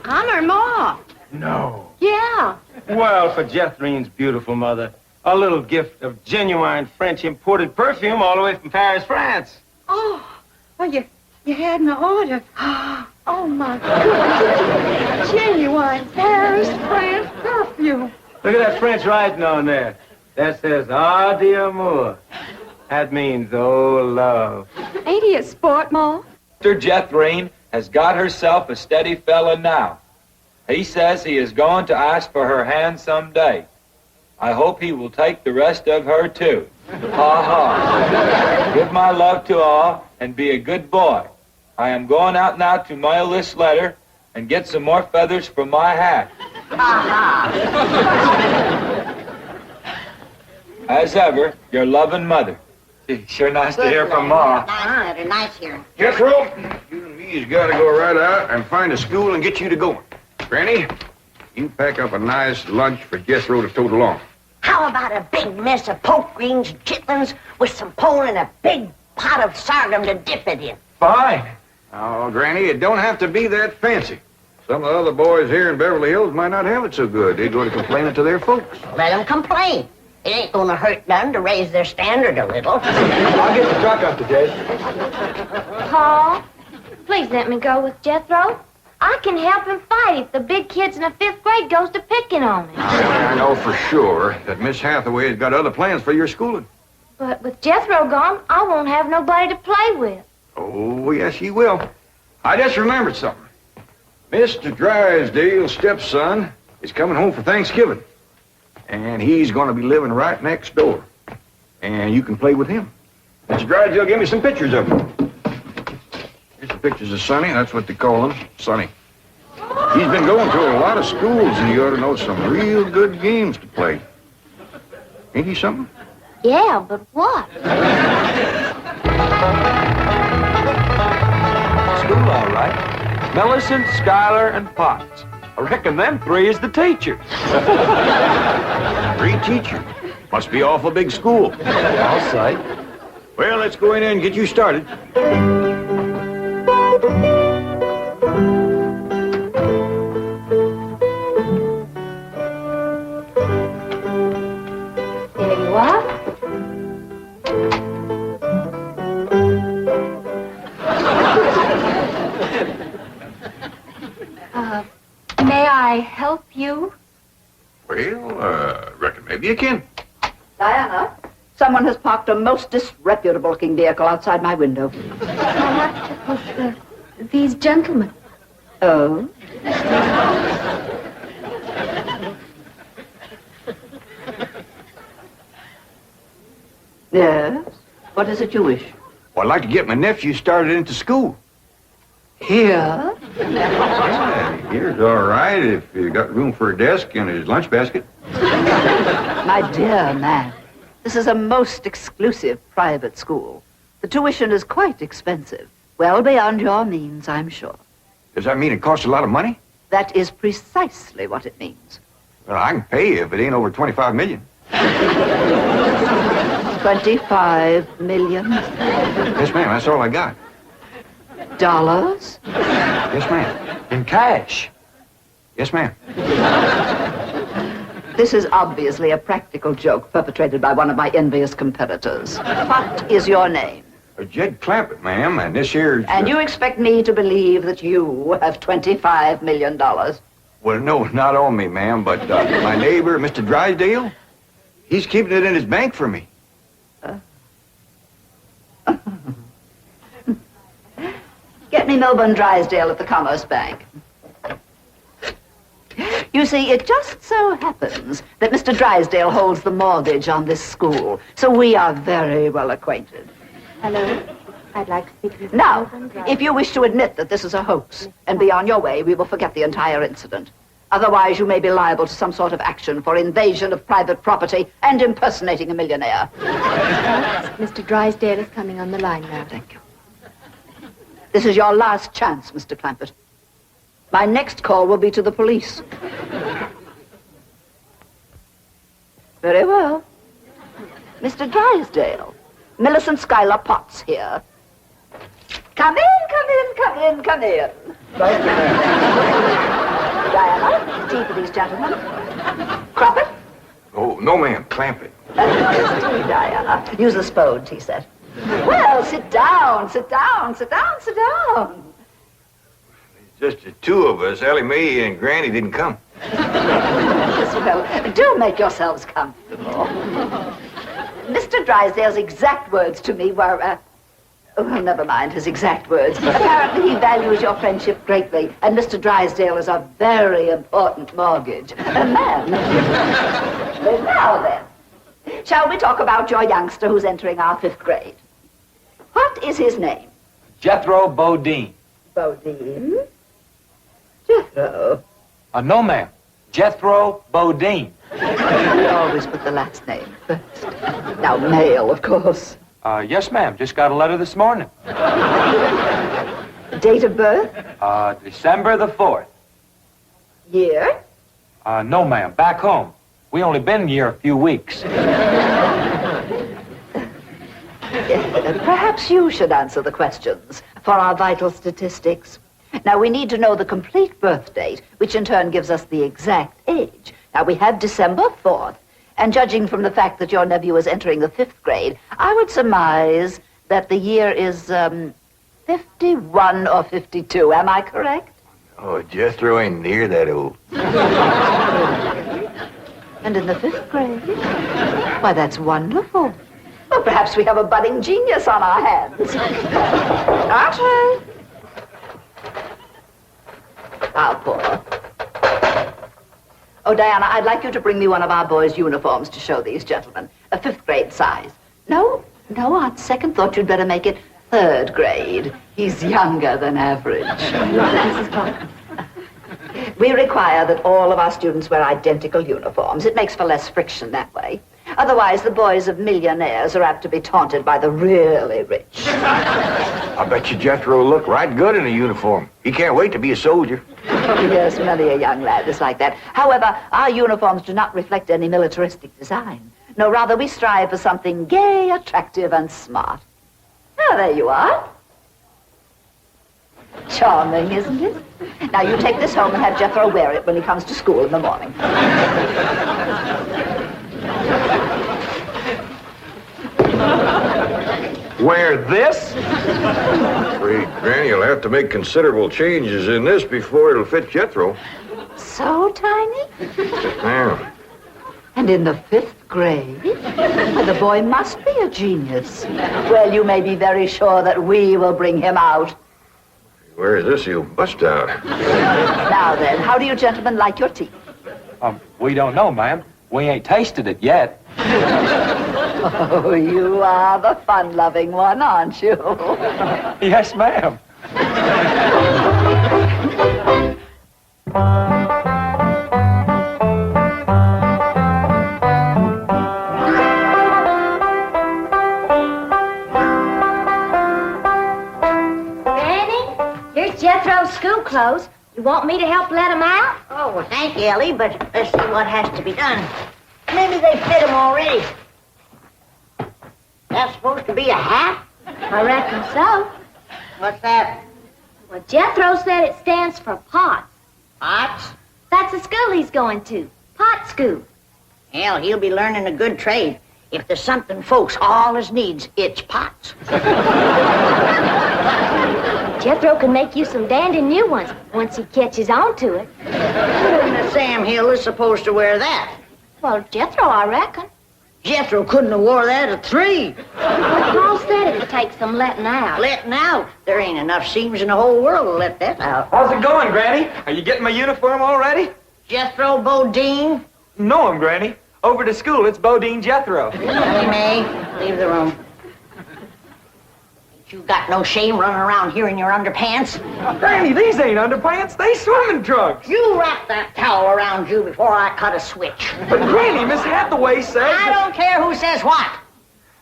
Speaker 14: I'm her ma.
Speaker 15: No.
Speaker 14: Yeah.
Speaker 15: Well, for Jethrine's beautiful mother, a little gift of genuine French imported perfume all the way from Paris, France.
Speaker 14: Oh, well, you had an order. Oh, my goodness. Genuine Paris, France perfume.
Speaker 15: Look at that French writing on there. That says, "Ah, d'amour." That means, oh, love.
Speaker 7: Ain't he a sport, Ma?
Speaker 13: Sister Jethrine has got herself a steady fella now. He says he is going to ask for her hand someday. I hope he will take the rest of her, too. Ha ha. Give my love to all and be a good boy. I am going out now to mail this letter and get some more feathers for my hat. As ever, your loving mother. Sure nice to hear from Ma.
Speaker 2: Nice, nice here.
Speaker 1: Jethro, you and me's got to go right out and find a school and get you to going. Granny, you pack up a nice lunch for Jethro to tote along.
Speaker 2: How about a big mess of poke greens and chitlins with some pone and a big pot of sorghum to dip it in?
Speaker 1: Fine. Oh, Granny, it don't have to be that fancy. Some of the other boys here in Beverly Hills might not have it so good. They're going to complain it to their folks.
Speaker 2: Let them complain. It ain't gonna hurt none to raise their standard a little.
Speaker 13: I'll get the truck up today.
Speaker 3: Paul, please let me go with Jethro. I can help him fight if the big kids in the 5th grade goes to picking on him.
Speaker 1: I know for sure that Miss Hathaway has got other plans for your schooling.
Speaker 3: But with Jethro gone, I won't have nobody to play with.
Speaker 1: Oh, yes, you will. I just remembered something. Mr. Drysdale's stepson is coming home for Thanksgiving. And he's going to be living right next door. And you can play with him. Mr. Drysdale gave me some pictures of him. Here's some pictures of Sonny. That's what they call him, Sonny. He's been going to a lot of schools, and you ought to know some real good games to play. Ain't he something?
Speaker 3: Yeah, but what?
Speaker 13: School, all right. Millicent, Schuyler, and Potts. I reckon them 3 is the teachers.
Speaker 1: 3 teachers. Must be awful big school.
Speaker 13: I'll say.
Speaker 1: Well, let's go in there and get you started.
Speaker 3: There you are.
Speaker 7: May I help you?
Speaker 1: Well, reckon maybe you can.
Speaker 9: Diana, someone has parked a most disreputable-looking vehicle outside my window.
Speaker 7: These gentlemen.
Speaker 9: Oh? Yes? What is it you wish?
Speaker 1: Well, I'd like to get my nephew started into school.
Speaker 9: Here?
Speaker 1: Yeah, here's all right if you got room for a desk and his lunch basket.
Speaker 9: My dear man, this is a most exclusive private school. The tuition is quite expensive. Well beyond your means, I'm sure.
Speaker 1: Does that mean it costs a lot of money?
Speaker 9: That is precisely what it means.
Speaker 1: Well, I can pay you if it ain't over 25 million.
Speaker 9: 25 million?
Speaker 1: Yes, ma'am, that's all I got.
Speaker 9: Dollars?
Speaker 1: Yes, ma'am.
Speaker 13: In cash.
Speaker 1: Yes, ma'am.
Speaker 9: This is obviously a practical joke perpetrated by one of my envious competitors. What is your name?
Speaker 1: Jed Clampett, ma'am, and this here's...
Speaker 9: And you expect me to believe that you have $25 million?
Speaker 1: Well, no, not on me, ma'am, but my neighbor, Mr. Drysdale, he's keeping it in his bank for me.
Speaker 9: Get me Milburn Drysdale at the Commerce Bank. You see, it just so happens that Mr. Drysdale holds the mortgage on this school, so we are very well acquainted.
Speaker 7: Hello? I'd like to speak to you.
Speaker 9: Now, if you wish to admit that this is a hoax and be on your way, we will forget the entire incident. Otherwise, you may be liable to some sort of action for invasion of private property and impersonating a millionaire.
Speaker 7: Mr. Drysdale is coming on the line now.
Speaker 9: Thank you. This is your last chance, Mr. Clampett. My next call will be to the police. Very well. Mr. Drysdale, Millicent Schuyler Potts here. Come in, come in, come in, come in.
Speaker 1: Thank you, ma'am.
Speaker 9: Diana, tea for these gentlemen. Croppett?
Speaker 1: Oh, no, ma'am, Clampett.
Speaker 9: Tea, Diana. Use the spode, he said. Well, sit down, sit down, sit down, sit down.
Speaker 1: Just the two of us. Ellie Mae and Granny didn't come.
Speaker 9: Yes, well, do make yourselves comfortable. Mr. Drysdale's exact words to me were, oh, never mind his exact words. Apparently he values your friendship greatly, and Mr. Drysdale is a very important mortgage. Man. But now then, shall we talk about your youngster who's entering our 5th grade? What is his name?
Speaker 13: Jethro Bodine.
Speaker 9: Bodine? Jethro.
Speaker 13: No, ma'am. Jethro Bodine.
Speaker 9: We always put the last name first. Now, male, of course.
Speaker 13: Yes, ma'am. Just got a letter this morning.
Speaker 9: Date of birth?
Speaker 13: December the 4th.
Speaker 9: Year?
Speaker 13: No, ma'am. Back home. We only been here a few weeks.
Speaker 9: Perhaps you should answer the questions for our vital statistics. Now, we need to know the complete birth date, which in turn gives us the exact age. Now, we have December 4th, and judging from the fact that your nephew is entering the 5th grade, I would surmise that the year is 51 or 52. Am I correct?
Speaker 1: Oh, Jethro ain't near that old.
Speaker 9: And in the 5th grade? Why, that's wonderful. Well, perhaps we have a budding genius on our hands. Archie! I'll pour. Oh, Diana, I'd like you to bring me one of our boys' uniforms to show these gentlemen. A 5th grade size. No, on second thought, you'd better make it 3rd grade. He's younger than average. We require that all of our students wear identical uniforms. It makes for less friction that way. Otherwise, the boys of millionaires are apt to be taunted by the really rich.
Speaker 1: I bet you Jethro will look right good in a uniform. He can't wait to be a soldier.
Speaker 9: Yes, many a young lad is like that. However, our uniforms do not reflect any militaristic design. No, rather, we strive for something gay, attractive, and smart. Oh, there you are. Charming, isn't it? Now, you take this home and have Jethro wear it when he comes to school in the morning.
Speaker 1: Wear this? I'm afraid Granny will have to make considerable changes in this before it'll fit Jethro.
Speaker 9: So tiny?
Speaker 1: Ma'am.
Speaker 9: And in the 5th grade? Well, the boy must be a genius. Well, you may be very sure that we will bring him out.
Speaker 1: Where is this? He'll bust out.
Speaker 9: Now then, how do you gentlemen like your tea?
Speaker 13: We don't know, ma'am. We ain't tasted it yet.
Speaker 9: Oh, you are the fun-loving one, aren't you?
Speaker 13: Yes, ma'am.
Speaker 3: Granny, here's Jethro's school clothes. You want me to help let him out?
Speaker 2: Oh, well, thank you, Ellie, but let's see what has to be done. Maybe they fit him already. That's supposed to be a hat?
Speaker 3: I reckon so.
Speaker 2: What's that?
Speaker 3: Well, Jethro said it stands for POTS.
Speaker 2: Pots?
Speaker 3: That's the school he's going to. Pot school.
Speaker 2: Hell, he'll be learning a good trade. If there's something folks always needs, it's pots.
Speaker 3: Jethro can make you some dandy new ones once he catches on to it.
Speaker 2: And Sam Hill is supposed to wear that.
Speaker 3: Well, Jethro, I reckon.
Speaker 2: Jethro couldn't have wore that at 3.
Speaker 3: Well, Paul said it'd take some letting out.
Speaker 2: Letting out? There ain't enough seams in the whole world to let that out.
Speaker 4: How's it going, Granny? Are you getting my uniform already?
Speaker 2: Jethro Bodine?
Speaker 4: No, Granny. Over to school, it's Bodine Jethro.
Speaker 2: Ellie Mae, leave the room. You got no shame running around here in your underpants?
Speaker 4: Granny, these ain't underpants. They swimming trunks.
Speaker 2: You wrap that towel around you before I cut a switch.
Speaker 4: But Granny, Miss Hathaway says...
Speaker 2: I don't care who says what.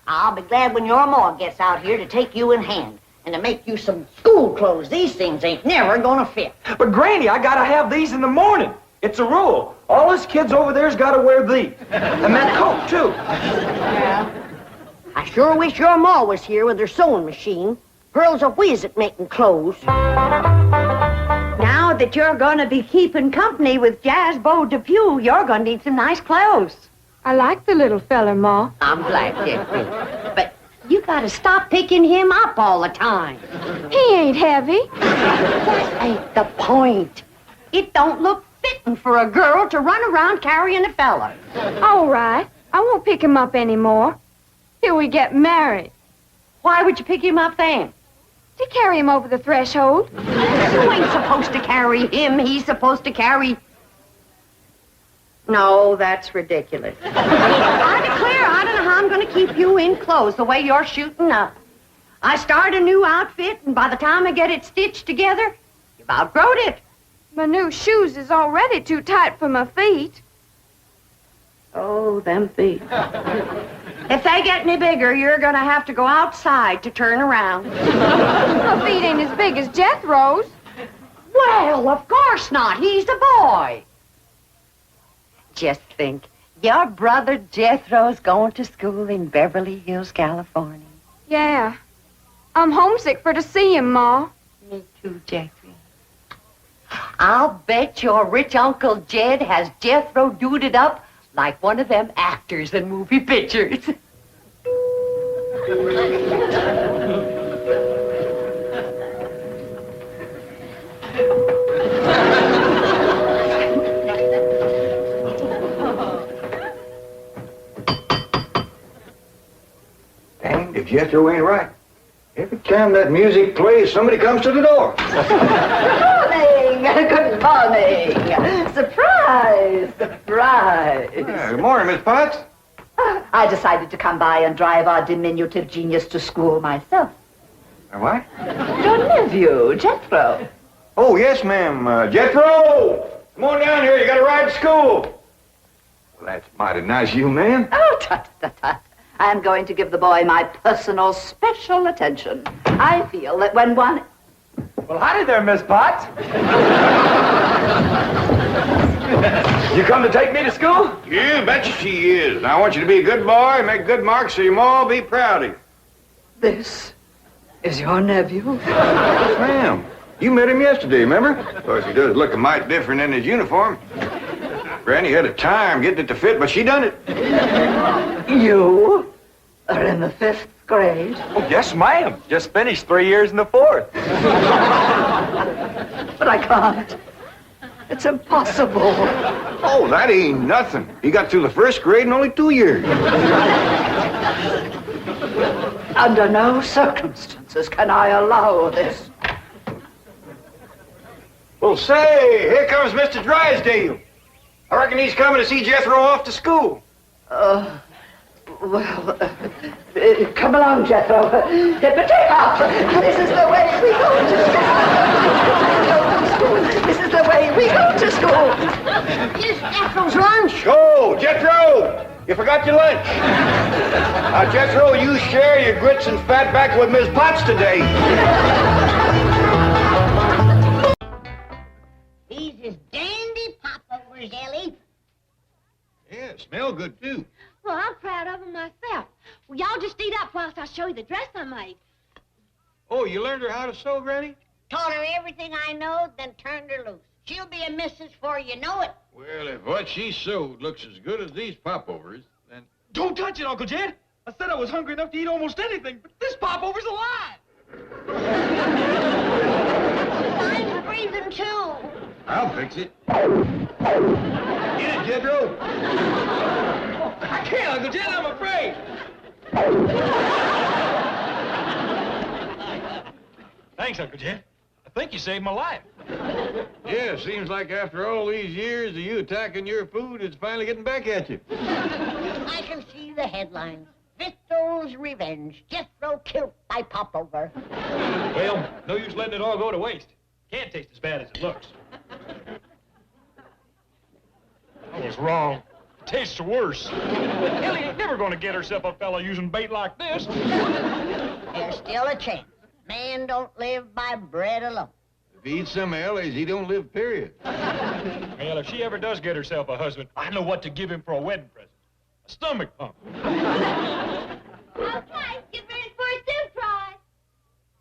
Speaker 2: I'll be glad when your ma gets out here to take you in hand and to make you some school clothes. These things ain't never gonna fit.
Speaker 4: But Granny, I gotta have these in the morning. It's a rule. All us kids over there's gotta wear these. And that coat, too.
Speaker 2: Yeah. I sure wish your ma was here with her sewing machine. Girls are whiz at making clothes.
Speaker 14: Now that you're going to be keeping company with Jazz Beau Depew, you're going to need some nice clothes.
Speaker 7: I like the little fella, Ma.
Speaker 14: I'm glad, Jeffrey. But you got to stop picking him up all the time.
Speaker 7: He ain't heavy.
Speaker 14: That ain't the point. It don't look fitting for a girl to run around carrying a fella.
Speaker 7: All right. I won't pick him up anymore. Till we get married.
Speaker 14: Why would you pick him up then?
Speaker 7: To carry him over the threshold.
Speaker 14: You ain't supposed to carry him. He's supposed to carry... No, that's ridiculous. I declare, I don't know how I'm going to keep you in clothes the way you're shooting up. I start a new outfit, and by the time I get it stitched together, you've outgrown it.
Speaker 7: My new shoes is already too tight for my feet.
Speaker 14: Oh, them feet. If they get any bigger, you're going to have to go outside to turn around.
Speaker 7: My feet ain't as big as Jethro's.
Speaker 14: Well, of course not. He's a boy. Just think, your brother Jethro's going to school in Beverly Hills, California.
Speaker 7: Yeah. I'm homesick for to see him, Ma.
Speaker 14: Me too, Jeffrey. I'll bet your rich Uncle Jed has Jethro duded up like one of them actors in movie pictures.
Speaker 1: Dang, if Jethro ain't right. Every time that music plays, somebody comes to the door.
Speaker 9: Good morning. Surprise, surprise.
Speaker 1: Good morning, Miss Potts.
Speaker 9: I decided to come by and drive our diminutive genius to school myself.
Speaker 1: What?
Speaker 9: Your nephew, Jethro.
Speaker 1: Oh, yes, ma'am. Jethro! Come on down here. You got to ride to school. Well, that's mighty nice of you, ma'am.
Speaker 9: Oh, tut. I'm going to give the boy my personal special attention. I feel that when one...
Speaker 4: Well, howdy there, Miss Potts. You come to take me to school?
Speaker 1: You betcha she is. And I want you to be a good boy, make good marks so your ma will be proud of you.
Speaker 9: This is your nephew?
Speaker 1: Yes, ma'am. You met him yesterday, remember? Of course, he does look a mite different in his uniform. Granny had a time getting it to fit, but she done it.
Speaker 9: You are in the 5th grade?
Speaker 4: Oh, yes, ma'am. Just finished 3 years in the 4th.
Speaker 9: But I can't. It's impossible.
Speaker 1: Oh, that ain't nothing. He got through the 1st grade in only 2 years.
Speaker 9: Under no circumstances can I allow this.
Speaker 1: Well, say, here comes Mr. Drysdale. I reckon he's coming to see Jethro off to school.
Speaker 9: Come along, Jethro. But take off. This is the way we go to school. This is the way we go to school.
Speaker 2: Here's Jethro's lunch.
Speaker 1: Oh, Jethro, you forgot your lunch. Now, Jethro, you share your grits and fat back with Miss Potts today.
Speaker 3: I'll show you the dress I made.
Speaker 1: Oh, you learned her how to sew, Granny?
Speaker 2: Taught her everything I know, then turned her loose. She'll be a missus before you know it.
Speaker 1: Well, if what she sewed looks as good as these popovers, then...
Speaker 4: Don't touch it, Uncle Jed. I said I was hungry enough to eat almost anything, but this popover's alive.
Speaker 2: I'm breathing, too.
Speaker 1: I'll fix it. Get it, Jedro.
Speaker 4: I can't, Uncle Jed. I'm afraid. Thanks, Uncle Jed. I think you saved my life.
Speaker 1: Yeah, seems like after all these years of you attacking your food, it's finally getting back at you.
Speaker 2: I can see the headlines. Vito's revenge. Jethro killed by popover.
Speaker 4: Well, no use letting it all go to waste. Can't taste as bad as it looks. I was wrong. It tastes worse. Ellie ain't never gonna get herself a fella using bait like this.
Speaker 2: There's still a chance. Man don't live by bread alone.
Speaker 1: If he eats some Ellie's, he don't live, period.
Speaker 4: Well, if she ever does get herself a husband, I know what to give him for a wedding present. A stomach pump.
Speaker 3: Okay, get ready for a soup fry.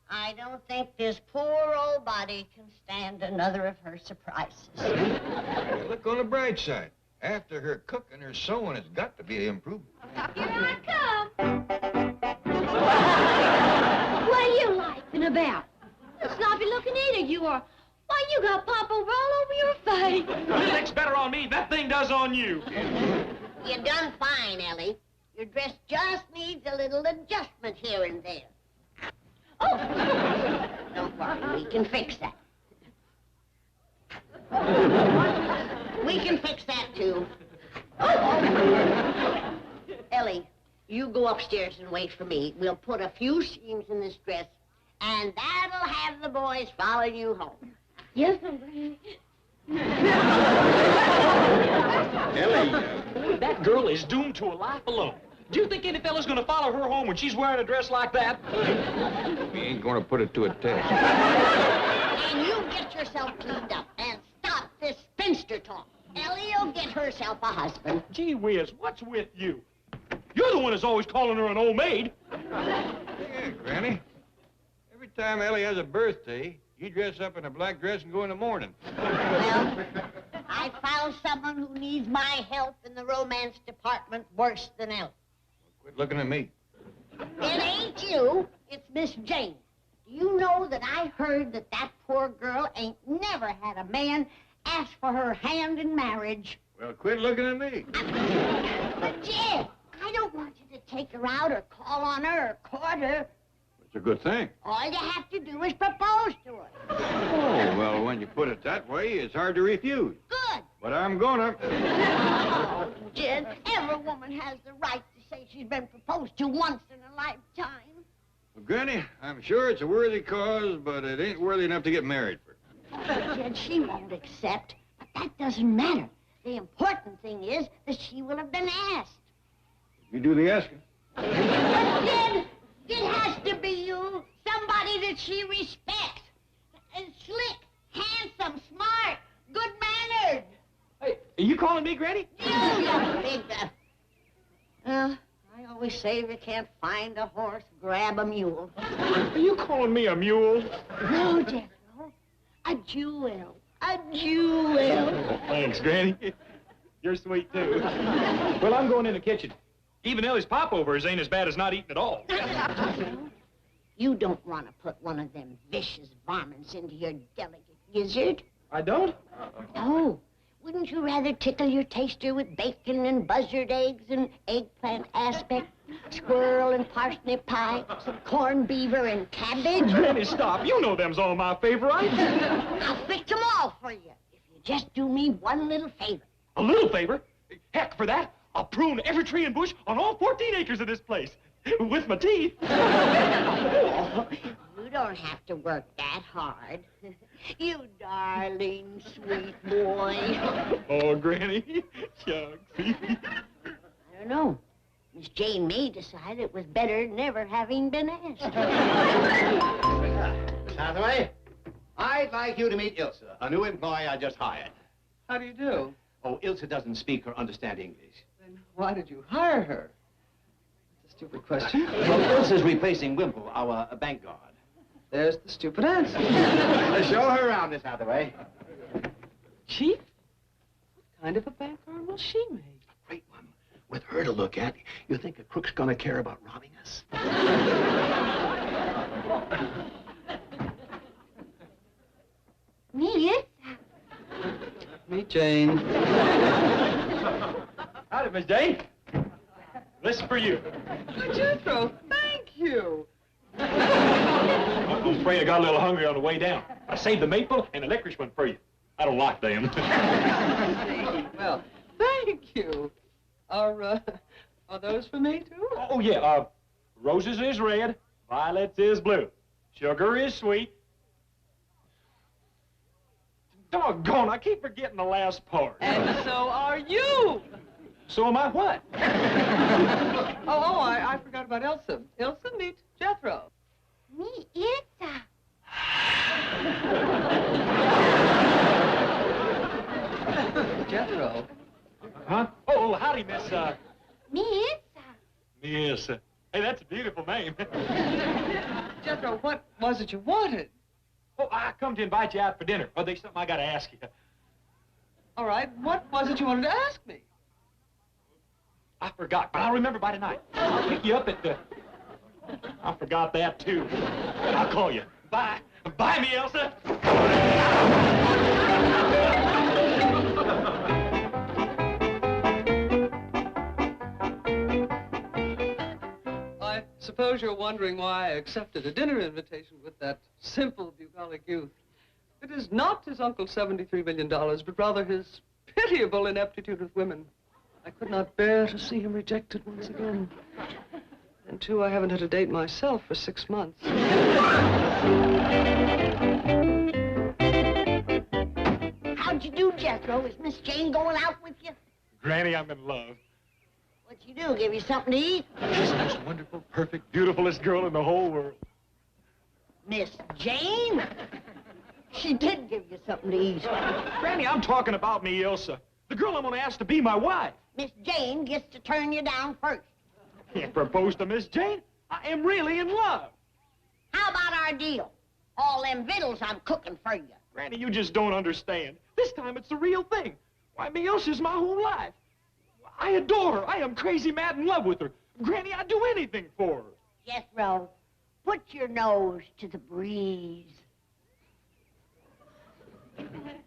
Speaker 2: I don't think this poor old body can stand another of her surprises.
Speaker 1: Hey, look on the bright side. After her cooking, her sewing has got to be an improvement.
Speaker 3: Here I come. What are you laughing about? A sloppy looking eater you are. Why, you got popover all over your face.
Speaker 4: It looks better on me than that thing does on you.
Speaker 2: You done fine, Ellie. Your dress just needs a little adjustment here and there. Oh! Don't worry, we can fix that. We can fix that, too. Ellie, you go upstairs and wait for me. We'll put a few seams in this dress, and that'll have the boys follow you home.
Speaker 3: Yes, Granny.
Speaker 4: Ellie, that girl is doomed to a life alone. Do you think any fella's gonna follow her home when she's wearing a dress like that?
Speaker 1: We ain't gonna put it to a test.
Speaker 2: And you get yourself cleaned up and stop this spinster talk. Ellie'll get herself a husband.
Speaker 4: Gee whiz, what's with you? You're the one that's always calling her an old maid.
Speaker 1: Yeah, Granny. Every time Ellie has a birthday, you dress up in a black dress and go in the morning.
Speaker 2: Well, I found someone who needs my help in the romance department worse than Ellie.
Speaker 1: Quit looking at me.
Speaker 2: It ain't you, it's Miss Jane. Do you know that I heard that poor girl ain't never had a man ask for her hand in marriage?
Speaker 1: Well, quit looking at me.
Speaker 2: But, Jed, I don't want you to take her out or call on her or court her.
Speaker 1: It's a good thing.
Speaker 2: All you have to do is propose to her.
Speaker 1: Oh, well, when you put it that way, it's hard to refuse.
Speaker 2: Good.
Speaker 1: But I'm gonna.
Speaker 2: Oh, Jed, every woman has the right to say she's been proposed to once in a lifetime.
Speaker 1: Well, Granny, I'm sure it's a worthy cause, but it ain't worthy enough to get married for.
Speaker 2: Jed, she won't accept, but that doesn't matter. The important thing is that she will have been asked.
Speaker 1: You do the asking.
Speaker 2: But, Jed, it has to be you, somebody that she respects. And slick, handsome, smart, good-mannered.
Speaker 4: Hey, are you calling me Granny?
Speaker 2: You big... I always say if you can't find a horse, grab a mule.
Speaker 4: Are you calling me a mule?
Speaker 2: No, Jethro. A jewel. A jewel.
Speaker 4: Oh, thanks, Granny. You're sweet, too. Well, I'm going in the kitchen. Even Ellie's popovers ain't as bad as not eating at all.
Speaker 2: You don't want to put one of them vicious varmints into your delicate gizzard.
Speaker 4: I don't?
Speaker 2: No. Wouldn't you rather tickle your taster with bacon and buzzard eggs and eggplant aspic, squirrel and parsnip pie, some corned beaver and cabbage?
Speaker 4: Granny, stop. You know them's all my favorites.
Speaker 2: I'll fix them all for you if you just do me one little favor.
Speaker 4: A little favor? Heck, for that, I'll prune every tree and bush on all 14 acres of this place. With my teeth.
Speaker 2: Oh, you don't have to work that hard. You darling, sweet boy.
Speaker 4: Oh, Granny. Shucks.
Speaker 2: I don't know. Miss Jane may decide it was better never having been asked.
Speaker 6: Miss Hathaway, I'd like you to meet Ilse, a new employee I just hired.
Speaker 5: How do you do?
Speaker 6: Oh, Ilse doesn't speak or understand English.
Speaker 5: Then why did you hire her? It's stupid question.
Speaker 6: Well, Ilsa's replacing Wimple, our bank guard.
Speaker 5: There's the stupid answer.
Speaker 6: Show her around, Miss Hathaway.
Speaker 5: Chief? What kind of a bank guard will she make?
Speaker 6: Great one. With her to look at, you think a crook's gonna care about robbing us?
Speaker 2: Me, Ilsa.
Speaker 5: Meet Jane.
Speaker 4: Howdy, Miss Jane. This is for you.
Speaker 5: Jethro, thank you.
Speaker 4: I'm afraid I got a little hungry on the way down. I saved the maple and the licorice one for you. I don't like them.
Speaker 5: Well, thank you. Are those for me, too?
Speaker 4: Oh, yeah. Roses is red, violets is blue. Sugar is sweet. Doggone, I keep forgetting the last part.
Speaker 5: And so are you.
Speaker 4: So am I what?
Speaker 5: I forgot about Elsa. Elsa, meet Jethro.
Speaker 2: Me, Ilsa.
Speaker 5: Jethro.
Speaker 4: Huh? Oh, howdy, Miss,
Speaker 2: Me, Ilsa.
Speaker 4: Miss. Hey, that's a beautiful name.
Speaker 5: Jethro, what was it you wanted?
Speaker 4: Oh, I come to invite you out for dinner. Oh, there's something I gotta ask you.
Speaker 5: All right, what was it you wanted to ask me?
Speaker 4: I forgot, but I'll remember by tonight. I'll pick you up at the... I forgot that, too. I'll call you. Bye. Bye, me, Elsa.
Speaker 5: I suppose you're wondering why I accepted a dinner invitation with that simple, bucolic youth. It is not his uncle's $73 million, but rather his pitiable ineptitude with women. I could not bear to see him rejected once again. And, too, I haven't had a date myself for 6 months.
Speaker 2: How'd you do, Jethro? Is Miss Jane going out with you?
Speaker 4: Granny, I'm in love.
Speaker 2: What'd you do, give you something to eat?
Speaker 4: She's the most wonderful, perfect, beautifulest girl in the whole world.
Speaker 2: Miss Jane? She did give you something to eat.
Speaker 4: Granny, I'm talking about me, Elsa. The girl I'm gonna ask to be my wife.
Speaker 2: Miss Jane gets to turn you down first.
Speaker 4: Can't propose to Miss Jane. I am really in love.
Speaker 2: How about our deal? All them victuals I'm cooking for you.
Speaker 4: Granny, you just don't understand. This time it's the real thing. Why, me Elsa's my whole life. I adore her. I am crazy mad in love with her. Granny, I'd do anything for her.
Speaker 2: Jethro, put your nose to the breeze.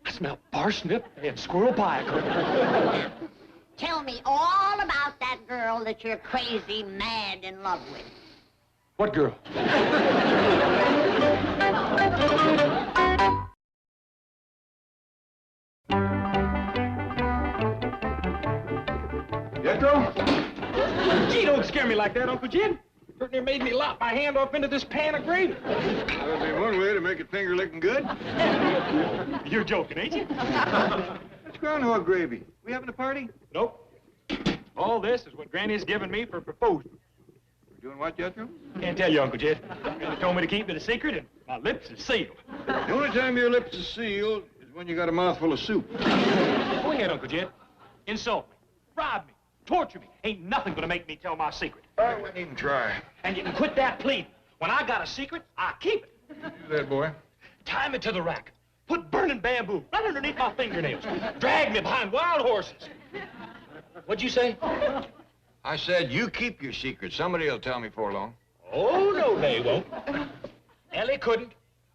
Speaker 4: I smell parsnip and squirrel pie.
Speaker 2: Tell me all about that girl that you're crazy mad in love with.
Speaker 4: What girl?
Speaker 1: Jethro?
Speaker 4: Gee, don't scare me like that, Uncle Jim. Pretty near made me lop my hand off into this pan of gravy.
Speaker 1: That'd be one way to make it finger licking good.
Speaker 4: You're joking, ain't you?
Speaker 1: It's groundhog gravy. We having a party?
Speaker 4: Nope. All this is what Granny's given me for proposal.
Speaker 1: We're doing what, Jethro?
Speaker 4: Can't tell you, Uncle Jed. Granny told me to keep it a secret, and my lips are sealed.
Speaker 1: The only time your lips are sealed is when you got a mouthful of soup.
Speaker 4: Go ahead, Uncle Jed. Insult me. Rob me. Torture me. Ain't nothing gonna make me tell my secret.
Speaker 1: I wouldn't even try.
Speaker 4: And you can quit that pleading. When I got a secret, I keep it.
Speaker 1: Do that, boy.
Speaker 4: Tie me to the rack. Put burning bamboo right underneath my fingernails. Drag me behind wild horses. What'd you say?
Speaker 1: I said you keep your secret. Somebody will tell me before long.
Speaker 4: Oh, no, they won't. Ellie couldn't,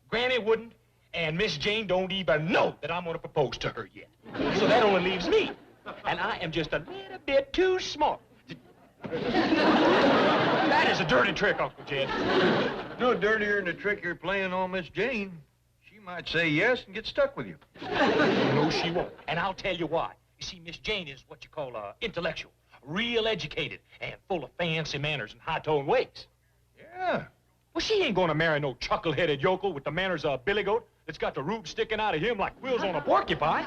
Speaker 4: Granny wouldn't, and Miss Jane don't even know that I'm gonna propose to her yet. So that only leaves me. And I am just a little bit too smart. That is a dirty trick, Uncle Jed.
Speaker 1: No dirtier than the trick you're playing on Miss Jane. She might say yes and get stuck with you.
Speaker 4: No, she won't. And I'll tell you why. You see, Miss Jane is what you call intellectual, real educated, and full of fancy manners and high-toned ways.
Speaker 1: Yeah.
Speaker 4: Well, she ain't gonna marry no chuckle-headed yokel with the manners of a billy goat that's got the roots sticking out of him like quills on a porcupine.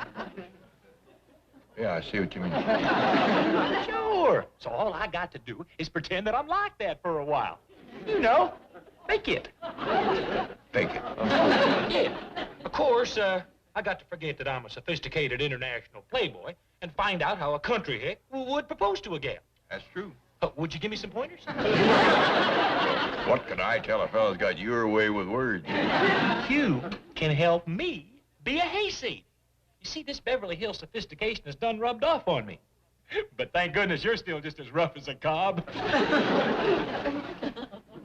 Speaker 1: Yeah, I see what you mean.
Speaker 4: Sure. So all I got to do is pretend that I'm like that for a while. You know, fake it.
Speaker 1: Fake it.
Speaker 4: Yeah. Of course, I got to forget that I'm a sophisticated international playboy and find out how a country hick would propose to a gal.
Speaker 1: That's true.
Speaker 4: Would you give me some pointers?
Speaker 1: What can I tell a fella's got your way with words?
Speaker 4: You can help me be a hayseed. You see, this Beverly Hills sophistication has done rubbed off on me. But thank goodness you're still just as rough as a cob.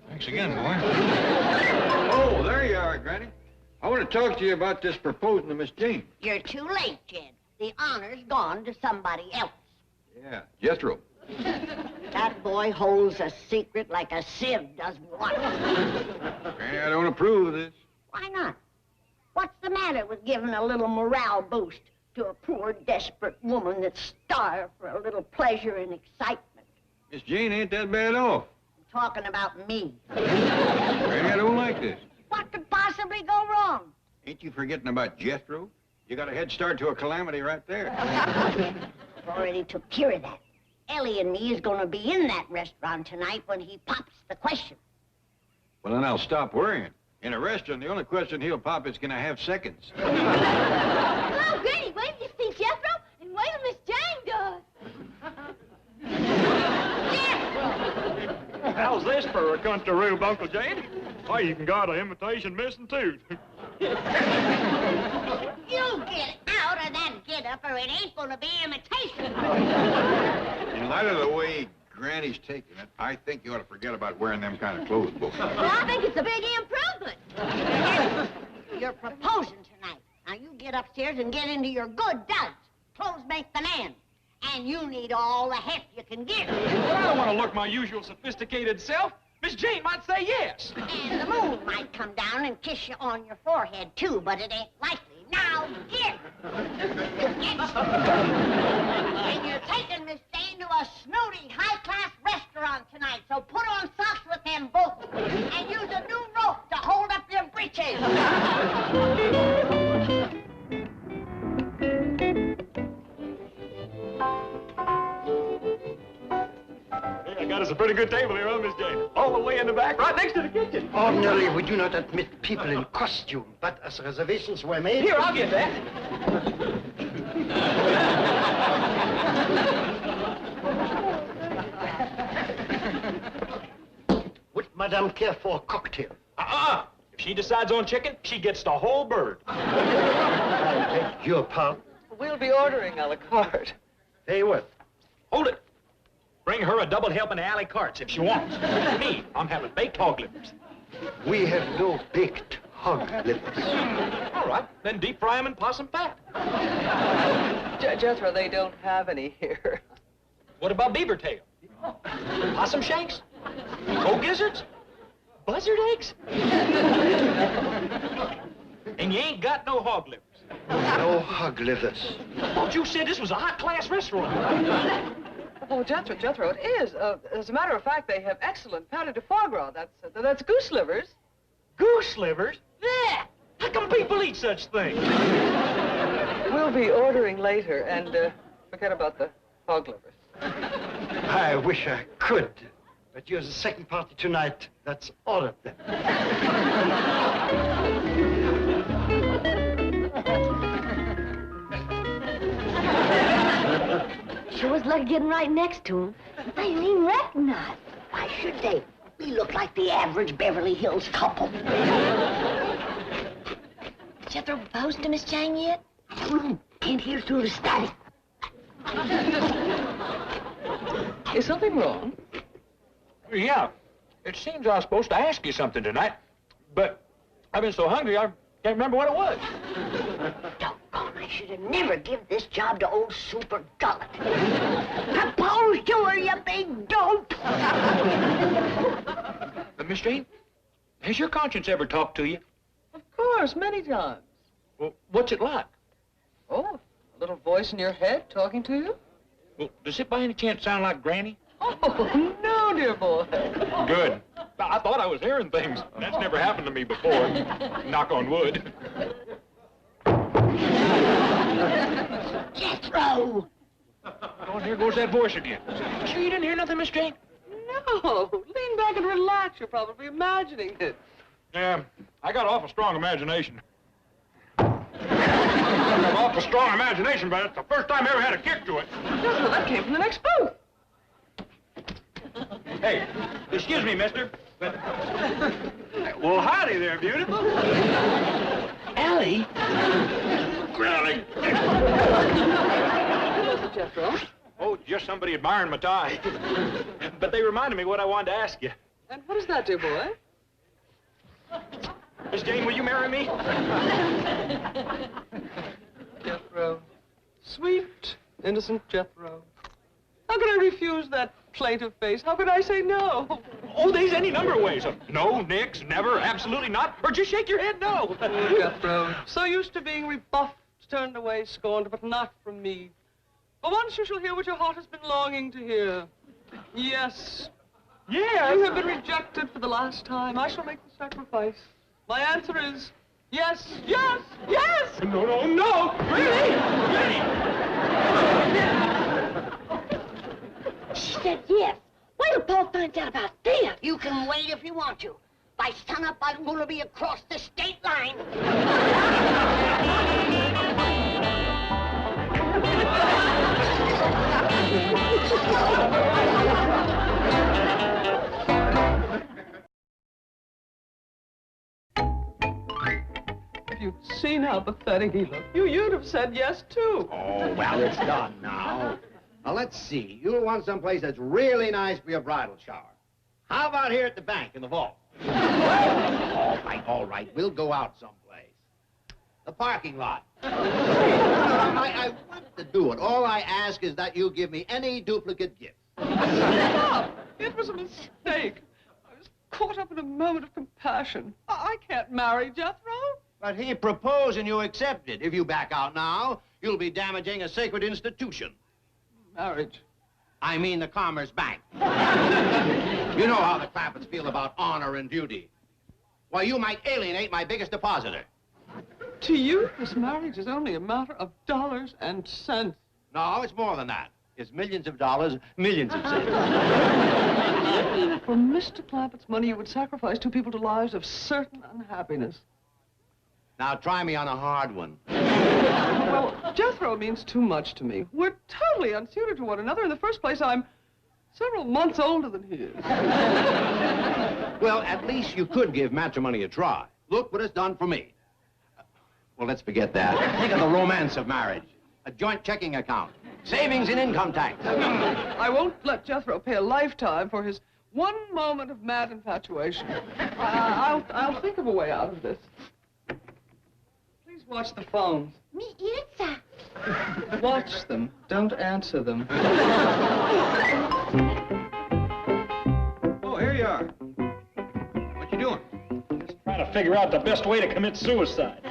Speaker 1: Thanks again, boy. Oh, there you are, Granny. I want to talk to you about this proposing to Miss Jane.
Speaker 2: You're too late, Jed. The honor's gone to somebody else.
Speaker 1: Yeah, Jethro.
Speaker 2: That boy holds a secret like a sieve does water.
Speaker 1: Granny, I don't approve of this.
Speaker 2: Why not? What's the matter with giving a little morale boost to a poor, desperate woman that's starved for a little pleasure and excitement?
Speaker 1: Miss Jane ain't that bad off.
Speaker 2: I'm talking about me.
Speaker 1: Granny, I don't like this.
Speaker 2: What could possibly go wrong?
Speaker 1: Ain't you forgetting about Jethro? You got a head start to a calamity right there.
Speaker 2: I've already took care of that. Ellie and me is going to be in that restaurant tonight when he pops the question.
Speaker 1: Well, then I'll stop worrying. In a restaurant, the only question he'll pop is, can I have seconds?
Speaker 3: Hello, Granny. Wait till you see Jethro, and wait till Miss Jane does.
Speaker 4: How's this for a country rube, Uncle Jane? Why, you can got an imitation missing, too.
Speaker 2: You get out of that get-up or it ain't going to be imitation.
Speaker 1: In light of the way Granny's taking it, I think you ought to forget about wearing them kind of clothes, boy.
Speaker 3: Well, I think it's a big improvement.
Speaker 2: You're proposing tonight. Now you get upstairs and get into your good duds. Clothes make the man. And you need all the heft you can get.
Speaker 4: Well, I don't want to look my usual sophisticated self. Miss Jane might say yes.
Speaker 2: And the moon might come down and kiss you on your forehead, too, but it ain't likely. Now, here. And you're taking Miss Jane to a snooty, high-class restaurant tonight, so put on socks with them boots and use a new rope to hold up your breeches.
Speaker 4: I got us a pretty good table here, huh, Miss Jane? All the way in the back, right next to the kitchen.
Speaker 6: Ordinarily, we do not admit people in costume, but as reservations were made...
Speaker 4: Here, I'll get that.
Speaker 6: Would Madame care for a cocktail?
Speaker 4: If she decides on chicken, she gets the whole bird.
Speaker 6: I beg your pardon.
Speaker 5: We'll be ordering a la carte.
Speaker 6: Very well.
Speaker 4: Hold it. Bring her a double helping of alley carts if she wants. Me, I'm having baked hog livers.
Speaker 6: We have no baked hog livers.
Speaker 4: All right, then deep fry them in possum fat.
Speaker 5: Jethro, they don't have any here.
Speaker 4: What about beaver tail? Possum shanks? Cold gizzards? Buzzard eggs? And you ain't got no hog livers.
Speaker 6: No hog livers.
Speaker 4: But you said this was a high-class restaurant.
Speaker 5: Oh, Jethro, it is. As a matter of fact, they have excellent pâté de foie gras. That's goose livers.
Speaker 4: Goose livers? Yeah! How come people eat such things?
Speaker 5: We'll be ordering later, and forget about the hog livers.
Speaker 6: I wish I could, but you're the second party tonight that's ordered them.
Speaker 3: Sure was lucky getting right next to him. I didn't even recognize.
Speaker 2: Why should they? We look like the average Beverly Hills couple.
Speaker 3: Jethro proposed to Miss Jane yet?
Speaker 2: I don't know. Can't hear through the static.
Speaker 5: Is something wrong?
Speaker 4: Yeah. It seems I was supposed to ask you something tonight, but I've been so hungry I can't remember what it was.
Speaker 2: Doggone, I should have never give this job to old Super Gullet. Propose to her, you big dope!
Speaker 4: Miss Jane, has your conscience ever talked to you?
Speaker 5: Of course, many times.
Speaker 4: Well, what's it like?
Speaker 5: Oh, a little voice in your head talking to you?
Speaker 4: Well, does it by any chance sound like Granny?
Speaker 5: Oh, no, dear boy.
Speaker 4: Good. I thought I was hearing things. That's never happened to me before. Knock on wood.
Speaker 2: Jethro!
Speaker 4: Oh, here goes that voice again. Sure you didn't hear nothing, Miss Jane?
Speaker 5: No, lean back and relax. You're probably imagining it.
Speaker 4: Yeah, I got awful strong imagination. I got awful strong imagination, but it's the first time I ever had a kick to it.
Speaker 5: No, that came from the next booth.
Speaker 4: Hey, excuse me, mister, but... Well, howdy there, beautiful. Ellie? Granny.
Speaker 5: Jethro?
Speaker 4: Oh, just somebody admiring my tie. But they reminded me what I wanted to ask you.
Speaker 5: And what is that, dear boy?
Speaker 4: Miss Jane, will you marry me?
Speaker 5: Jethro. Sweet, innocent Jethro. How could I refuse that plaintive face? How could I say no?
Speaker 4: Oh, there's any number of ways. No, nix, never, absolutely not, or just shake your head no.
Speaker 5: Oh, Jethro, so used to being rebuffed, turned away, scorned, but not from me. For once you shall hear what your heart has been longing to hear. Yes.
Speaker 4: Yes.
Speaker 5: You have been rejected for the last time. I shall make the sacrifice. My answer is yes, yes, yes!
Speaker 4: No, no, no! Really?
Speaker 2: She said yes. Wait till Paul finds out about this. You can wait if you want to. By sunup, I'm going to be across the state line.
Speaker 5: If you'd seen how pathetic he looked, you'd have said yes, too.
Speaker 6: Oh, well, it's done now. Now, let's see. You'll want someplace that's really nice for your bridal shower. How about here at the bank in the vault? All right. We'll go out someplace. The parking lot. I want to do it. All I ask is that you give me any duplicate gift.
Speaker 5: Stop! It was a mistake. I was caught up in a moment of compassion. I can't marry Jethro.
Speaker 6: But he proposed and you accepted. If you back out now, you'll be damaging a sacred institution.
Speaker 5: Marriage.
Speaker 6: I mean the Commerce Bank. You know how the Clappets feel about honor and duty. Why, you might alienate my biggest depositor.
Speaker 5: To you, this marriage is only a matter of dollars and cents.
Speaker 6: No, it's more than that. It's millions of dollars, millions of cents.
Speaker 5: For Mr. Clappett's money, you would sacrifice two people to lives of certain unhappiness.
Speaker 6: Now, try me on a hard one.
Speaker 5: Well, Jethro means too much to me. We're totally unsuited to one another. In the first place, I'm several months older than he is.
Speaker 6: Well, at least you could give matrimony a try. Look what it's done for me. Well, let's forget that. Think of the romance of marriage. A joint checking account. Savings in income tax.
Speaker 5: I won't let Jethro pay a lifetime for his one moment of mad infatuation. I'll think of a way out of this. Please watch the phones.
Speaker 2: Me either.
Speaker 5: Watch them. Don't answer them.
Speaker 1: Oh, here you are. What you doing?
Speaker 4: Just trying to figure out the best way to commit suicide.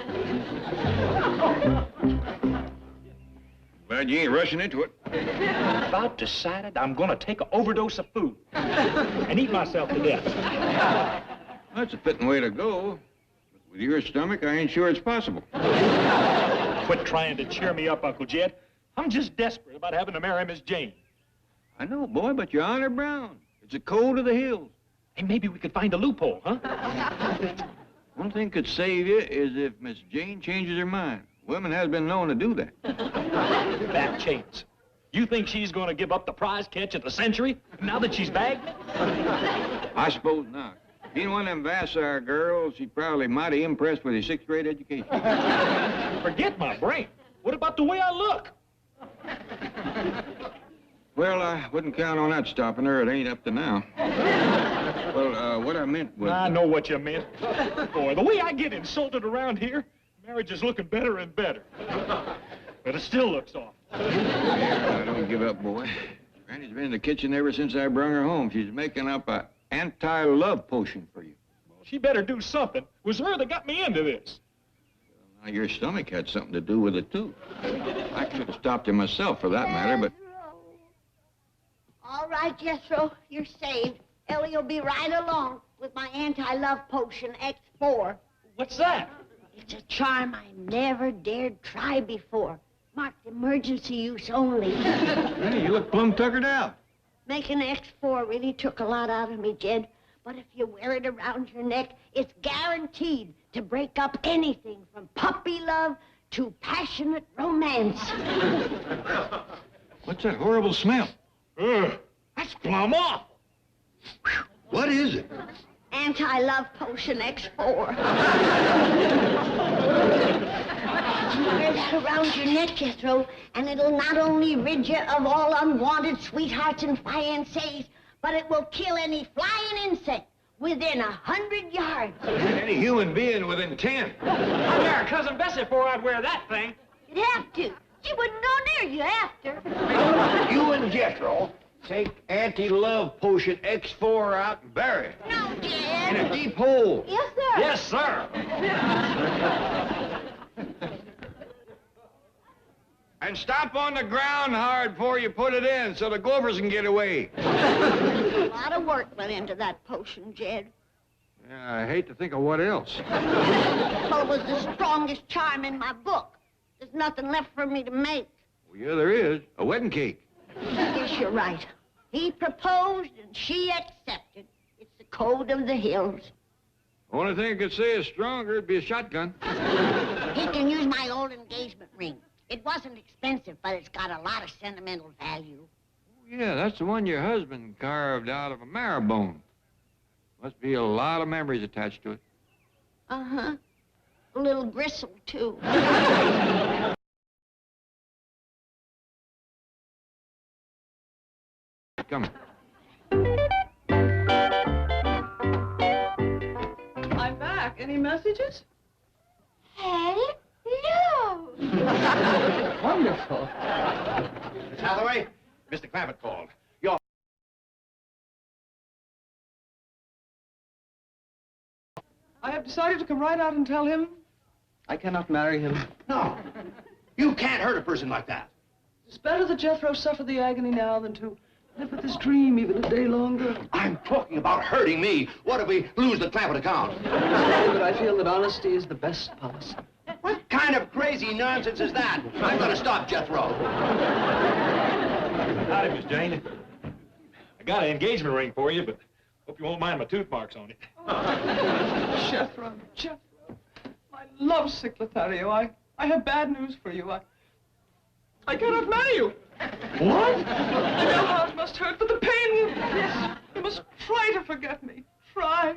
Speaker 1: Glad you ain't rushing into it.
Speaker 4: About decided I'm going to take an overdose of food and eat myself to death.
Speaker 1: That's a fitting way to go. With your stomach, I ain't sure it's possible.
Speaker 4: Quit trying to cheer me up, Uncle Jed. I'm just desperate about having to marry Miss Jane.
Speaker 1: I know, boy, but you're honor brown. It's a code of the hills.
Speaker 4: Hey, maybe we could find a loophole, huh?
Speaker 1: One thing could save you is if Miss Jane changes her mind. Women has been known to do that.
Speaker 4: That chance. You think she's going to give up the prize catch of the century now that she's bagged?
Speaker 1: I suppose not. Being one of them Vassar girls, she's probably mighty impressed with his sixth-grade education.
Speaker 4: Forget my brain. What about the way I look?
Speaker 1: Well, I wouldn't count on that stopping her. It ain't up to now. Well, what I meant was...
Speaker 4: I know what you meant. Boy, the way I get insulted around here, marriage is looking better and better. But it still looks off.
Speaker 1: Yeah, I don't give up, boy. Granny's been in the kitchen ever since I brung her home. She's making up a anti-love potion for you.
Speaker 4: Well, she better do something. It was her that got me into this.
Speaker 1: Well, now, your stomach had something to do with it, too. I could have stopped you myself, for that matter, but...
Speaker 2: All right, Jethro, you're saved. Ellie will be right along with my anti-love potion X4.
Speaker 4: What's that?
Speaker 2: It's a charm I never dared try before. Marked emergency use only.
Speaker 1: Hey, you look plumb tuckered out.
Speaker 2: Making X4 really took a lot out of me, Jed. But if you wear it around your neck, it's guaranteed to break up anything from puppy love to passionate romance.
Speaker 1: What's that horrible smell?
Speaker 4: That's plumb awful.
Speaker 6: What is it?
Speaker 2: Anti-love potion X4. Wear that around your neck, Jethro, and it'll not only rid you of all unwanted sweethearts and fiancés, but it will kill any flying insect within 100 yards.
Speaker 1: Any human being within 10.
Speaker 4: I'd marry Cousin Bessie before I'd wear that thing.
Speaker 2: You'd have to. She wouldn't go near you after.
Speaker 1: You and Jethro take anti-love potion X4 out and bury it.
Speaker 2: No, Dad.
Speaker 1: In a deep hole.
Speaker 2: Yes, sir.
Speaker 4: Yes, sir.
Speaker 1: And stop on the ground hard before you put it in so the gophers can get away.
Speaker 2: A lot of work went into that potion, Jed.
Speaker 1: Yeah, I hate to think of what else.
Speaker 2: Well, it was the strongest charm in my book. There's nothing left for me to make.
Speaker 1: Well, yeah, there is. A wedding cake.
Speaker 2: Yes, you're right. He proposed and she accepted. It's the code of the hills.
Speaker 1: Only thing I could say is stronger would be a shotgun.
Speaker 2: He can use my old engagement ring. It wasn't expensive, but it's got a lot of sentimental value.
Speaker 1: Yeah, that's the one your husband carved out of a marrow-bone. Must be a lot of memories attached to it.
Speaker 2: Uh-huh. A little gristle, too.
Speaker 1: Come.
Speaker 5: I'm back. Any messages?
Speaker 3: Hello.
Speaker 5: Wonderful.
Speaker 6: Miss Hathaway, Mr. Clampett called. You're...
Speaker 5: I have decided to come right out and tell him I cannot marry him.
Speaker 6: No. You can't hurt a person like that.
Speaker 5: It's better that Jethro suffer the agony now than to live with this dream even a day longer.
Speaker 6: I'm talking about hurting me. What if we lose the Clampett account?
Speaker 5: But I feel that honesty is the best policy.
Speaker 6: What kind of crazy nonsense is that? I'm going to stop Jethro.
Speaker 4: Howdy, Miss Jane. I got an engagement ring for you, but hope you won't mind my tooth marks on it.
Speaker 5: Jethro, my lovesick Lothario, I have bad news for you. I cannot marry you.
Speaker 4: What?
Speaker 5: The real heart must hurt, but the pain will... Yes, you must try to forget me. Try.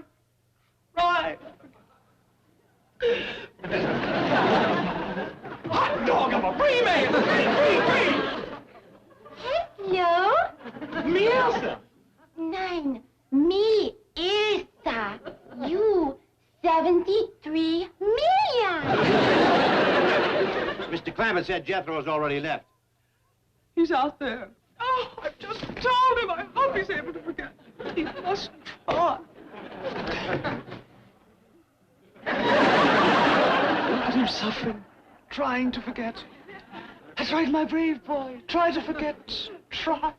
Speaker 4: Hot dog, I'm a free man! Free!
Speaker 3: Hello.
Speaker 4: Me, Elsa!
Speaker 3: Nine. Me, Ilsa. You, 73 million.
Speaker 6: Mr. Clampett said Jethro's already left.
Speaker 5: He's out there. Oh, I've just told him. I hope he's able to forget. He must try. Look at him suffering, trying to forget. That's right, my brave boy. Try to forget. Try.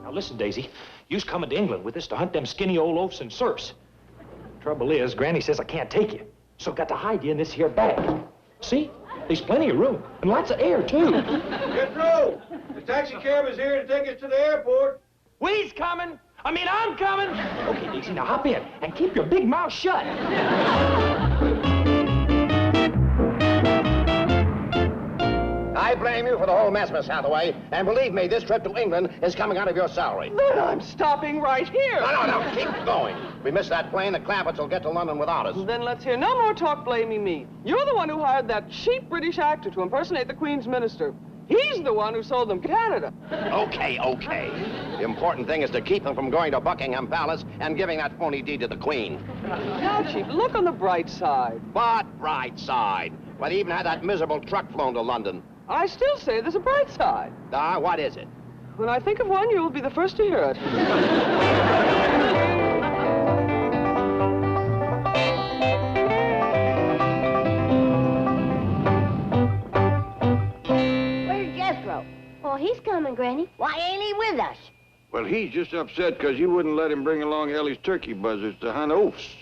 Speaker 4: Now listen, Daisy. You's coming to England with us to hunt them skinny old oafs and serfs. Trouble is, Granny says I can't take you. So got to hide you in this here bag. See? There's plenty of room. And lots of air, too.
Speaker 1: Jethro! The taxi cab is here to take us to the airport.
Speaker 4: We's coming. I'm coming. Okay, Daisy, now hop in and keep your big mouth shut.
Speaker 6: I blame you for the whole mess, Miss Hathaway. And believe me, this trip to England is coming out of your salary.
Speaker 5: Then I'm stopping right here.
Speaker 6: No. Keep going. If we miss that plane, the Clampetts will get to London without us.
Speaker 5: Then let's hear no more talk blaming me. You're the one who hired that cheap British actor to impersonate the Queen's minister. He's the one who sold them Canada.
Speaker 6: Okay. The important thing is to keep them from going to Buckingham Palace and giving that phony deed to the Queen.
Speaker 5: Now, Chief, look on the bright side.
Speaker 6: What bright side? Well, they even had that miserable truck flown to London.
Speaker 5: I still say there's a bright side.
Speaker 6: What is it?
Speaker 5: When I think of one, you'll be the first to hear it.
Speaker 2: Where's Jethro?
Speaker 3: Oh, he's coming, Granny.
Speaker 2: Why ain't he with us?
Speaker 1: Well, he's just upset because you wouldn't let him bring along Ellie's turkey buzzards to hunt oafs.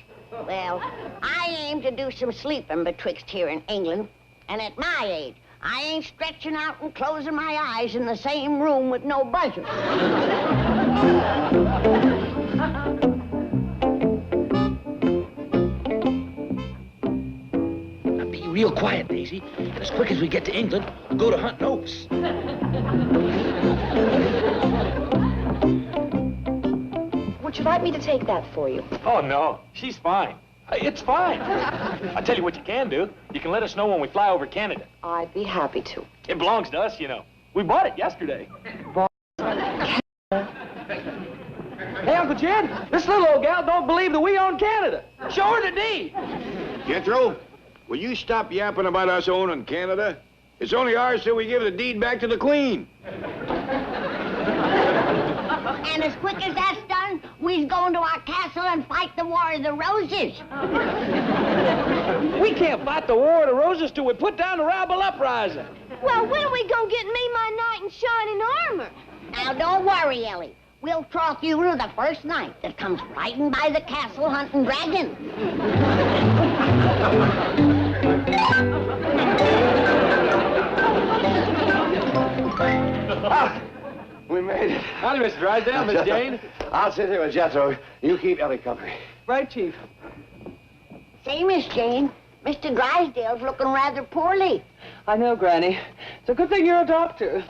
Speaker 2: Well, I aim to do some sleeping betwixt here and England. And at my age, I ain't stretching out and closing my eyes in the same room with no buzzards.
Speaker 16: Be real quiet, Daisy. And as quick as we get to England, we'll go to hunting oaks.
Speaker 7: Would you like me to take that for you?
Speaker 4: Oh, no. She's fine. It's fine. I'll tell you what you can do. You can let us know when we fly over Canada.
Speaker 7: I'd be happy to.
Speaker 4: It belongs to us, you know. We bought it yesterday. Hey, Uncle Jed, this little old gal don't believe that we own Canada. Show her the deed.
Speaker 1: Jethro, will you stop yapping about us owning Canada? It's only ours till we give the deed back to the Queen.
Speaker 2: And as quick as that's done, we's going to our castle and fight the War of the Roses.
Speaker 4: We can't fight the War of the Roses till we put down the rabble uprising.
Speaker 3: Well, when are we gonna get me my knight in shining armor?
Speaker 2: Now, don't worry, Ellie. We'll troth you to the first knight that comes riding by the castle hunting dragons.
Speaker 6: We made it.
Speaker 4: Howdy, Mr. Drysdale, Miss Jane.
Speaker 6: I'll sit here with Jethro. You keep Ellie company.
Speaker 14: Right, Chief.
Speaker 2: Say, Miss Jane, Mr. Drysdale's looking rather poorly.
Speaker 14: I know, Granny. It's a good thing you're a doctor.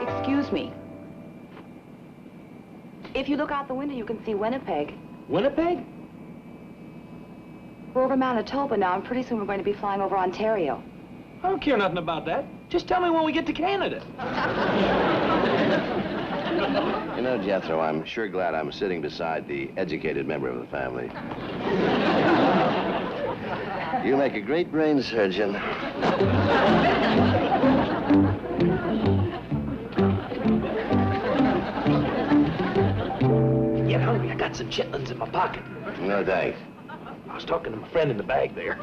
Speaker 7: Excuse me. If you look out the window, you can see Winnipeg.
Speaker 4: Winnipeg?
Speaker 7: We're over Manitoba now, and pretty soon we're going to be flying over Ontario.
Speaker 4: I don't care nothing about that. Just tell me when we get to Canada.
Speaker 6: You know, Jethro, I'm sure glad I'm sitting beside the educated member of the family. You make a great brain surgeon.
Speaker 16: Get hungry. I got some chitlins in my pocket.
Speaker 6: No, thanks.
Speaker 16: I was talking to my friend in the bag there.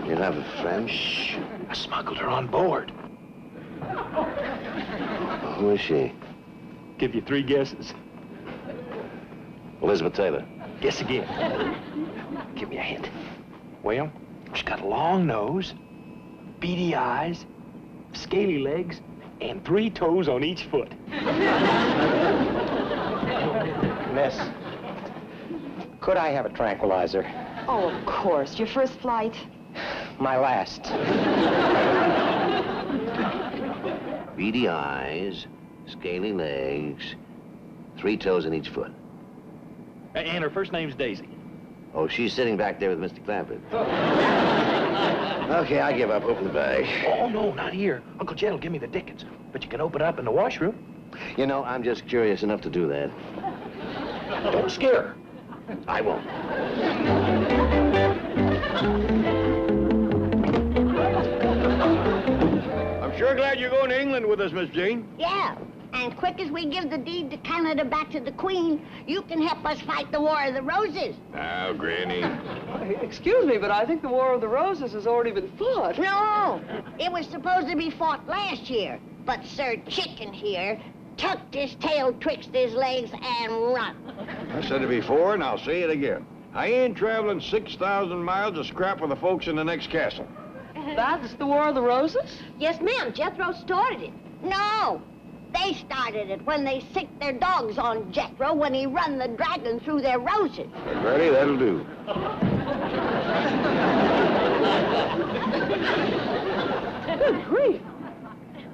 Speaker 6: You have a friend?
Speaker 16: Shh. I smuggled her on board.
Speaker 6: Who is she?
Speaker 4: Give you 3 guesses.
Speaker 6: Elizabeth Taylor.
Speaker 16: Guess again. Give me a hint. Well, she's got a long nose, beady eyes, scaly legs, and 3 toes on each foot.
Speaker 15: Miss, could I have a tranquilizer?
Speaker 7: Oh, of course. Your first flight.
Speaker 15: My last.
Speaker 6: Beady eyes, scaly legs, 3 toes in each foot.
Speaker 4: And her first name's Daisy.
Speaker 6: Oh, she's sitting back there with Mr. Clampett. Okay, I give up. Open the bag.
Speaker 16: Oh, no, not here. Uncle Jed will give me the Dickens. But you can open it up in the washroom.
Speaker 6: You know, I'm just curious enough to do that.
Speaker 16: Don't scare her.
Speaker 6: I won't.
Speaker 1: I'm sure glad you're going to England with us, Miss Jane.
Speaker 2: Yeah, and quick as we give the deed to Canada back to the Queen, you can help us fight the War of the Roses.
Speaker 1: Now, Granny.
Speaker 14: Excuse me, but I think the War of the Roses has already been fought.
Speaker 2: No, it was supposed to be fought last year, but Sir Chicken here tucked his tail twixt his legs and run.
Speaker 1: I said it before, and I'll say it again. I ain't traveling 6,000 miles to scrap with the folks in the next castle.
Speaker 14: That's the War of the Roses?
Speaker 3: Yes, ma'am. Jethro started it.
Speaker 2: No, they started it when they sicked their dogs on Jethro when he run the dragon through their roses.
Speaker 1: Ready? That'll do.
Speaker 14: Good grief.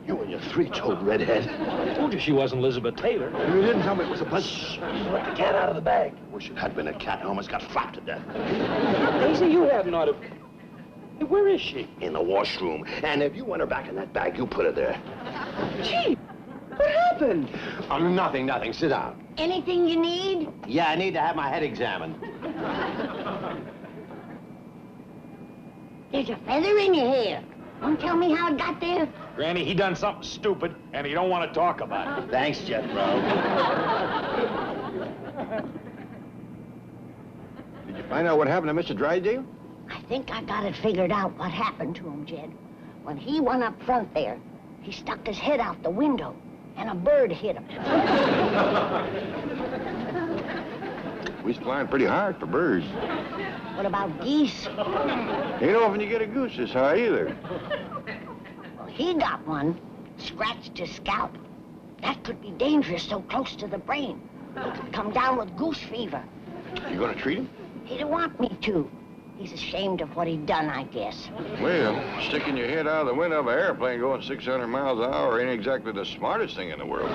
Speaker 6: You and your 3-toed redhead.
Speaker 16: I told you she wasn't Elizabeth Taylor.
Speaker 6: You didn't tell me it was a bunch.
Speaker 16: Let the cat out of the bag.
Speaker 6: Wish it had been a cat. I almost got flapped to death.
Speaker 16: Daisy, you have not a... Where is she?
Speaker 6: In the washroom. And if you want her back in that bag, you put her there.
Speaker 14: Gee, what happened?
Speaker 6: Oh, nothing. Sit down.
Speaker 2: Anything you need?
Speaker 6: Yeah, I need to have my head examined.
Speaker 2: There's a feather in your hair. Won't tell me how it got there?
Speaker 4: Granny, he done something stupid, and he don't want to talk about it.
Speaker 6: Thanks, Jethro.
Speaker 1: Did you find out what happened to Mr. Drysdale?
Speaker 2: I think I got it figured out what happened to him, Jed. When he went up front there, he stuck his head out the window, and a bird hit him.
Speaker 1: We's flying pretty hard for birds.
Speaker 2: What about geese?
Speaker 1: Ain't often you get a goose this high either.
Speaker 2: Well, he got one. Scratched his scalp. That could be dangerous so close to the brain. He could come down with goose fever.
Speaker 1: You gonna treat him?
Speaker 2: He didn't want me to. He's ashamed of what he'd done, I guess.
Speaker 1: Well, sticking your head out of the window of an airplane going 600 miles an hour ain't exactly the smartest thing in the world.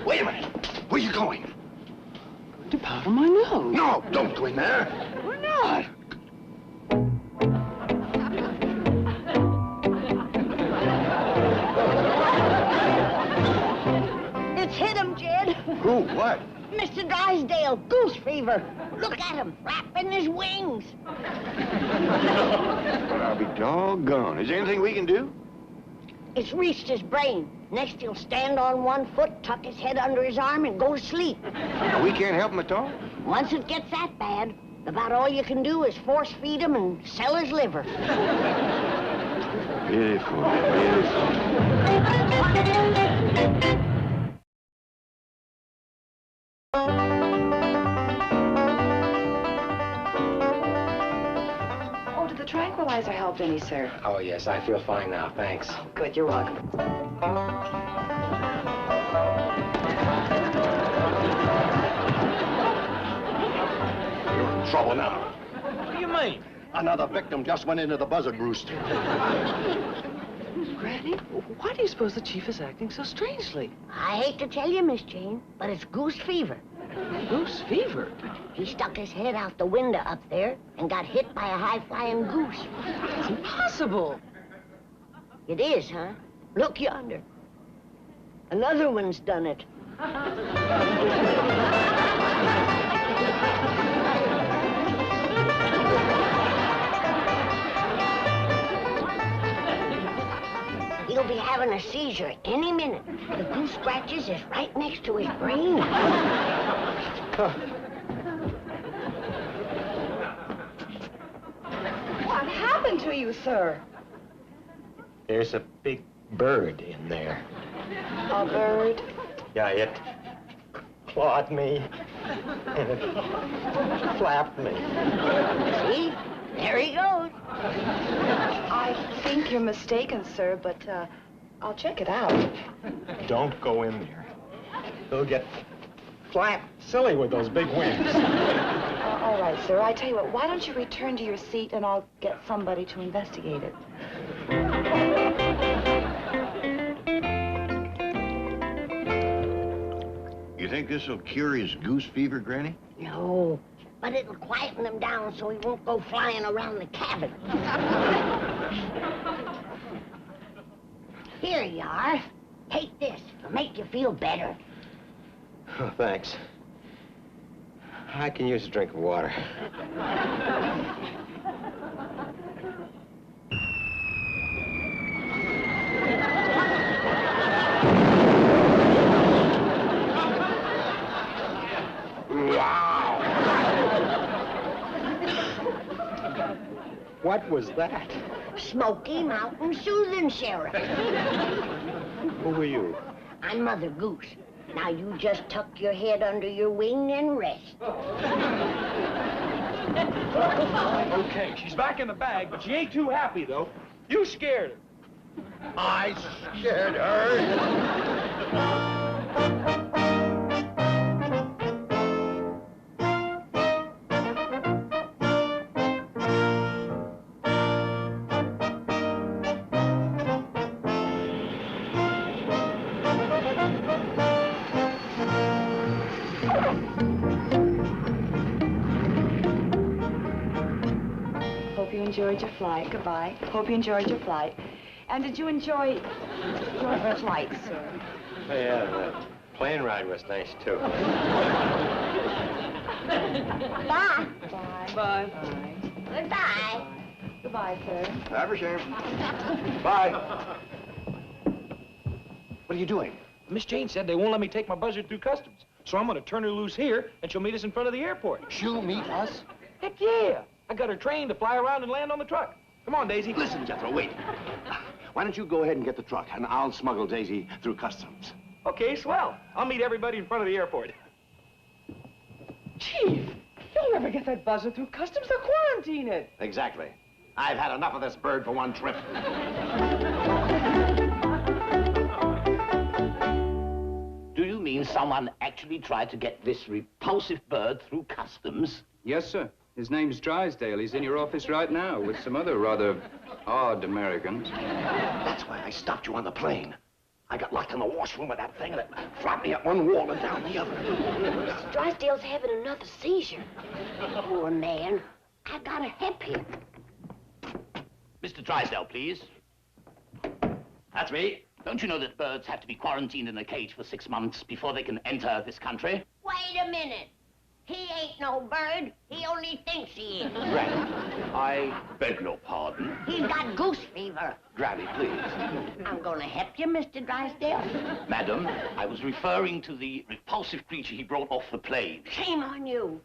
Speaker 6: Wait a minute. Where you going?
Speaker 5: To powder my nose.
Speaker 6: No, don't go in there.
Speaker 5: Why not?
Speaker 2: It's hit him, Jed.
Speaker 1: Who? What?
Speaker 2: Mr. Drysdale, goose fever. Look at him, flapping his wings.
Speaker 1: But I'll be doggone. Is there anything we can do?
Speaker 2: It's reached his brain. Next, he'll stand on one foot, tuck his head under his arm, and go to sleep.
Speaker 1: We can't help him at all?
Speaker 2: Once it gets that bad, about all you can do is force feed him and sell his liver.
Speaker 1: Beautiful, beautiful.
Speaker 7: Oh, did the tranquilizer help any, sir?
Speaker 15: Oh, yes, I feel fine now, thanks.
Speaker 7: Good, you're welcome.
Speaker 6: You're in trouble now.
Speaker 4: What do you mean?
Speaker 6: Another victim just went into the buzzard roost.
Speaker 5: Granny, why do you suppose the chief is acting so strangely?
Speaker 2: I hate to tell you, Miss Jane, but it's goose fever.
Speaker 5: Goose fever?
Speaker 2: He stuck his head out the window up there and got hit by a high-flying goose.
Speaker 5: It's impossible.
Speaker 2: It is, huh? Look yonder. Another one's done it. He'll be having a seizure any minute. The goose scratches is right next to his brain.
Speaker 7: What happened to you, sir?
Speaker 15: There's a big bird in there.
Speaker 7: A bird?
Speaker 15: Yeah, it clawed me and it flapped me.
Speaker 2: See? There he goes.
Speaker 7: I think you're mistaken, sir, but I'll check it out.
Speaker 15: Don't go in there. They'll get flapped silly with those big wings.
Speaker 7: All right, sir. I tell you what, why don't you return to your seat and I'll get somebody to investigate it.
Speaker 1: You think this'll cure his goose fever, Granny?
Speaker 2: No, but it'll quieten him down so he won't go flying around the cabin. Here you are. Take this. It'll make you feel better.
Speaker 15: Oh, thanks. I can use a drink of water. What was that?
Speaker 2: Smoky Mountain Soothing Sheriff.
Speaker 15: Who are you?
Speaker 2: I'm Mother Goose. Now you just tuck your head under your wing and rest.
Speaker 4: Okay, she's back in the bag, but she ain't too happy, though. You scared her.
Speaker 6: I scared her.
Speaker 7: Hope you enjoyed your flight. Goodbye. Hope you enjoyed your flight. And did you enjoy your flight, sir?
Speaker 15: Yeah, the plane ride was nice, too.
Speaker 2: Bye.
Speaker 7: Bye.
Speaker 5: Bye.
Speaker 2: Goodbye.
Speaker 7: Goodbye, sir.
Speaker 6: Have a shame. Bye. What are you doing?
Speaker 4: Miss Jane said they won't let me take my buzzard through customs. So I'm gonna turn her loose here, and she'll meet us in front of the airport.
Speaker 6: She'll meet us?
Speaker 4: Heck yeah! I got her trained to fly around and land on the truck. Come on, Daisy.
Speaker 6: Listen, Jethro, wait. Why don't you go ahead and get the truck, and I'll smuggle Daisy through customs.
Speaker 4: Okay, swell. I'll meet everybody in front of the airport.
Speaker 5: Chief, you'll never get that buzzer through customs. They'll quarantine it.
Speaker 6: Exactly. I've had enough of this bird for one trip.
Speaker 8: Do you mean someone actually tried to get this repulsive bird through customs?
Speaker 11: Yes, sir. His name's Drysdale. He's in your office right now with some other rather odd Americans.
Speaker 6: That's why I stopped you on the plane. I got locked in the washroom with that thing, and it flopped me up one wall and down the other.
Speaker 3: Mr. Drysdale's having another seizure.
Speaker 2: Poor man. I gotta help him.
Speaker 8: Mr. Drysdale, please.
Speaker 6: That's me.
Speaker 8: Don't you know that birds have to be quarantined in a cage for 6 months before they can enter this country?
Speaker 2: Wait a minute. He ain't no bird. He only thinks he is.
Speaker 8: Granny, I beg your pardon.
Speaker 2: He's got goose fever.
Speaker 8: Granny, please.
Speaker 2: I'm gonna help you, Mr. Drysdale.
Speaker 8: Madam, I was referring to the repulsive creature he brought off the plane.
Speaker 2: Shame on you.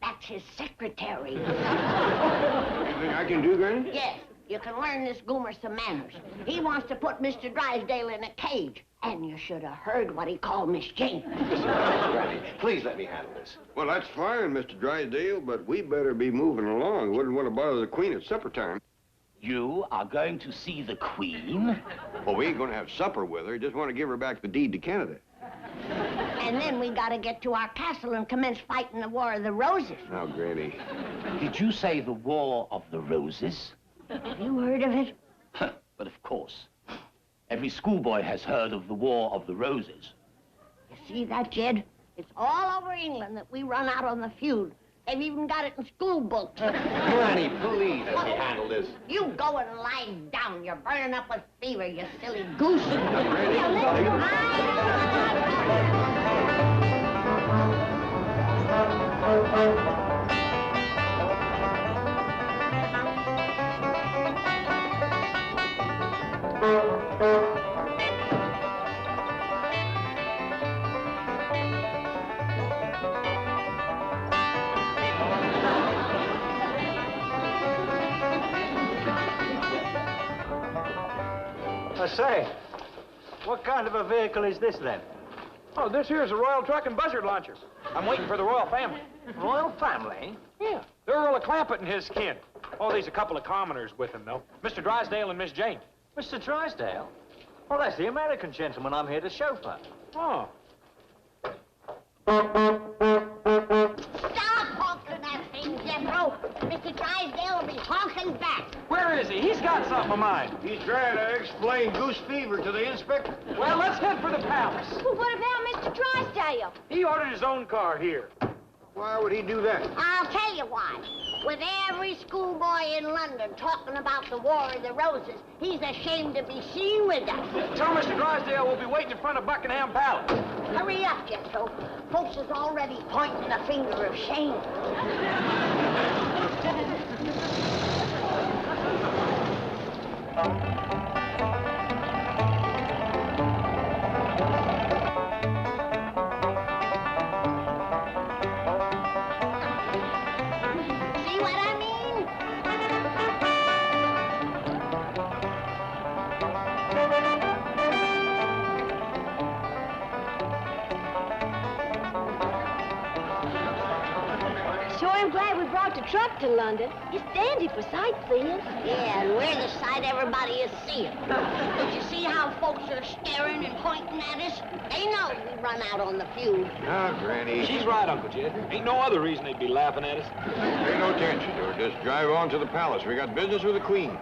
Speaker 2: That's his secretary.
Speaker 1: Anything I can do, Granny?
Speaker 2: Yes, you can learn this goomer some manners. He wants to put Mr. Drysdale in a cage. And you should have heard what he called Miss Jane.
Speaker 6: Granny, please let me handle this.
Speaker 1: Well, that's fine, Mr. Drysdale, but we better be moving along. Wouldn't want to bother the Queen at supper time.
Speaker 8: You are going to see the Queen?
Speaker 1: Well, we ain't going to have supper with her. Just want to give her back the deed to Canada.
Speaker 2: And then we gotta get to our castle and commence fighting the War of the Roses.
Speaker 1: Now, Granny.
Speaker 8: Did you say the War of the Roses?
Speaker 2: Have you heard of it?
Speaker 8: But of course. Every schoolboy has heard of the War of the Roses.
Speaker 2: You see that, Jed? It's all over England that we run out on the feud. They've even got it in school books.
Speaker 6: Granny, please let me handle this.
Speaker 2: You go and lie down. You're burning up with fever, you silly goose.
Speaker 15: I say, what kind of a vehicle is this, then?
Speaker 4: Oh, this here's a Royal Truck and Buzzard Launcher. I'm waiting for the Royal Family.
Speaker 15: Royal family?
Speaker 4: Yeah, the Earl of Clampett and his kin. Oh, there's a couple of commoners with him, though. Mr. Drysdale and Miss Jane.
Speaker 15: Mr. Drysdale? Well, that's the American gentleman I'm here to chauffeur.
Speaker 4: Oh.
Speaker 2: Stop honking that thing, Jethro. Mr. Drysdale will be honking back.
Speaker 4: Where is he? He's got something of mine.
Speaker 1: He's trying to explain goose fever to the inspector.
Speaker 4: Well, let's head for the palace.
Speaker 3: Well, what about Mr. Drysdale?
Speaker 4: He ordered his own car here.
Speaker 1: Why would he do that?
Speaker 2: I'll tell you why. With every schoolboy in London talking about the War of the Roses, he's ashamed to be seen with us.
Speaker 4: Tell Mr. Drysdale we'll be waiting in front of Buckingham Palace.
Speaker 2: Hurry up, Jethro. Folks is already pointing the finger of shame. See what I mean?
Speaker 3: Sure am glad we brought the truck to London. It's dandy for sightseeing.
Speaker 2: Yeah, and we're the sight everybody is seeing. Did you see how folks are staring and pointing at us? They know we run out on the feud.
Speaker 1: Now, Granny.
Speaker 4: She's right, Uncle Jed. Ain't no other reason they'd be laughing at us.
Speaker 1: Pay no attention to her. Just drive on to the palace. We got business with the Queen.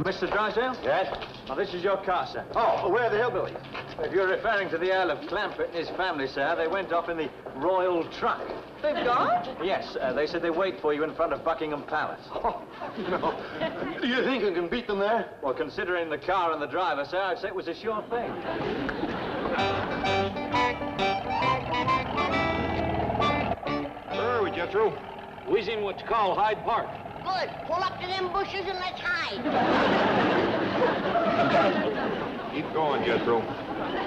Speaker 15: Mr. Drysdale? Yes? Now, this is your car, sir. Oh, where are the hillbillies? If you're referring to the Earl of Clampett and his family, sir, they went off in the royal truck.
Speaker 14: They've gone?
Speaker 15: Yes, they said they wait for you in front of Buckingham Palace.
Speaker 6: Oh, no. Do you think you can beat them there?
Speaker 15: Well, considering the car and the driver, sir, I'd say it was a sure thing.
Speaker 1: Where are we, Jethro?
Speaker 4: We's in what you call Hyde Park.
Speaker 2: Good. Pull up to them bushes and let's hide.
Speaker 1: Keep going, Jethro.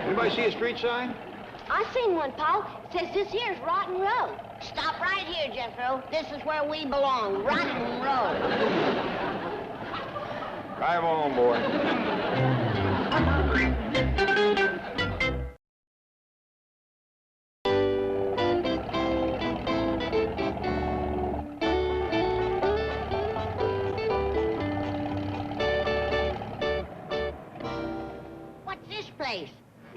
Speaker 1: Anybody see a street sign?
Speaker 3: I seen one, Paul. It says this here's Rotten Road.
Speaker 2: Stop right here, Jethro. This is where we belong. Rotten Road.
Speaker 1: Drive on, boy.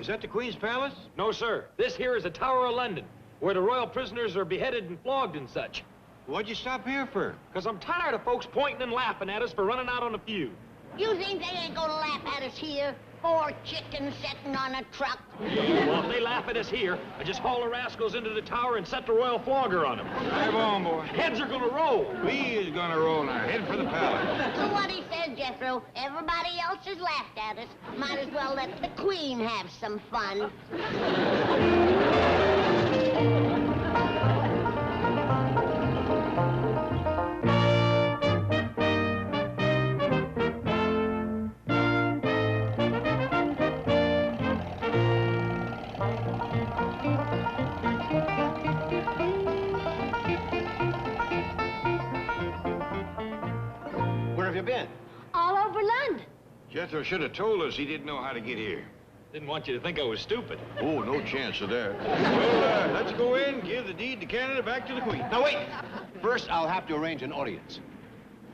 Speaker 1: Is that the Queen's Palace?
Speaker 4: No, sir. This here is the Tower of London, where the royal prisoners are beheaded and flogged and such.
Speaker 1: What'd you stop here for?
Speaker 4: Because I'm tired of folks pointing and laughing at us for running out on a feud.
Speaker 2: You think they ain't gonna laugh at us here? 4 chickens sitting on a truck.
Speaker 4: Well, if they laugh at us here, I just haul the rascals into the tower and set the royal flogger on them.
Speaker 1: Drive on, boy.
Speaker 4: Heads are gonna roll.
Speaker 1: We is gonna roll now. Head for the palace.
Speaker 2: Do what he says, Jethro. Everybody else has laughed at us. Might as well let the Queen have some fun.
Speaker 6: Where have you been?
Speaker 3: All over London.
Speaker 1: Jethro should have told us he didn't know how to get here.
Speaker 4: Didn't want you to think I was stupid.
Speaker 1: Oh, no chance of that. Well, let's go in, give the deed to Canada back to the Queen.
Speaker 6: Now, wait. First, I'll have to arrange an audience.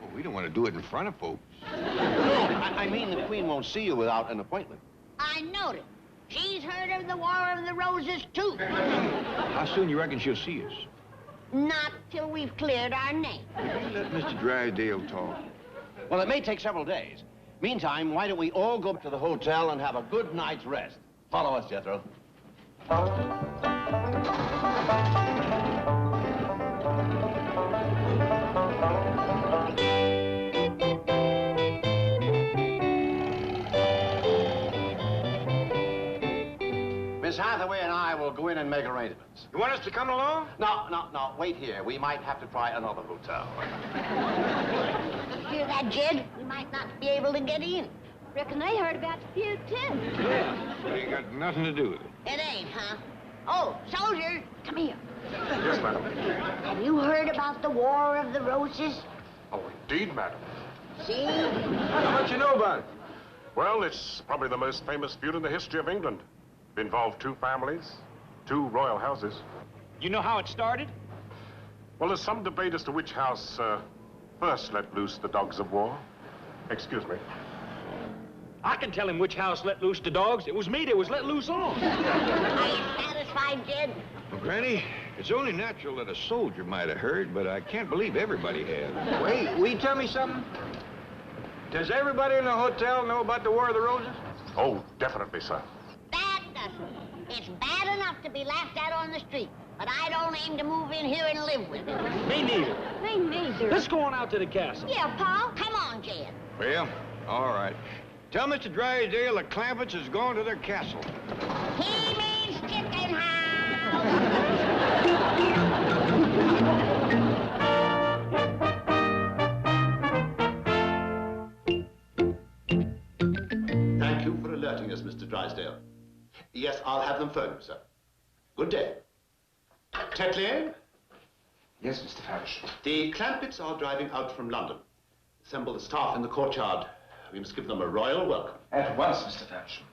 Speaker 1: Oh, we don't want to do it in front of folks.
Speaker 6: No, I mean the Queen won't see you without an appointment.
Speaker 2: I knowed it. She's heard of the War of the Roses, too.
Speaker 1: How soon you reckon she'll see us?
Speaker 2: Not till we've cleared our name.
Speaker 1: Let Mr. Drysdale talk.
Speaker 6: Well, it may take several days. Meantime, why don't we all go to the hotel and have a good night's rest? Follow us, Jethro. Miss Hathaway and I will go in and make arrangements.
Speaker 1: You want us to come along?
Speaker 6: No. Wait here. We might have to try another hotel.
Speaker 2: Hear that, Jed? We might not be able to get in.
Speaker 3: Reckon they heard about the feud, too.
Speaker 1: Yeah. Ain't got nothing to do with it.
Speaker 2: It ain't, huh? Oh, soldier, come here.
Speaker 17: Yes, madam.
Speaker 2: Have you heard about the War of the Roses?
Speaker 17: Oh, indeed, madam.
Speaker 2: See?
Speaker 1: How much you know about it?
Speaker 17: Well, it's probably the most famous feud in the history of England. It involved 2 families, 2 royal houses.
Speaker 4: You know how it started?
Speaker 17: Well, there's some debate as to which house first let loose the dogs of war. Excuse me.
Speaker 4: I can tell him which house let loose the dogs. It was me that was let loose on.
Speaker 2: Are you satisfied, Jed?
Speaker 1: Well, Granny, it's only natural that a soldier might have heard, but I can't believe everybody has. Wait, will you tell me something? Does everybody in the hotel know about the War of the Roses?
Speaker 17: Oh, definitely, sir.
Speaker 2: That doesn't. It's bad enough to be laughed at on the street, but I don't aim to move in here and live with it.
Speaker 4: Me neither.
Speaker 3: Me neither.
Speaker 4: Let's go on out to the castle.
Speaker 3: Yeah, Pa.
Speaker 2: Come on, Jed.
Speaker 1: Well, all right. Tell Mr. Drysdale the Clampetts is going to their castle.
Speaker 2: He means chicken house.
Speaker 6: Thank you for alerting us, Mr. Drysdale. Yes, I'll have them phone you, sir. Good day. Tetley?
Speaker 17: Yes, Mr. Farish.
Speaker 6: The Clampetts are driving out from London. Assemble the staff in the courtyard. We must give them a royal welcome.
Speaker 17: At once, Mr. Farish.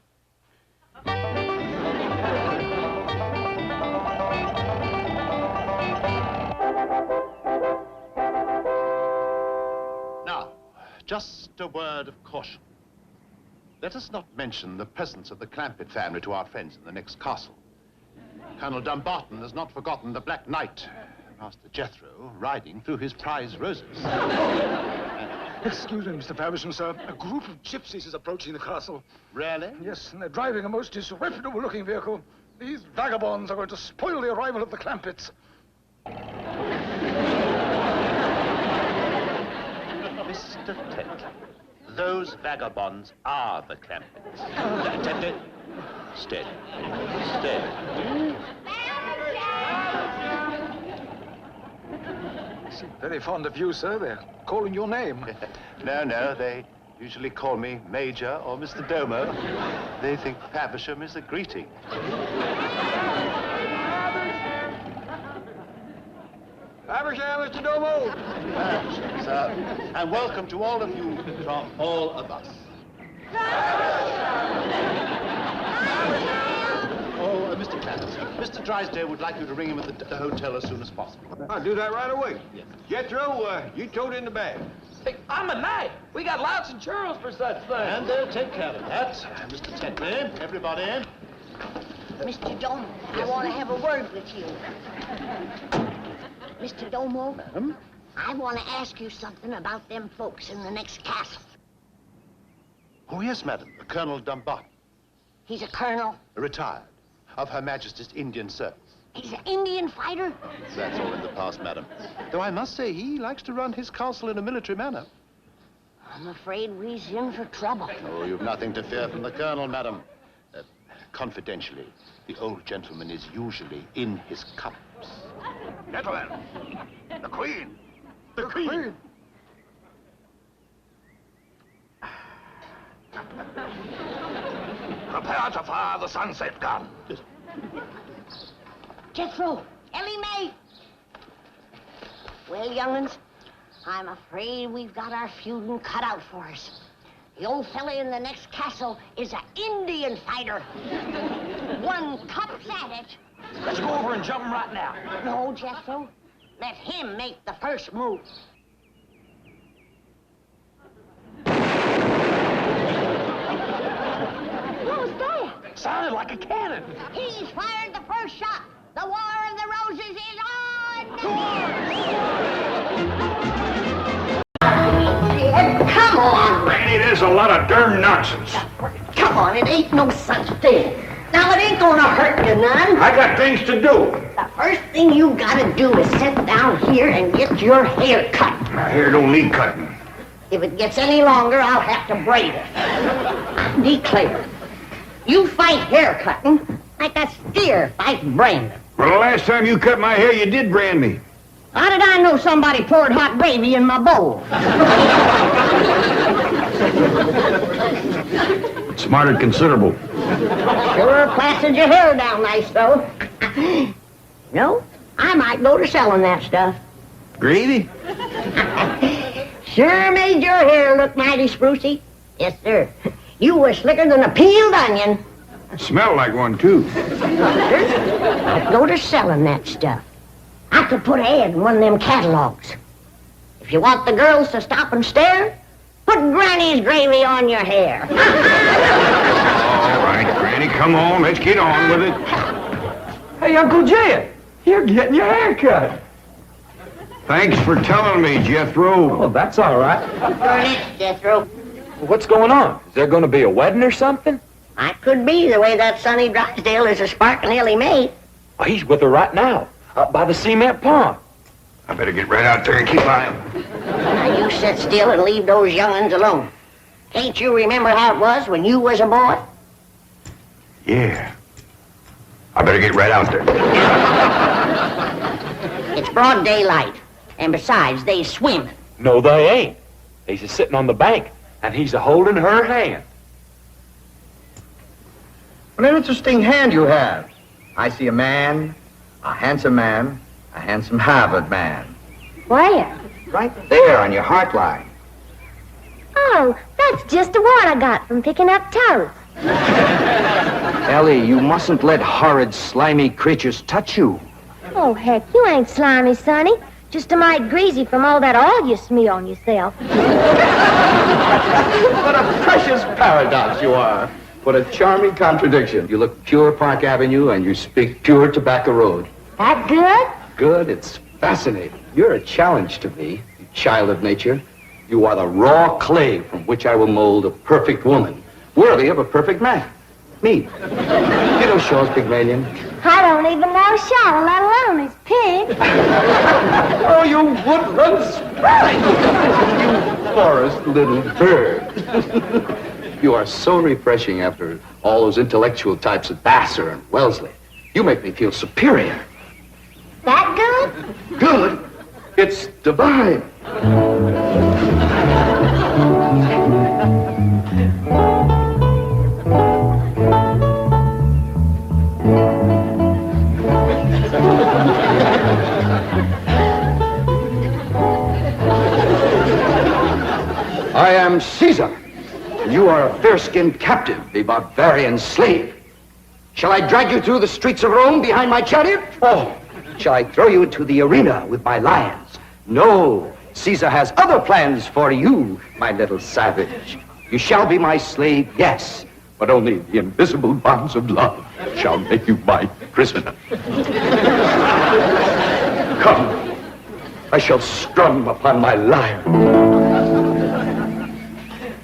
Speaker 6: Now, just a word of caution. Let us not mention the presence of the Clampett family to our friends in the next castle. Colonel Dumbarton has not forgotten the Black Knight, Master Jethro, riding through his prize roses.
Speaker 18: Excuse me, Mr. Faversham, sir. A group of gypsies is approaching the castle.
Speaker 6: Really?
Speaker 18: Yes, and they're driving a most disreputable-looking vehicle. These vagabonds are going to spoil the arrival of the Clampetts.
Speaker 6: Mr. Tetley, those vagabonds are the Clampetts. Tetley, steady. Steady.
Speaker 18: Seem very fond of you, sir. They're calling your name.
Speaker 6: No, they usually call me Major or Mr. Domo. They think Faversham is a greeting.
Speaker 1: Faversham, Mr. Domo.
Speaker 6: Faversham, sir. And welcome to all of you from all of us. Oh, Mr. Clarence, Mr. Drysdale would like you to ring him at the hotel as soon as possible.
Speaker 1: I'll do that right away.
Speaker 6: Yes.
Speaker 1: Jethro, you tote in the bag.
Speaker 4: Hey, I'm a knight. We got lots of churls for such things.
Speaker 6: And they'll take care of that. Mr. Tetley, everybody,
Speaker 2: Mr. Domo, I want to have a word with you. Mr. Domo,
Speaker 6: Madam?
Speaker 2: I want to ask you something about them folks in the next castle.
Speaker 6: Oh, yes, madam. Colonel Dumbarton.
Speaker 2: He's a colonel.
Speaker 6: Retired. Of Her Majesty's Indian service.
Speaker 2: He's an Indian fighter.
Speaker 6: That's all in the past, madam. Though I must say, he likes to run his castle in a military manner.
Speaker 2: I'm afraid we's in for trouble.
Speaker 6: Oh, you've nothing to fear from the colonel, madam. Confidentially, the old gentleman is usually in his cups.
Speaker 12: Gentlemen, the Queen. The Queen. Prepare to fire the sunset gun.
Speaker 2: Jethro, Ellie Mae. Well, young'uns, I'm afraid we've got our feuding cut out for us. The old fella in the next castle is an Indian fighter. One cups at it.
Speaker 4: Let's go over and jump him right now.
Speaker 2: No, Jethro. Let him make the first move.
Speaker 3: What was that?
Speaker 4: Sounded like a cannon.
Speaker 2: He's fired the first shot. The War of the Roses is on! Come on!
Speaker 1: Granny, there's a lot of darn nonsense.
Speaker 2: Come on, it ain't no such thing. Now, it ain't gonna hurt you none.
Speaker 1: I got things to do.
Speaker 2: The first thing you gotta do is sit down here and get your hair cut.
Speaker 1: My hair don't need cutting.
Speaker 2: If it gets any longer, I'll have to braid it. I declare, you fight hair cutting like a steer fights branding.
Speaker 1: Well, the last time you cut my hair, you did brand me.
Speaker 2: How did I know somebody poured hot gravy in my bowl?
Speaker 1: Smarted considerable.
Speaker 2: Sure plastered your hair down nice, though. No, I might go to selling that stuff.
Speaker 1: Gravy?
Speaker 2: Sure made your hair look mighty sprucey. Yes, sir. You were slicker than a peeled onion.
Speaker 1: Smell like one, too.
Speaker 2: I'd go to selling that stuff. I could put an ad in one of them catalogs. If you want the girls to stop and stare, put Granny's gravy on your hair.
Speaker 1: All right, Granny, come on. Let's get on with it.
Speaker 16: Hey, Uncle Jed, you're getting your hair cut.
Speaker 1: Thanks for telling me, Jethro.
Speaker 16: Oh, that's all right.
Speaker 2: Burn it, Jethro.
Speaker 13: What's going on? Is there going to be a wedding or something?
Speaker 2: I could be the way that Sonny Drysdale is a sparking Ellie Mae.
Speaker 13: Oh, he's with her right now, up by the cement pond.
Speaker 1: I better get right out there and keep an eye on him.
Speaker 2: Now, you sit still and leave those young'uns alone. Can't you remember how it was when you was a boy?
Speaker 1: Yeah. I better get right out there.
Speaker 2: It's broad daylight. And besides, they swimming.
Speaker 13: No, they ain't. He's a sitting on the bank, and he's a holding her hand.
Speaker 19: What an interesting hand you have. I see a man, a handsome Harvard man.
Speaker 3: Where?
Speaker 19: Right there on your heart line.
Speaker 3: Oh, that's just the one I got from picking up toes.
Speaker 19: Ellie, you mustn't let horrid, slimy creatures touch you.
Speaker 3: Oh, heck, you ain't slimy, Sonny. Just a mite greasy from all that oil you smear on yourself.
Speaker 19: What a precious paradox you are. What a charming contradiction. You look pure Park Avenue and you speak pure Tobacco Road.
Speaker 3: That good?
Speaker 19: Good, it's fascinating. You're a challenge to me, you child of nature. You are the raw clay from which I will mold a perfect woman, worthy of a perfect man. Me. You know Shaw's Pygmalion?
Speaker 3: I don't even know Shaw, let alone his pig.
Speaker 19: Oh, you woodland sprite! You forest little bird. You are so refreshing after all those intellectual types of Vassar and Wellesley. You make me feel superior.
Speaker 3: That good?
Speaker 19: Good? It's divine. I am Caesar. You are a fair-skinned captive, a barbarian slave. Shall I drag you through the streets of Rome behind my chariot? Or shall I throw you into the arena with my lions? No, Caesar has other plans for you, my little savage. You shall be my slave, yes, but but only the invisible bonds of love shall make you my prisoner. Come, I shall strum upon my lyre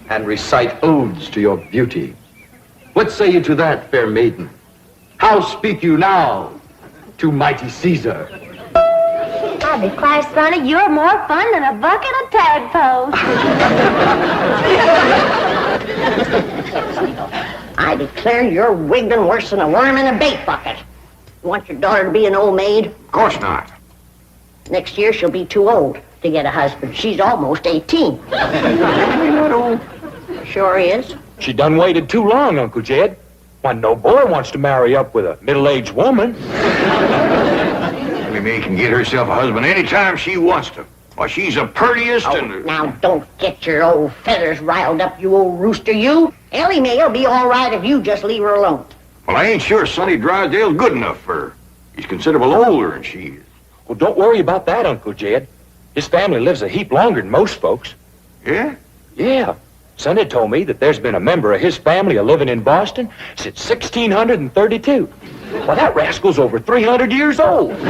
Speaker 19: and recite odes to your beauty. What say you to that, fair maiden? How speak you now to mighty Caesar?
Speaker 3: I declare, Sonny, you're more fun than a bucket of tadpoles.
Speaker 14: I declare you're wiggling worse than a worm in a bait bucket. You want your daughter to be an old maid?
Speaker 1: Of course not.
Speaker 14: Next year she'll be too old to get a husband. She's almost 18.
Speaker 1: Not old.
Speaker 14: Sure is.
Speaker 4: She done waited too long, Uncle Jed. Why, no boy wants to marry up with a middle-aged woman.
Speaker 1: Ellie Mae can get herself a husband anytime she wants to. Why, she's the purtiest and...
Speaker 14: Now, don't get your old feathers riled up, you old rooster, you. Ellie Mae will be all right if you just leave her alone.
Speaker 1: Well, I ain't sure Sonny Drysdale's good enough for her. He's considerable older than she is.
Speaker 4: Well, don't worry about that, Uncle Jed. His family lives a heap longer than most folks.
Speaker 1: Yeah?
Speaker 4: Yeah. Sonny told me that there's been a member of his family living in Boston since 1632. Well, that rascal's over 300 years old.
Speaker 1: He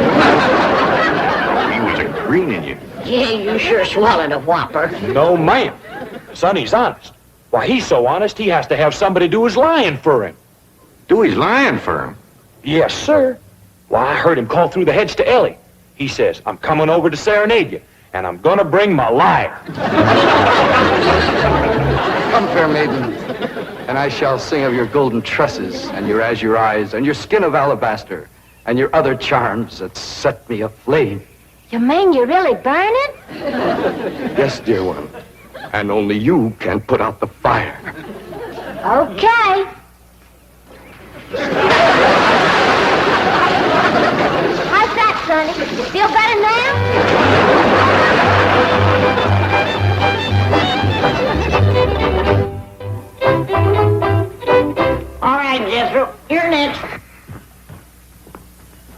Speaker 1: was a greening you.
Speaker 14: Yeah, you sure swallowed a whopper.
Speaker 4: No, ma'am. Sonny's honest. Why, he's so honest, he has to have somebody do his lying for him.
Speaker 1: Do his lying for him?
Speaker 4: Yes, sir. Why, I heard him call through the heads to Ellie. He says, I'm coming over to serenade you, and I'm gonna bring my lyre.
Speaker 19: Come, fair maiden, and I shall sing of your golden tresses, and your azure eyes, and your skin of alabaster, and your other charms that set me aflame.
Speaker 3: You mean you really burn it?
Speaker 19: Yes, dear one, and only you can put out the fire.
Speaker 3: Okay. How's that, Sonny? You feel better now?
Speaker 14: All right, Jethro, you're next.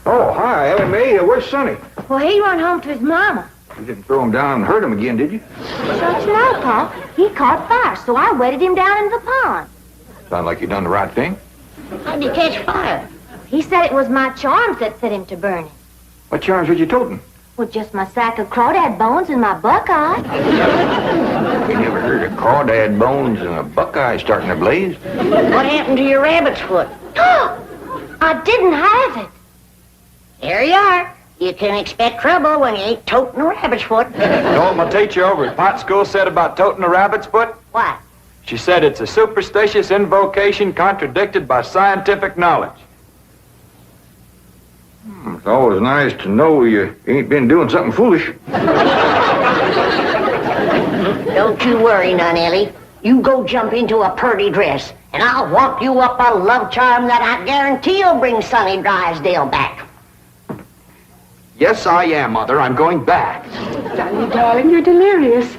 Speaker 1: Oh, hi, Ellie Mae. Where's Sonny?
Speaker 3: Well, he run home to his mama.
Speaker 1: You didn't throw him down and hurt him again, did you?
Speaker 3: Don't you know, Pa? He caught fire, so I wetted him down in the pond.
Speaker 1: Sound like you done the right thing.
Speaker 14: How'd he catch fire?
Speaker 3: He said it was my charms that set him to burning.
Speaker 1: What charms was you toting?
Speaker 3: Well, just my sack of crawdad bones and my buckeye.
Speaker 1: We never heard of crawdad bones and a buckeye starting a blaze.
Speaker 14: What happened to your rabbit's foot?
Speaker 3: I didn't have it.
Speaker 14: There you are. You can expect trouble when you ain't toting a rabbit's foot.
Speaker 13: You know what my teacher over at Pot School said about toting a rabbit's foot?
Speaker 14: What?
Speaker 13: She said it's a superstitious invocation contradicted by scientific knowledge.
Speaker 1: It's always nice to know you ain't been doing something foolish.
Speaker 14: Don't you worry none, Ellie. You go jump into a purty dress, and I'll walk you up a love charm that I guarantee will bring Sonny Drysdale back.
Speaker 19: Yes, I am, Mother. I'm going back.
Speaker 20: Sonny, darling, you're delirious.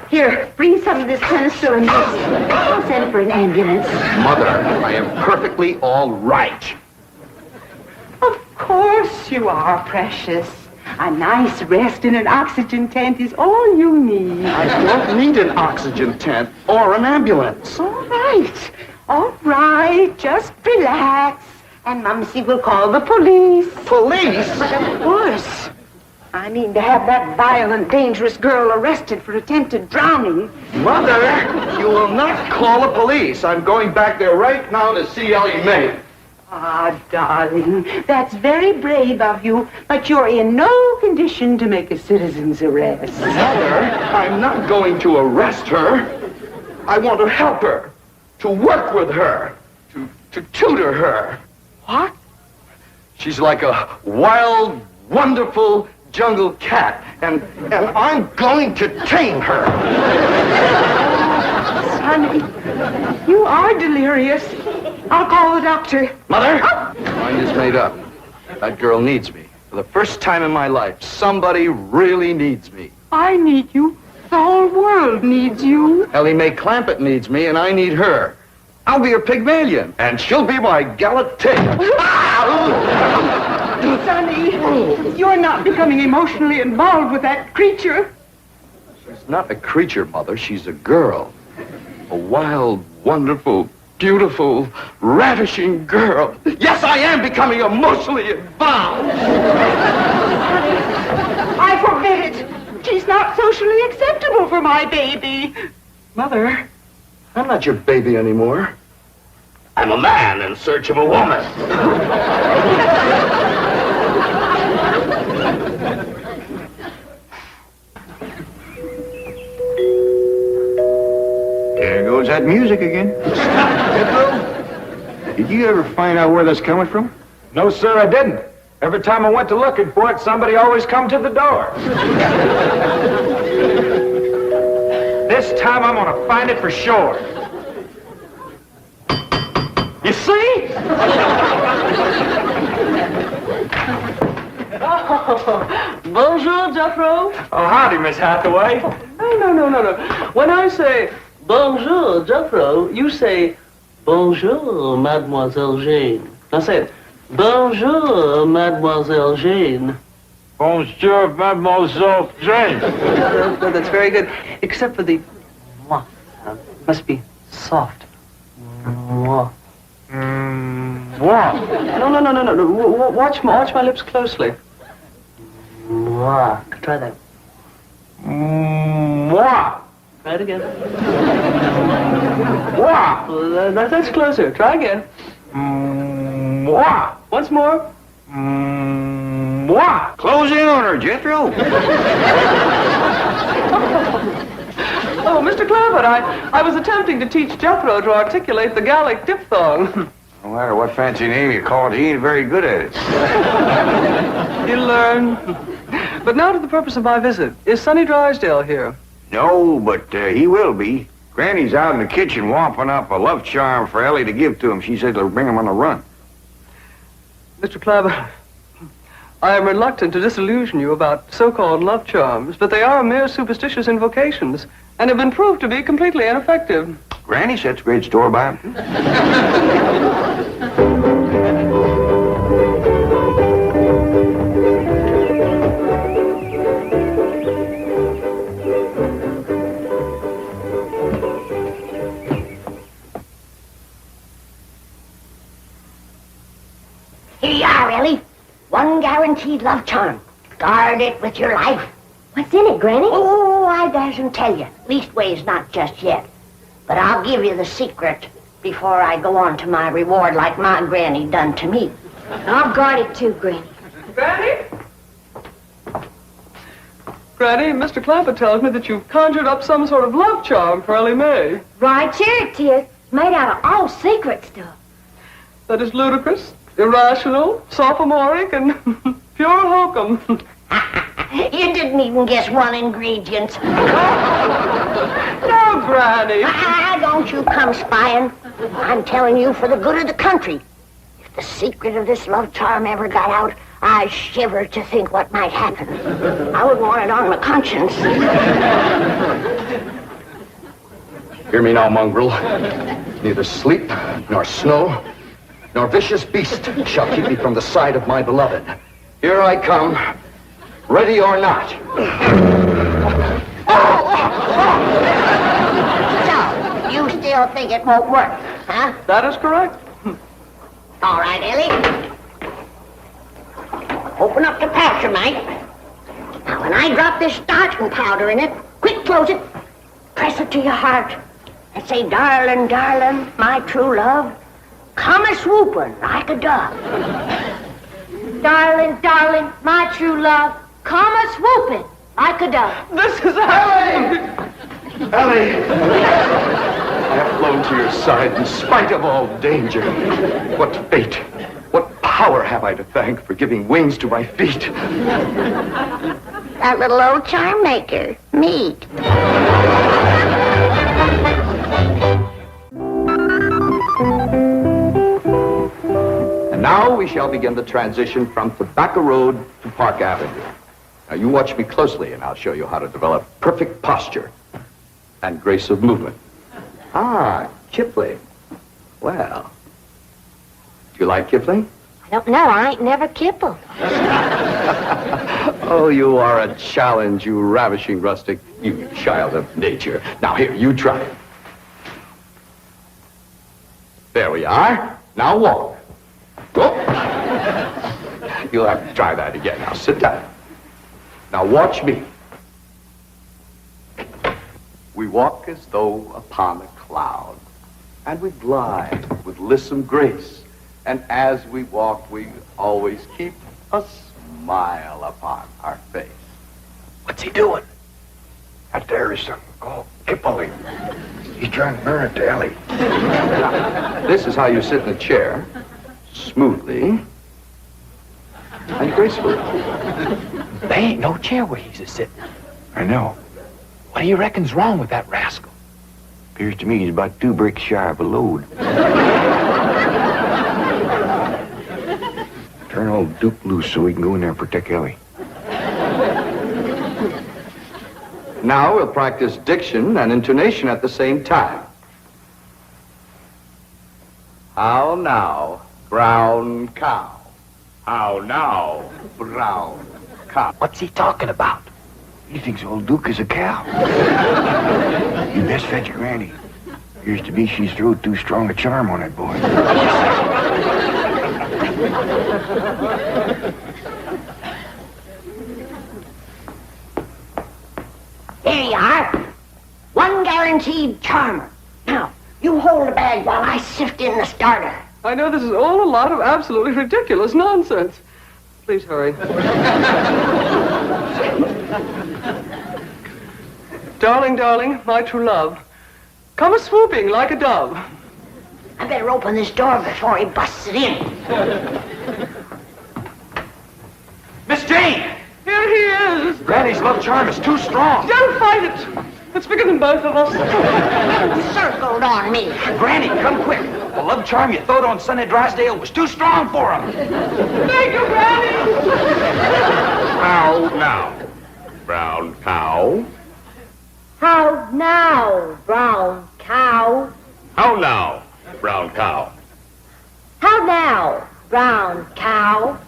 Speaker 20: Here, bring some of this penicillin. I'll send for an ambulance.
Speaker 19: Mother, I am perfectly all right.
Speaker 20: Of course you are, precious. A nice rest in an oxygen tent is all you need.
Speaker 19: I don't need an oxygen tent or an ambulance.
Speaker 20: All right, just relax. And Mumsy will call the police.
Speaker 19: Police?
Speaker 20: But of course. I mean to have that violent, dangerous girl arrested for attempted drowning.
Speaker 19: Mother, you will not call the police. I'm going back there right now to see Ellie Mae.
Speaker 20: Ah, darling, that's very brave of you, but you're in no condition to make a citizen's arrest.
Speaker 19: Mother, I'm not going to arrest her. I want to help her, to work with her, to tutor her.
Speaker 20: What?
Speaker 19: She's like a wild, wonderful jungle cat, and I'm going to tame her.
Speaker 20: Sonny, you are delirious. I'll call the doctor.
Speaker 19: Mother? Mind is made up. That girl needs me. For the first time in my life, somebody really needs me.
Speaker 20: I need you. The whole world needs you.
Speaker 19: Ellie Mae Clampett needs me, and I need her. I'll be her Pygmalion, and she'll be my Galatea.
Speaker 20: Sonny, you're not becoming emotionally involved with that creature.
Speaker 19: She's not a creature, Mother. She's a girl. A wild, wonderful, beautiful, ravishing girl. Yes, I am becoming emotionally involved.
Speaker 20: I forbid it. She's not socially acceptable for my baby.
Speaker 19: Mother, I'm not your baby anymore. I'm a man in search of a woman.
Speaker 1: There goes that music again. Pedro, did you ever find out where that's coming from?
Speaker 4: No, sir, I didn't. Every time I went to looking for it, somebody always come to the door. This time I'm gonna find it for sure. You see?
Speaker 5: Oh, bonjour, Jethro.
Speaker 4: Oh, howdy, Miss Hathaway.
Speaker 5: No. When I say bonjour, Jethro, you say bonjour, Mademoiselle Jane. Now say it. Bonjour, Mademoiselle Jane.
Speaker 4: Bonjour, Mademoiselle Jane.
Speaker 5: That's very good, except for the mwah sound. Must be soft. Mwah.
Speaker 4: Mwah.
Speaker 5: No. Watch my lips closely. Mwah. Try that.
Speaker 4: Mwah.
Speaker 5: Try it again.
Speaker 4: Mwah.
Speaker 5: That's closer. Try again.
Speaker 4: Mwah.
Speaker 5: Once more.
Speaker 4: Mwah.
Speaker 1: Close in on her, Jethro.
Speaker 5: Oh, Mr. Clampett, I was attempting to teach Jethro to articulate the Gallic diphthong.
Speaker 1: No matter what fancy name you call it, he ain't very good at it.
Speaker 5: You'll learn. But now to the purpose of my visit. Is Sonny Drysdale here?
Speaker 1: No, but he will be. Granny's out in the kitchen whomping up a love charm for Ellie to give to him. She said it'll bring him on the run.
Speaker 5: Mr. Clampett, I am reluctant to disillusion you about so-called love charms, but they are mere superstitious invocations and have been proved to be completely ineffective.
Speaker 1: Granny sets great store by him.
Speaker 2: Here you are, Ellie. One guaranteed love charm. Guard it with your life.
Speaker 3: What's in it, Granny?
Speaker 2: Oh, I dasn't tell you. Leastways, not just yet. But I'll give you the secret before I go on to my reward like my granny done to me.
Speaker 3: I'll guard it too, Granny.
Speaker 5: Granny? Granny, Mr. Clampett tells me that you've conjured up some sort of love charm for Ellie Mae.
Speaker 3: Right here it is. Made out of all secret stuff.
Speaker 5: That is ludicrous, irrational, sophomoric, and pure hokum.
Speaker 2: You didn't even guess one ingredient.
Speaker 5: No, Granny.
Speaker 2: Don't you come spying. I'm telling you for the good of the country. If the secret of this love charm ever got out, I shiver to think what might happen. I wouldn't want it on my conscience.
Speaker 19: Hear me now, mongrel. Neither sleep, nor snow, nor vicious beast shall keep me from the side of my beloved. Here I come, ready or not.
Speaker 2: So, you still think it won't work, huh?
Speaker 5: That is correct.
Speaker 2: All right, Ellie. Open up the pouch, mate. Now, when I drop this starting powder in it, quick close it. Press it to your heart. And say, darling, darling, my true love, come a-swooping like a dove.
Speaker 3: Darling, darling, my true love, come a-swooping like a dove.
Speaker 5: This is Ellie!
Speaker 19: Ellie! I have flown to your side in spite of all danger. What fate, what power have I to thank for giving wings to my feet?
Speaker 2: That little old charm maker, me.
Speaker 19: And now we shall begin the transition from Tobacco Road to Park Avenue. Now you watch me closely and I'll show you how to develop perfect posture and grace of movement. Ah, Kipling. Well, do you like Kipling?
Speaker 3: I don't know. I ain't never kippled.
Speaker 19: Oh, you are a challenge, you ravishing rustic, you child of nature. Now here, you try it. you are. Now walk. Oh. You'll have to try that again. Now sit down. Now watch me. We walk as though upon a cloud, and we glide with lissom grace. And as we walk, we always keep a smile upon our face.
Speaker 1: What's he doing? Out there is some Kipling. He's trying to burn it to Ellie.
Speaker 19: This is how you sit in a chair, smoothly and gracefully.
Speaker 16: There ain't no chair where he's a-sitting.
Speaker 1: I know.
Speaker 16: What do you reckon's wrong with that rascal?
Speaker 1: Appears to me he's about 2 bricks shy of a load. Turn old Duke loose so we can go in there and protect Ellie.
Speaker 19: Now we'll practice diction and intonation at the same time. How now, brown cow? How now, brown cow?
Speaker 16: What's he talking about?
Speaker 1: He thinks old Duke is a cow. You best fetch your granny. Appears to me she's thrown too strong a charm on that boy.
Speaker 2: Here you are. One guaranteed charmer. Now, you hold the bag while I sift in the starter.
Speaker 5: I know this is all a lot of absolutely ridiculous nonsense. Please hurry. Darling, darling, my true love, come a-swooping like a dove.
Speaker 2: I better open this door before he busts it in.
Speaker 16: Miss Jane!
Speaker 5: Here he is.
Speaker 16: Granny's love charm is too strong.
Speaker 5: Don't fight it. It's bigger than both of us.
Speaker 2: Circled on me.
Speaker 16: Granny, come quick. The love charm you throwed on Sonny Drysdale was too strong for him.
Speaker 5: Thank you, Granny.
Speaker 6: How now, brown cow?
Speaker 3: How now, brown cow?
Speaker 6: How now, brown cow?
Speaker 3: How now, brown cow?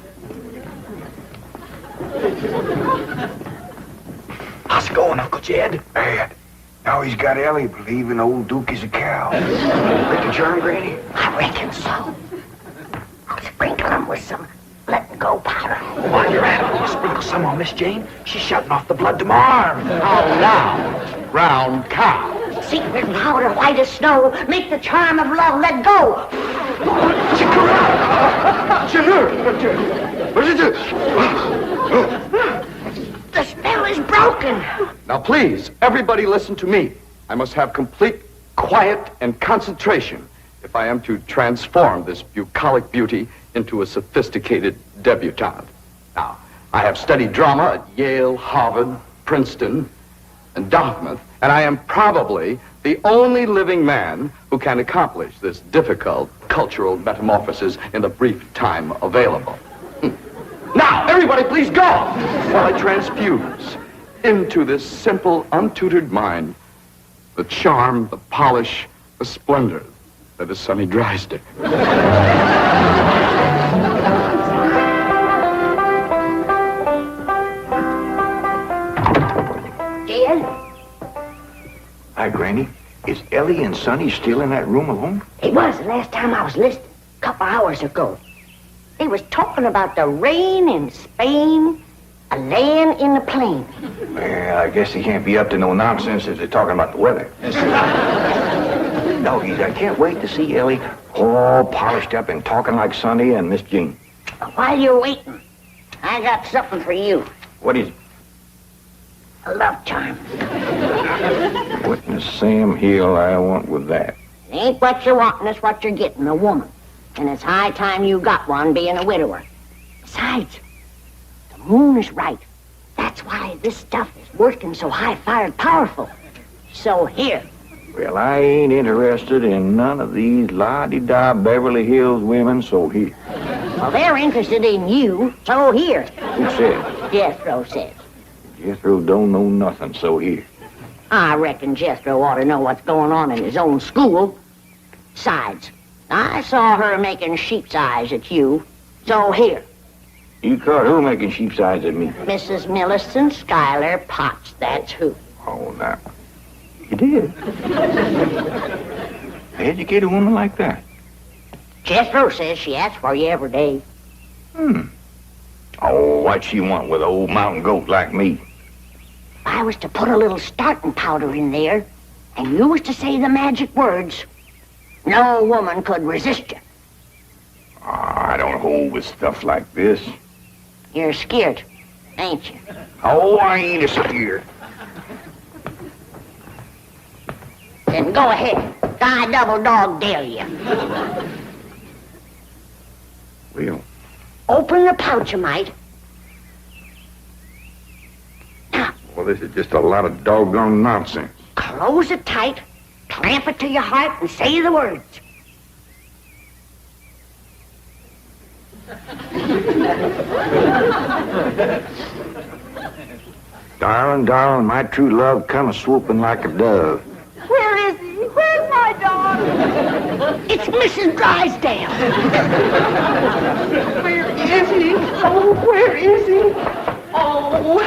Speaker 1: How's it going, Uncle Jed? Bad. Now he's got Ellie believing old Duke is a cow. Like the charm, Granny?
Speaker 2: I reckon so. I'll sprinkle him with some let-go powder.
Speaker 16: While you're at it, will you sprinkle some on Miss Jane? She's shutting off the blood to my arm.
Speaker 19: How now, brown cow?
Speaker 2: Secret powder, white as snow. Make the charm of love let go. The spell is broken.
Speaker 19: Now, please, everybody listen to me. I must have complete quiet and concentration if I am to transform this bucolic beauty into a sophisticated debutante. Now, I have studied drama at Yale, Harvard, Princeton, and Dartmouth, and I am probably the only living man who can accomplish this difficult cultural metamorphosis in the brief time available. Now, everybody please go while I transfuse into this simple, untutored mind the charm, the polish, the splendor that is Sonny Drysdale.
Speaker 2: Jed?
Speaker 1: Hi, Granny. Is Ellie and Sonny still in that room alone?
Speaker 2: He was the last time I was listening, a couple hours ago. They was talking about the rain in Spain, a land in the plain.
Speaker 1: Well, I guess he can't be up to no nonsense if they're talking about the weather. Doggies, I can't wait to see Ellie all polished up and talking like Sonny and Miss Jean.
Speaker 2: While you're waiting, I got something for you.
Speaker 1: What is it?
Speaker 2: A love charm.
Speaker 1: What in the Sam Hill I want with that?
Speaker 2: It ain't what you're wanting, it's what you're getting, a woman. And it's high time you got one, being a widower. Besides, the moon is right. That's why this stuff is working so high-fired powerful. So here.
Speaker 1: Well, I ain't interested in none of these la-di-da Beverly Hills women, so here.
Speaker 2: Well, they're interested in you, so here.
Speaker 1: Who said?
Speaker 2: Jethro says.
Speaker 1: Jethro don't know nothing, so here.
Speaker 2: I reckon Jethro ought to know what's going on in his own school. Besides, I saw her making sheep's eyes at you, so here.
Speaker 1: You caught who making sheep's eyes at me?
Speaker 2: Mrs. Millicent Schuyler Potts, that's who.
Speaker 1: Oh, now. You did? Educate a woman like that?
Speaker 2: Jethro says she asks for you every day.
Speaker 1: Oh, what she want with an old mountain goat like me?
Speaker 2: I was to put a little starting powder in there, and you was to say the magic words. No woman could resist you.
Speaker 1: I don't hold with stuff like this.
Speaker 2: You're scared, ain't you?
Speaker 1: Oh, I ain't scared.
Speaker 2: Then go ahead. I double dog dare you.
Speaker 1: Well,
Speaker 2: Open the pouch a mite.
Speaker 1: well, this is just a lot of doggone nonsense.
Speaker 2: Close it tight, clamp it to your heart, and say the words.
Speaker 1: Darling, darling, my true love come a-swooping like a dove.
Speaker 3: Where is he? Where's my dog?
Speaker 2: It's Mrs. Drysdale.
Speaker 20: Where is he? Oh, where is he? Oh,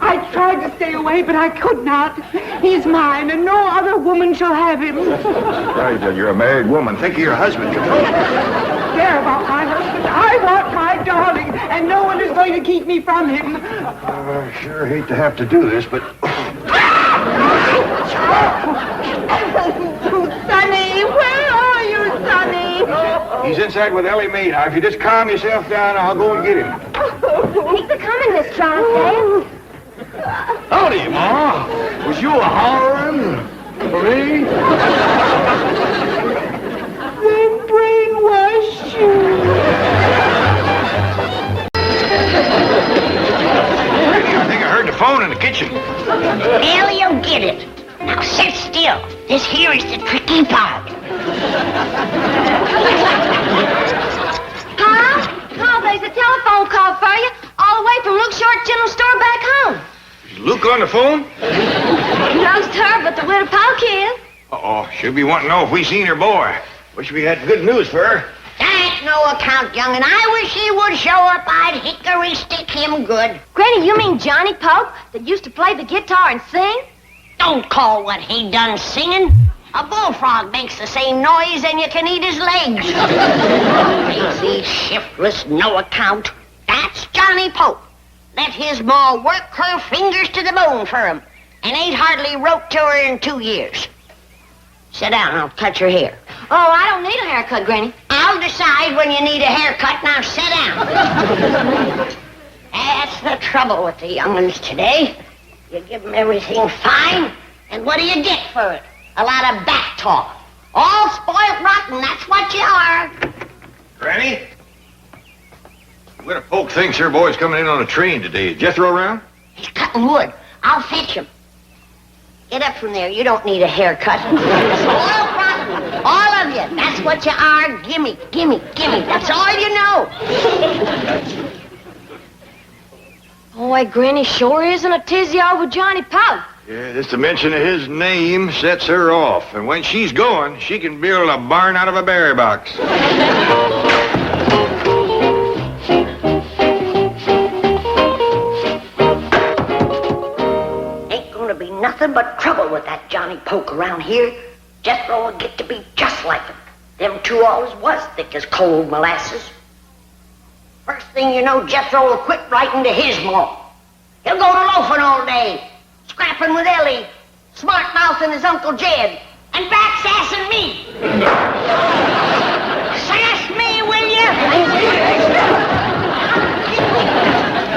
Speaker 20: I tried to stay away, but I could not. He's mine, and no other woman shall have him.
Speaker 1: Drysdale, you're a married woman. Think of your husband.
Speaker 20: Care about my husband. I want my darling, and no one is going to keep me from him.
Speaker 1: I sure hate to have to do this, but...
Speaker 3: Sonny, where are you, Sonny?
Speaker 1: He's inside with Ellie Mae. Now, if you just calm yourself down, I'll go and get him.
Speaker 3: Keep it coming, Miss Drysdale.
Speaker 1: Howdy, Ma. Was you a-hollering for me?
Speaker 20: They brainwashed you.
Speaker 1: I think I heard the phone in the kitchen.
Speaker 2: Hell, you'll get it. Now sit still. This here is the tricky part.
Speaker 3: Huh? Oh, there's a telephone call for you, all the way from Luke Short's general store back home.
Speaker 1: Is Luke on the phone?
Speaker 3: Knows her, but the widow Polk is.
Speaker 1: Uh-oh. She'll be wanting to know if we seen her boy. Wish we had good news for her.
Speaker 2: That ain't no account, young'un. I wish he would show up. I'd hickory stick him good.
Speaker 3: Granny, you mean Johnny Polk that used to play the guitar and sing?
Speaker 2: Don't call what he done singing. A bullfrog makes the same noise and you can eat his legs. Lazy, shiftless, no account. That's Johnny Polk. Let his ma work her fingers to the bone for him and ain't hardly wrote to her in 2 years. Sit down, I'll cut your hair.
Speaker 3: Oh, I don't need a haircut, Granny.
Speaker 2: I'll decide when you need a haircut. Now sit down. That's the trouble with the young'uns today. You give them everything fine, and what do you get for it? A lot of back talk. All spoiled rotten, that's what you are.
Speaker 1: Granny? Widow Polk thinks her boy's coming in on a train today. Is Jethro around?
Speaker 2: He's cutting wood. I'll fetch him. Get up from there. You don't need a haircut. Spoiled rotten. All of you. That's what you are. Gimme, gimme, gimme. That's all you know.
Speaker 3: Boy, Granny sure isn't a tizzy all with Johnny Polk.
Speaker 1: Yeah, just the mention of his name sets her off. And when she's going, she can build a barn out of a berry box.
Speaker 2: Ain't gonna be nothing but trouble with that Johnny Polk around here. Jethro will get to be just like him. Them two always was thick as cold molasses. First thing you know, Jethro will quit writing to his ma. He'll go to loafing all day, scrapping with Ellie, smart-mouthing his Uncle Jed, and backsassing me. Sass me, will you?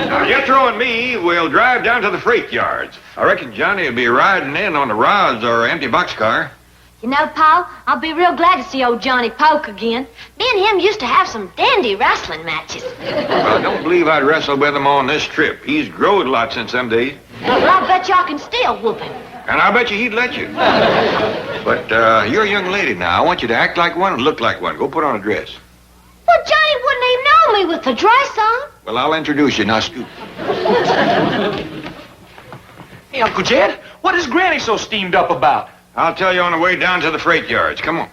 Speaker 1: Now, Jethro and me will drive down to the freight yards. I reckon Johnny will be riding in on the rods or empty boxcar.
Speaker 3: You know, Paul, I'll be real glad to see old Johnny Polk again. Me and him used to have some dandy wrestling matches.
Speaker 1: Well, I don't believe I'd wrestle with him on this trip. He's growed a lot since them days.
Speaker 3: Well, I bet y'all can still whoop him.
Speaker 1: And I bet you he'd let you. But you're a young lady now. I want you to act like one and look like one. Go put on a dress.
Speaker 3: Well, Johnny wouldn't even know me with the dress on.
Speaker 1: Well, I'll introduce you. Now, scoot.
Speaker 4: Hey, Uncle Jed, what is Granny so steamed up about?
Speaker 1: I'll tell you on the way down to the freight yards. Come on.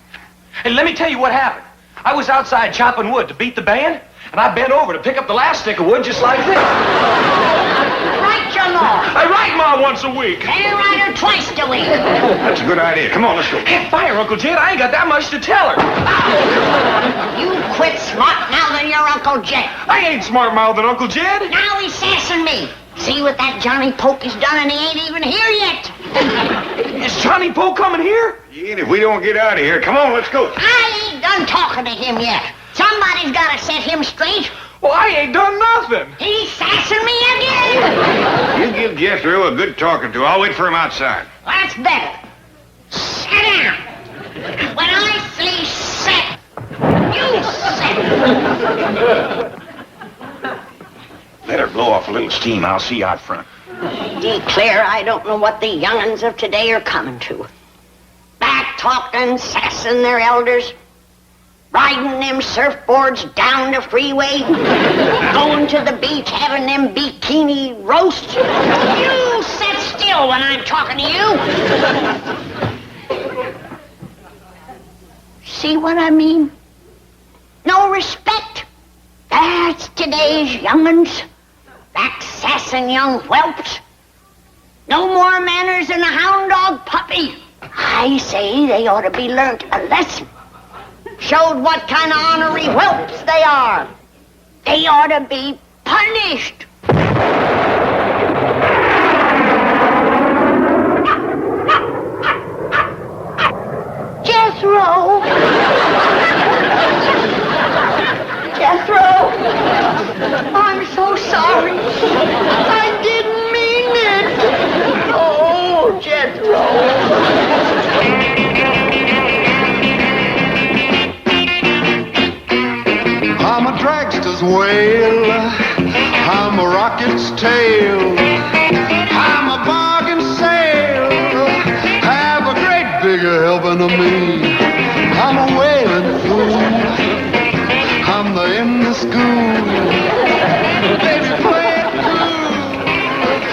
Speaker 4: Hey, let me tell you what happened. I was outside chopping wood to beat the band, and I bent over to pick up the last stick of wood just like this.
Speaker 2: Right, you more.
Speaker 4: I write Ma once a week.
Speaker 2: Better write her twice a week.
Speaker 17: That's a good idea. Come on, let's go.
Speaker 4: Hey, fire, Uncle Jed. I ain't got that much to tell her.
Speaker 2: You quit smart-mouthing your Uncle Jed.
Speaker 4: I ain't smart-mouthed than Uncle Jed.
Speaker 2: Now he's sassing me. See what that Johnny Poke has done, and he ain't even here yet.
Speaker 4: Is Johnny Poke coming here?
Speaker 17: Yeah, if we don't get out of here, come on, let's go.
Speaker 2: I ain't done talking to him yet. Somebody's got to set him straight.
Speaker 4: Well, I ain't done nothing.
Speaker 2: He's sassing me again.
Speaker 17: You give Jethro a good talking to. I'll wait for him outside.
Speaker 2: That's better. Sit down. When I say sit, you sit.
Speaker 17: Let her blow off a little steam. I'll see you out front.
Speaker 2: I declare I don't know what the young'uns of today are coming to. Back-talking, sassing their elders, riding them surfboards down the freeway, going to the beach, having them bikini roasts. You sit still when I'm talking to you. See what I mean? No respect. That's today's young'uns. That sassing young whelps. No more manners than a hound dog puppy. I say they ought to be learnt a lesson. Showed what kind of ornery whelps they are. They ought to be punished. Jethro. Jethro. I'm so sorry. I didn't mean it. Oh, Jethro.
Speaker 21: I'm a dragster's whale. I'm a rocket's tail. I'm a bargain sale. Have a great big helping of me. I'm a whaling fool. I'm the end of school. Baby, play it cool.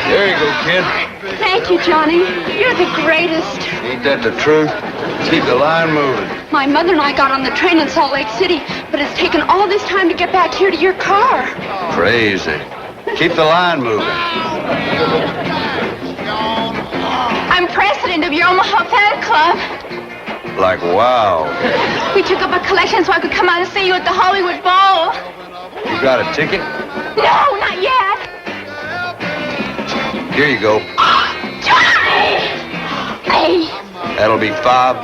Speaker 11: There you go, kid.
Speaker 7: Thank you, Johnny. You're the greatest.
Speaker 11: Ain't that the truth? Keep the line moving.
Speaker 7: My mother and I got on the train in Salt Lake City, but it's taken all this time to get back here to your car.
Speaker 11: Crazy. Keep the line moving.
Speaker 7: I'm president of your Omaha Fan Club.
Speaker 11: Like, wow.
Speaker 7: We took up a collection so I could come out and see you at the Hollywood Bowl.
Speaker 11: You got a ticket?
Speaker 7: No, not yet.
Speaker 11: Here you go.
Speaker 7: Johnny! Hey.
Speaker 11: That'll be $5.
Speaker 17: All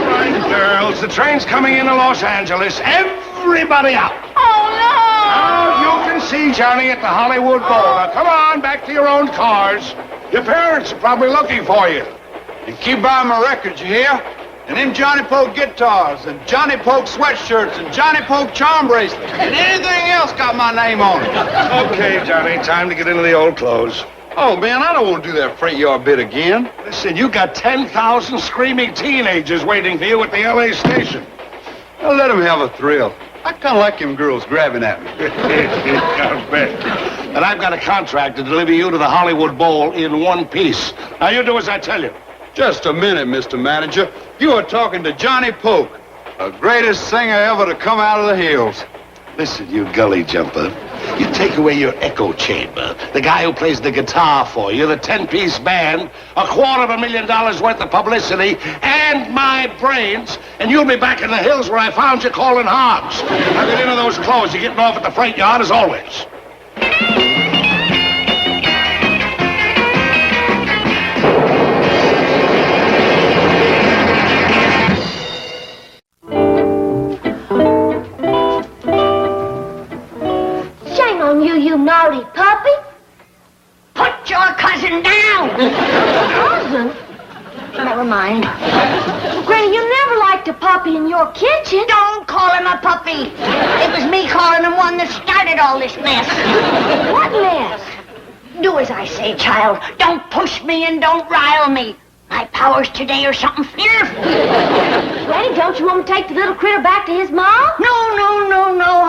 Speaker 17: right, girls, the train's coming into Los Angeles. Everybody out.
Speaker 7: Oh, no!
Speaker 17: Now you can see Johnny at the Hollywood Bowl. Now, come on, back to your own cars. Your parents are probably looking for you.
Speaker 11: And keep buying my records, you hear? And them Johnny Poke guitars, and Johnny Poke sweatshirts, and Johnny Poke charm bracelets, and anything else got my name on it.
Speaker 17: Okay, Johnny, time to get into the old clothes.
Speaker 11: Oh, man, I don't want to do that freight yard bit again.
Speaker 17: Listen, you got 10,000 screaming teenagers waiting for you at the L.A. station.
Speaker 11: I'll let them have a thrill. I kind of like them girls grabbing at me.
Speaker 17: I bet. And I've got a contract to deliver you to the Hollywood Bowl in one piece. Now, you do as I tell you.
Speaker 11: Just a minute, Mr. Manager. You are talking to Johnny Poke, the greatest singer ever to come out of the hills.
Speaker 17: Listen, you gully jumper. You take away your echo chamber, the guy who plays the guitar for you, the 10-piece band, $250,000 worth of publicity, and my brains, and you'll be back in the hills where I found you calling hogs. Now get into those clothes. You're getting off at the freight yard as always.
Speaker 2: You naughty puppy. Put your cousin down.
Speaker 3: Cousin?
Speaker 2: Never mind.
Speaker 3: Granny, you never liked a puppy in your kitchen.
Speaker 2: Don't call him a puppy. It was me calling him one that started all this mess.
Speaker 3: What mess?
Speaker 2: Do as I say, child. Don't push me and don't rile me. My powers today are something fearful.
Speaker 3: Granny, don't you want to take the little critter back to his mom?
Speaker 2: No.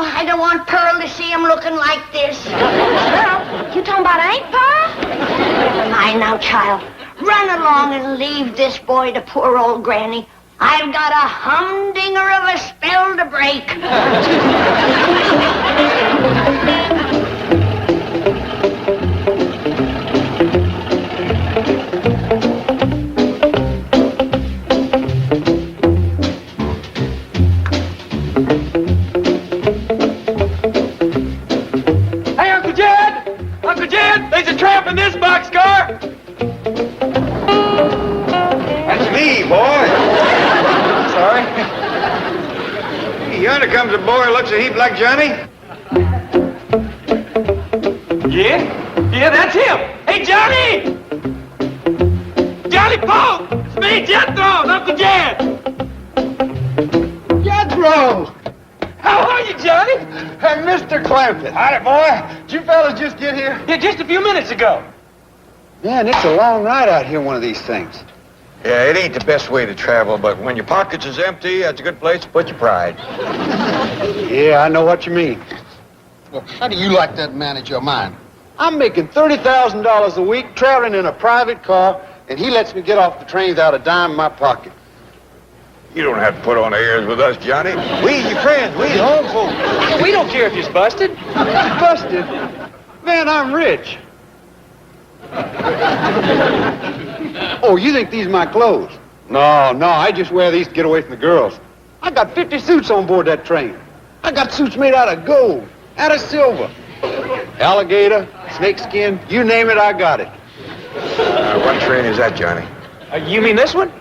Speaker 2: I don't want Pearl to see him looking like this.
Speaker 3: Pearl? You talking about Aunt Pearl?
Speaker 2: Never mind now, child. Run along and leave this boy to poor old Granny. I've got a humdinger of a spell to break.
Speaker 13: in this boxcar?
Speaker 1: That's me, boy.
Speaker 13: Sorry.
Speaker 1: Hey, yonder comes a boy who looks a heap like Johnny.
Speaker 13: Yeah, that's him. Hey, Johnny! Johnny Pope! It's me, Jethro, Uncle Jed.
Speaker 15: Jethro!
Speaker 13: How are you, Johnny?
Speaker 15: Hey, Mr. Clampett.
Speaker 1: Howdy, boy.
Speaker 15: Did you fellas just get here?
Speaker 13: Yeah, just a few minutes ago.
Speaker 15: Man, it's a long ride out here, one of these things.
Speaker 1: Yeah, it ain't the best way to travel, but when your pockets is empty, that's a good place to put your pride.
Speaker 15: Yeah, I know what you mean. Well, how do you like that manage your mind? I'm making $30,000 a week, traveling in a private car, and he lets me get off the train without a dime in my pocket.
Speaker 1: You don't have to put on airs with us, Johnny. We your friends. We home folks.
Speaker 13: We don't care if you're busted.
Speaker 15: Busted? Man, I'm rich. Oh, you think these are my clothes? No, I just wear these to get away from the girls. I got 50 suits on board that train. I got suits made out of gold, out of silver. Alligator, snakeskin, you name it, I got it.
Speaker 1: What train is that, Johnny?
Speaker 13: You mean this one?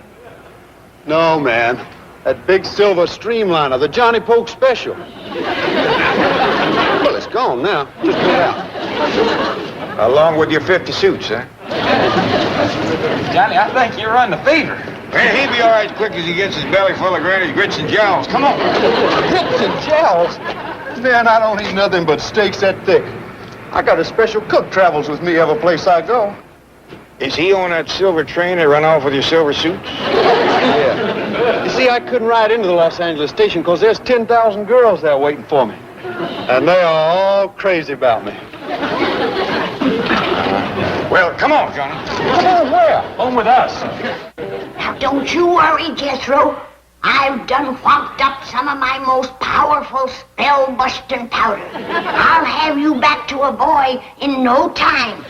Speaker 15: No, man. That big silver streamliner, the Johnny Polk Special. Well, it's gone now. Just put it out.
Speaker 1: Along with your 50 suits, huh?
Speaker 13: Johnny, I think you're on the fever.
Speaker 1: Man, he'll be all right as quick as he gets his belly full of Granny's grits and jowls. Come on.
Speaker 15: Grits and jowls? Man, I don't eat nothing but steaks that thick. I got a special cook travels with me every place I go.
Speaker 1: Is he on that silver train that run off with your silver suits?
Speaker 15: Yeah. You see, I couldn't ride into the Los Angeles station because there's 10,000 girls there waiting for me. And they are all crazy about me.
Speaker 1: Well, come on, Johnny.
Speaker 15: Come on, where?
Speaker 13: Home with us.
Speaker 2: Now, don't you worry, Jethro. I've done whopped up some of my most powerful spell-busting powder. I'll have you back to a boy in no time.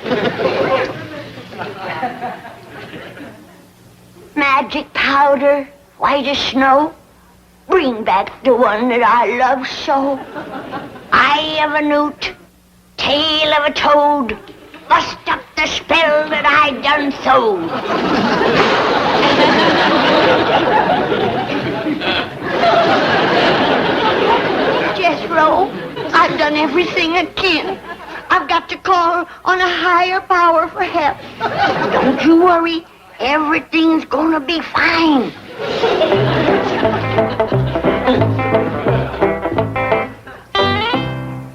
Speaker 2: Magic powder, white as snow. Bring back the one that I love so. Eye of a newt, tail of a toad. Bust up the spell that I done sewed. Jethro, I've done everything I can. I've got to call on a higher power for help. Don't you worry. Everything's gonna be fine.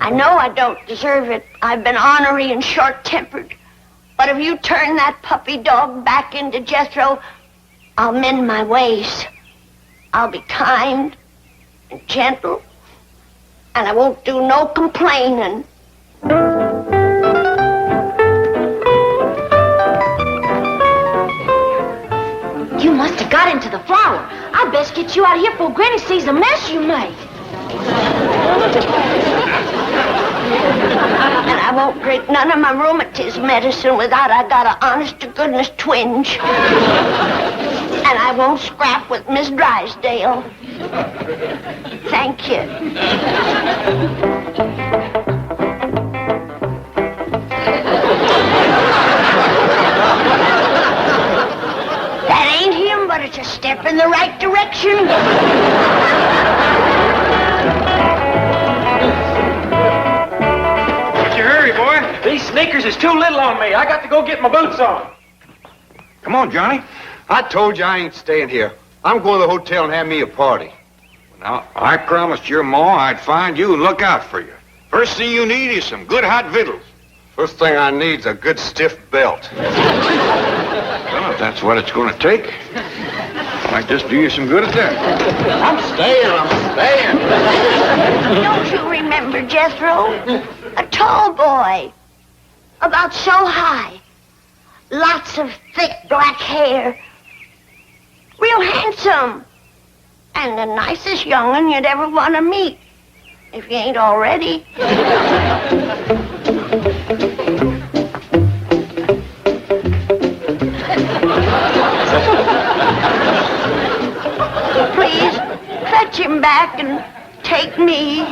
Speaker 2: I know I don't deserve it. I've been ornery and short-tempered. But if you turn that puppy dog back into Jethro, I'll mend my ways. I'll be kind and gentle, and I won't do no complaining.
Speaker 3: You must have got into the flour. I'd best get you out of here before Granny sees the mess you made.
Speaker 2: And I won't drink none of my rheumatism medicine without I got a honest-to-goodness twinge. And I won't scrap with Miss Drysdale. Thank you. That ain't him, but it's a step in the right direction.
Speaker 4: Hurry, boy. These sneakers is too little on me. I got to go get my boots on.
Speaker 1: Come on, Johnny.
Speaker 15: I told you I ain't staying here. I'm going to the hotel and have me a party.
Speaker 1: Now, I promised your ma I'd find you and look out for you. First thing you need is some good hot victuals.
Speaker 15: First thing I need's a good stiff belt.
Speaker 1: Well, if that's what it's going to take, might just do you some good at that.
Speaker 15: I'm staying.
Speaker 2: Don't you remember, Jethro? A tall boy, about so high, lots of thick black hair, real handsome, and the nicest young'un you'd ever want to meet, if you ain't already. Please, fetch him back and take me.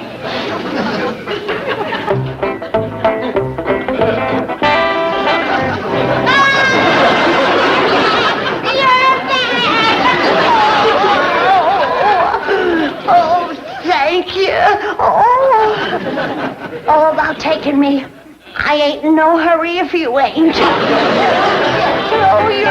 Speaker 2: Oh, about taking me. I ain't in no hurry if you ain't. Oh, you're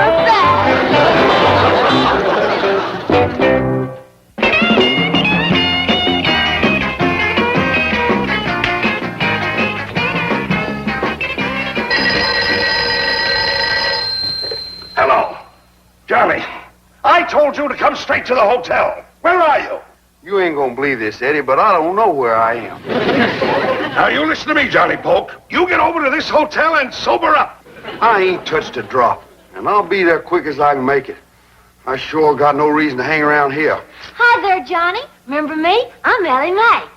Speaker 17: Hello. Johnny, I told you to come straight to the hotel. Where are you?
Speaker 10: You ain't gonna believe this, Eddie, but I don't know where I am.
Speaker 17: Now, you listen to me, Johnny Polk. You get over to this hotel and sober up.
Speaker 10: I ain't touched a drop, and I'll be there quick as I can make it. I sure got no reason to hang around here.
Speaker 3: Hi there, Johnny. Remember me? I'm Ellie Mae.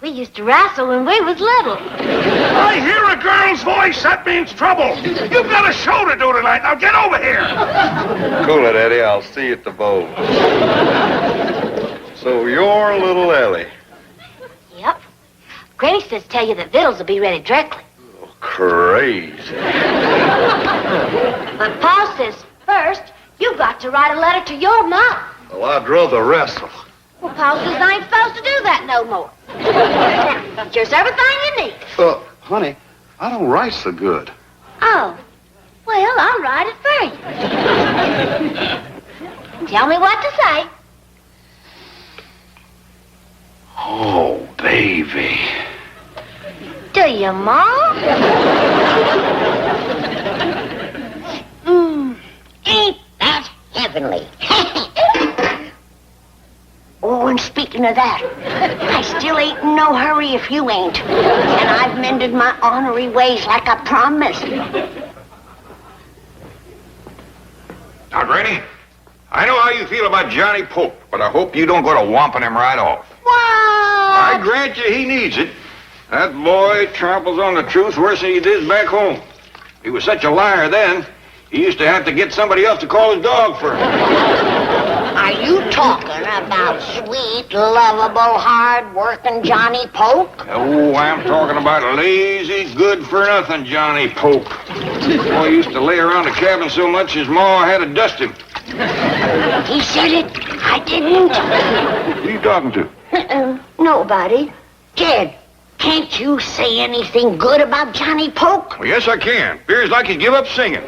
Speaker 3: We used to wrestle when we was little.
Speaker 17: I hear a girl's voice. That means trouble. You've got a show to do tonight. Now, get over here.
Speaker 10: Cool it, Eddie. I'll see you at the bowl. So you're little Ellie.
Speaker 3: Yep. Granny says tell you the victuals will be ready directly.
Speaker 10: Crazy.
Speaker 3: But Pa says first, you got to write a letter to your mom.
Speaker 10: Well, I'd rather wrestle.
Speaker 3: Well, Pa says I ain't supposed to do that no more. Here's everything you need.
Speaker 10: Honey, I don't write so good.
Speaker 3: Oh, well, I'll write it for you. Tell me what to say.
Speaker 10: Oh, baby.
Speaker 3: Do you, Ma?
Speaker 2: Ain't that heavenly? Oh, and speaking of that, I still ain't in no hurry if you ain't. And I've mended my ornery ways like I promised.
Speaker 1: Now, Granny, I know how you feel about Johnny Pope, but I hope you don't go to whomping him right off.
Speaker 2: What?
Speaker 1: I grant you he needs it. That boy tramples on the truth worse than he did back home. He was such a liar then, he used to have to get somebody else to call his dog for him.
Speaker 2: Are you talking about sweet, lovable, hard-working Johnny Poke?
Speaker 1: Oh, I'm talking about lazy, good-for-nothing Johnny Pope. Boy used to lay around the cabin so much his ma had to dust him.
Speaker 2: He said it. I didn't.
Speaker 1: Who are you talking to?
Speaker 2: Nobody. Jed, can't you say anything good about Johnny Poke?
Speaker 1: Well, yes, I can. Appears like he'd give up singing.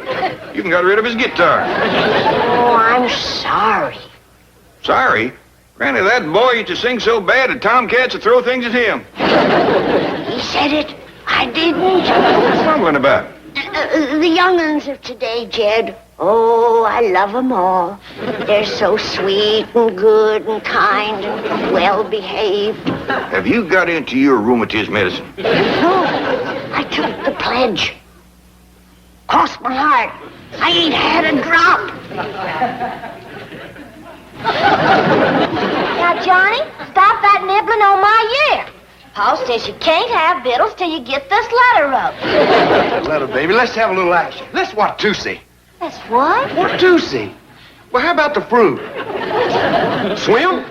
Speaker 1: Even got rid of his guitar.
Speaker 2: Oh, I'm sorry.
Speaker 1: Sorry? Granny, that boy used to sing so bad that tomcats would throw things at him.
Speaker 2: He said it. I didn't.
Speaker 1: What's he mumbling about?
Speaker 2: The young'uns of today, Jed. Oh, I love 'em all. They're so sweet and good and kind and well-behaved.
Speaker 1: Have you got into your rheumatism medicine?
Speaker 2: No, I took the pledge. Cross my heart. I ain't had a drop.
Speaker 3: Now, Johnny, stop that nibbling on my ear. Pa says you can't have victuals till you get this letter wrote.
Speaker 10: Letter, baby. Let's have a little action. Let's what to see.
Speaker 3: That's what?
Speaker 10: What to see? Well, how about the fruit? Swim?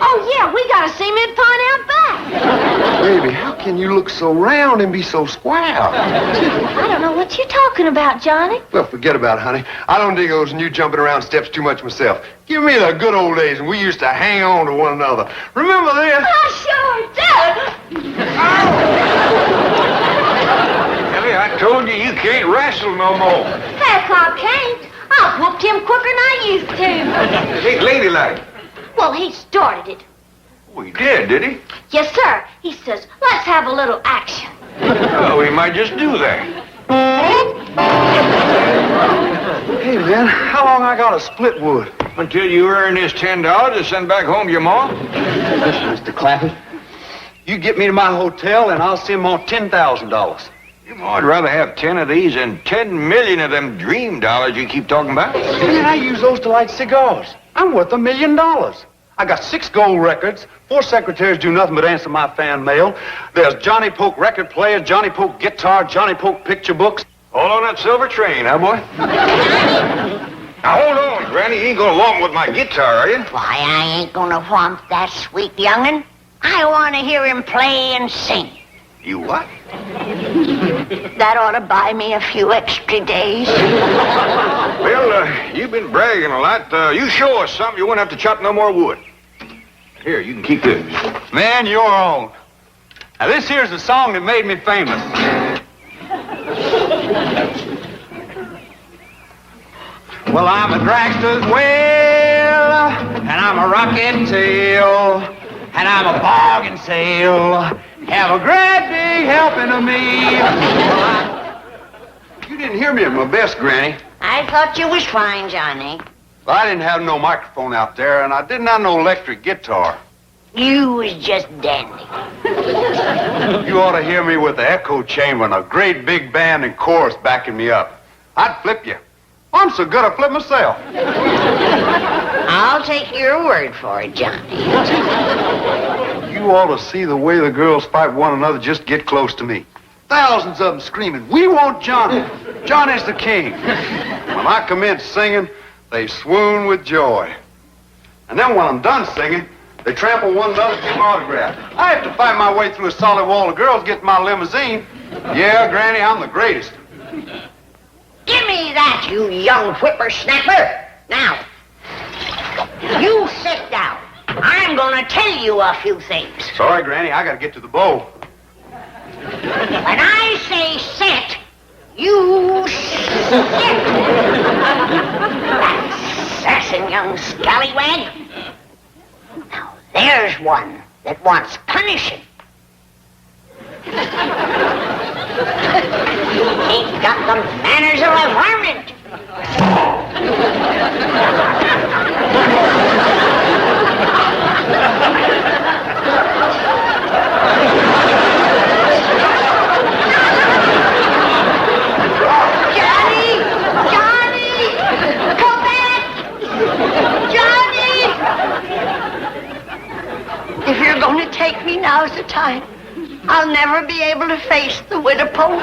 Speaker 3: Oh, yeah, we got a cement pond out back.
Speaker 10: Baby, how can you look so round and be so square?
Speaker 3: I don't know what you're talking about, Johnny.
Speaker 10: Well, forget about it, honey. I don't dig those new jumping around steps too much myself. Give me the good old days when we used to hang on to one another. Remember this?
Speaker 3: I sure do.
Speaker 1: Ellie, I told you can't wrestle no more.
Speaker 3: Heck, I can't. I whooped him quicker than I used to.
Speaker 1: It ain't ladylike.
Speaker 3: Well, he started it.
Speaker 1: Oh, he did he?
Speaker 3: Yes, sir. He says, let's have a little action.
Speaker 1: Oh, we might just do that.
Speaker 10: Hey, man, how long I got to split wood?
Speaker 1: Until you earn this $10 to send back home to your ma?
Speaker 10: Listen, Mr. Clappett, you get me to my hotel and I'll send Ma $10,000.
Speaker 1: I'd rather have 10 of these than 10 million of them dream dollars you keep talking about.
Speaker 10: Man, I use those to light cigars. I'm worth $1 million. I got 6 gold records. 4 secretaries do nothing but answer my fan mail. There's Johnny Poke record player, Johnny Poke guitar, Johnny Poke picture books.
Speaker 1: All on that silver train, huh, boy? Now, hold on, Granny. You ain't gonna whomp with my guitar, are you?
Speaker 2: Why, I ain't gonna whomp that sweet young'un. I want to hear him play and sing.
Speaker 1: You what?
Speaker 2: That ought to buy me a few extra days.
Speaker 1: Well, you've been bragging a lot. You show us something, you won't have to chop no more wood. Here, you can keep this.
Speaker 10: Man, you're on. Now, this here's the song that made me famous. Well, I'm a dragster's whale, and I'm a rocking tail, and I'm a bargain sale. Have a great big helping of me. You didn't hear me at my best, Granny.
Speaker 2: I thought you was fine, Johnny.
Speaker 10: Well, I didn't have no microphone out there, and I didn't have no electric guitar.
Speaker 2: You was just dandy.
Speaker 10: You ought to hear me with the echo chamber and a great big band and chorus backing me up. I'd flip you. I'm so good I flip myself.
Speaker 2: I'll take your word for it, Johnny.
Speaker 10: You ought to see the way the girls fight one another just get close to me. Thousands of them screaming, "We want Johnny. Johnny's the king." When I commence singing, they swoon with joy. And then when I'm done singing, they trample one another to give autograph. I have to fight my way through a solid wall of girls getting my limousine. Yeah, Granny, I'm the greatest.
Speaker 2: Give me that, you young whippersnapper. Now, you sit down. I'm going to tell you a few things.
Speaker 10: Sorry, Granny, I got to get to the bow.
Speaker 2: When I say sit, you sit. That assassin young scallywag. Now, there's one that wants punishing. Ain't got the manners of a varmint. Johnny! Johnny! Come back! Johnny! If you're going to take me, now's the time. I'll never be able to face the widow Pope.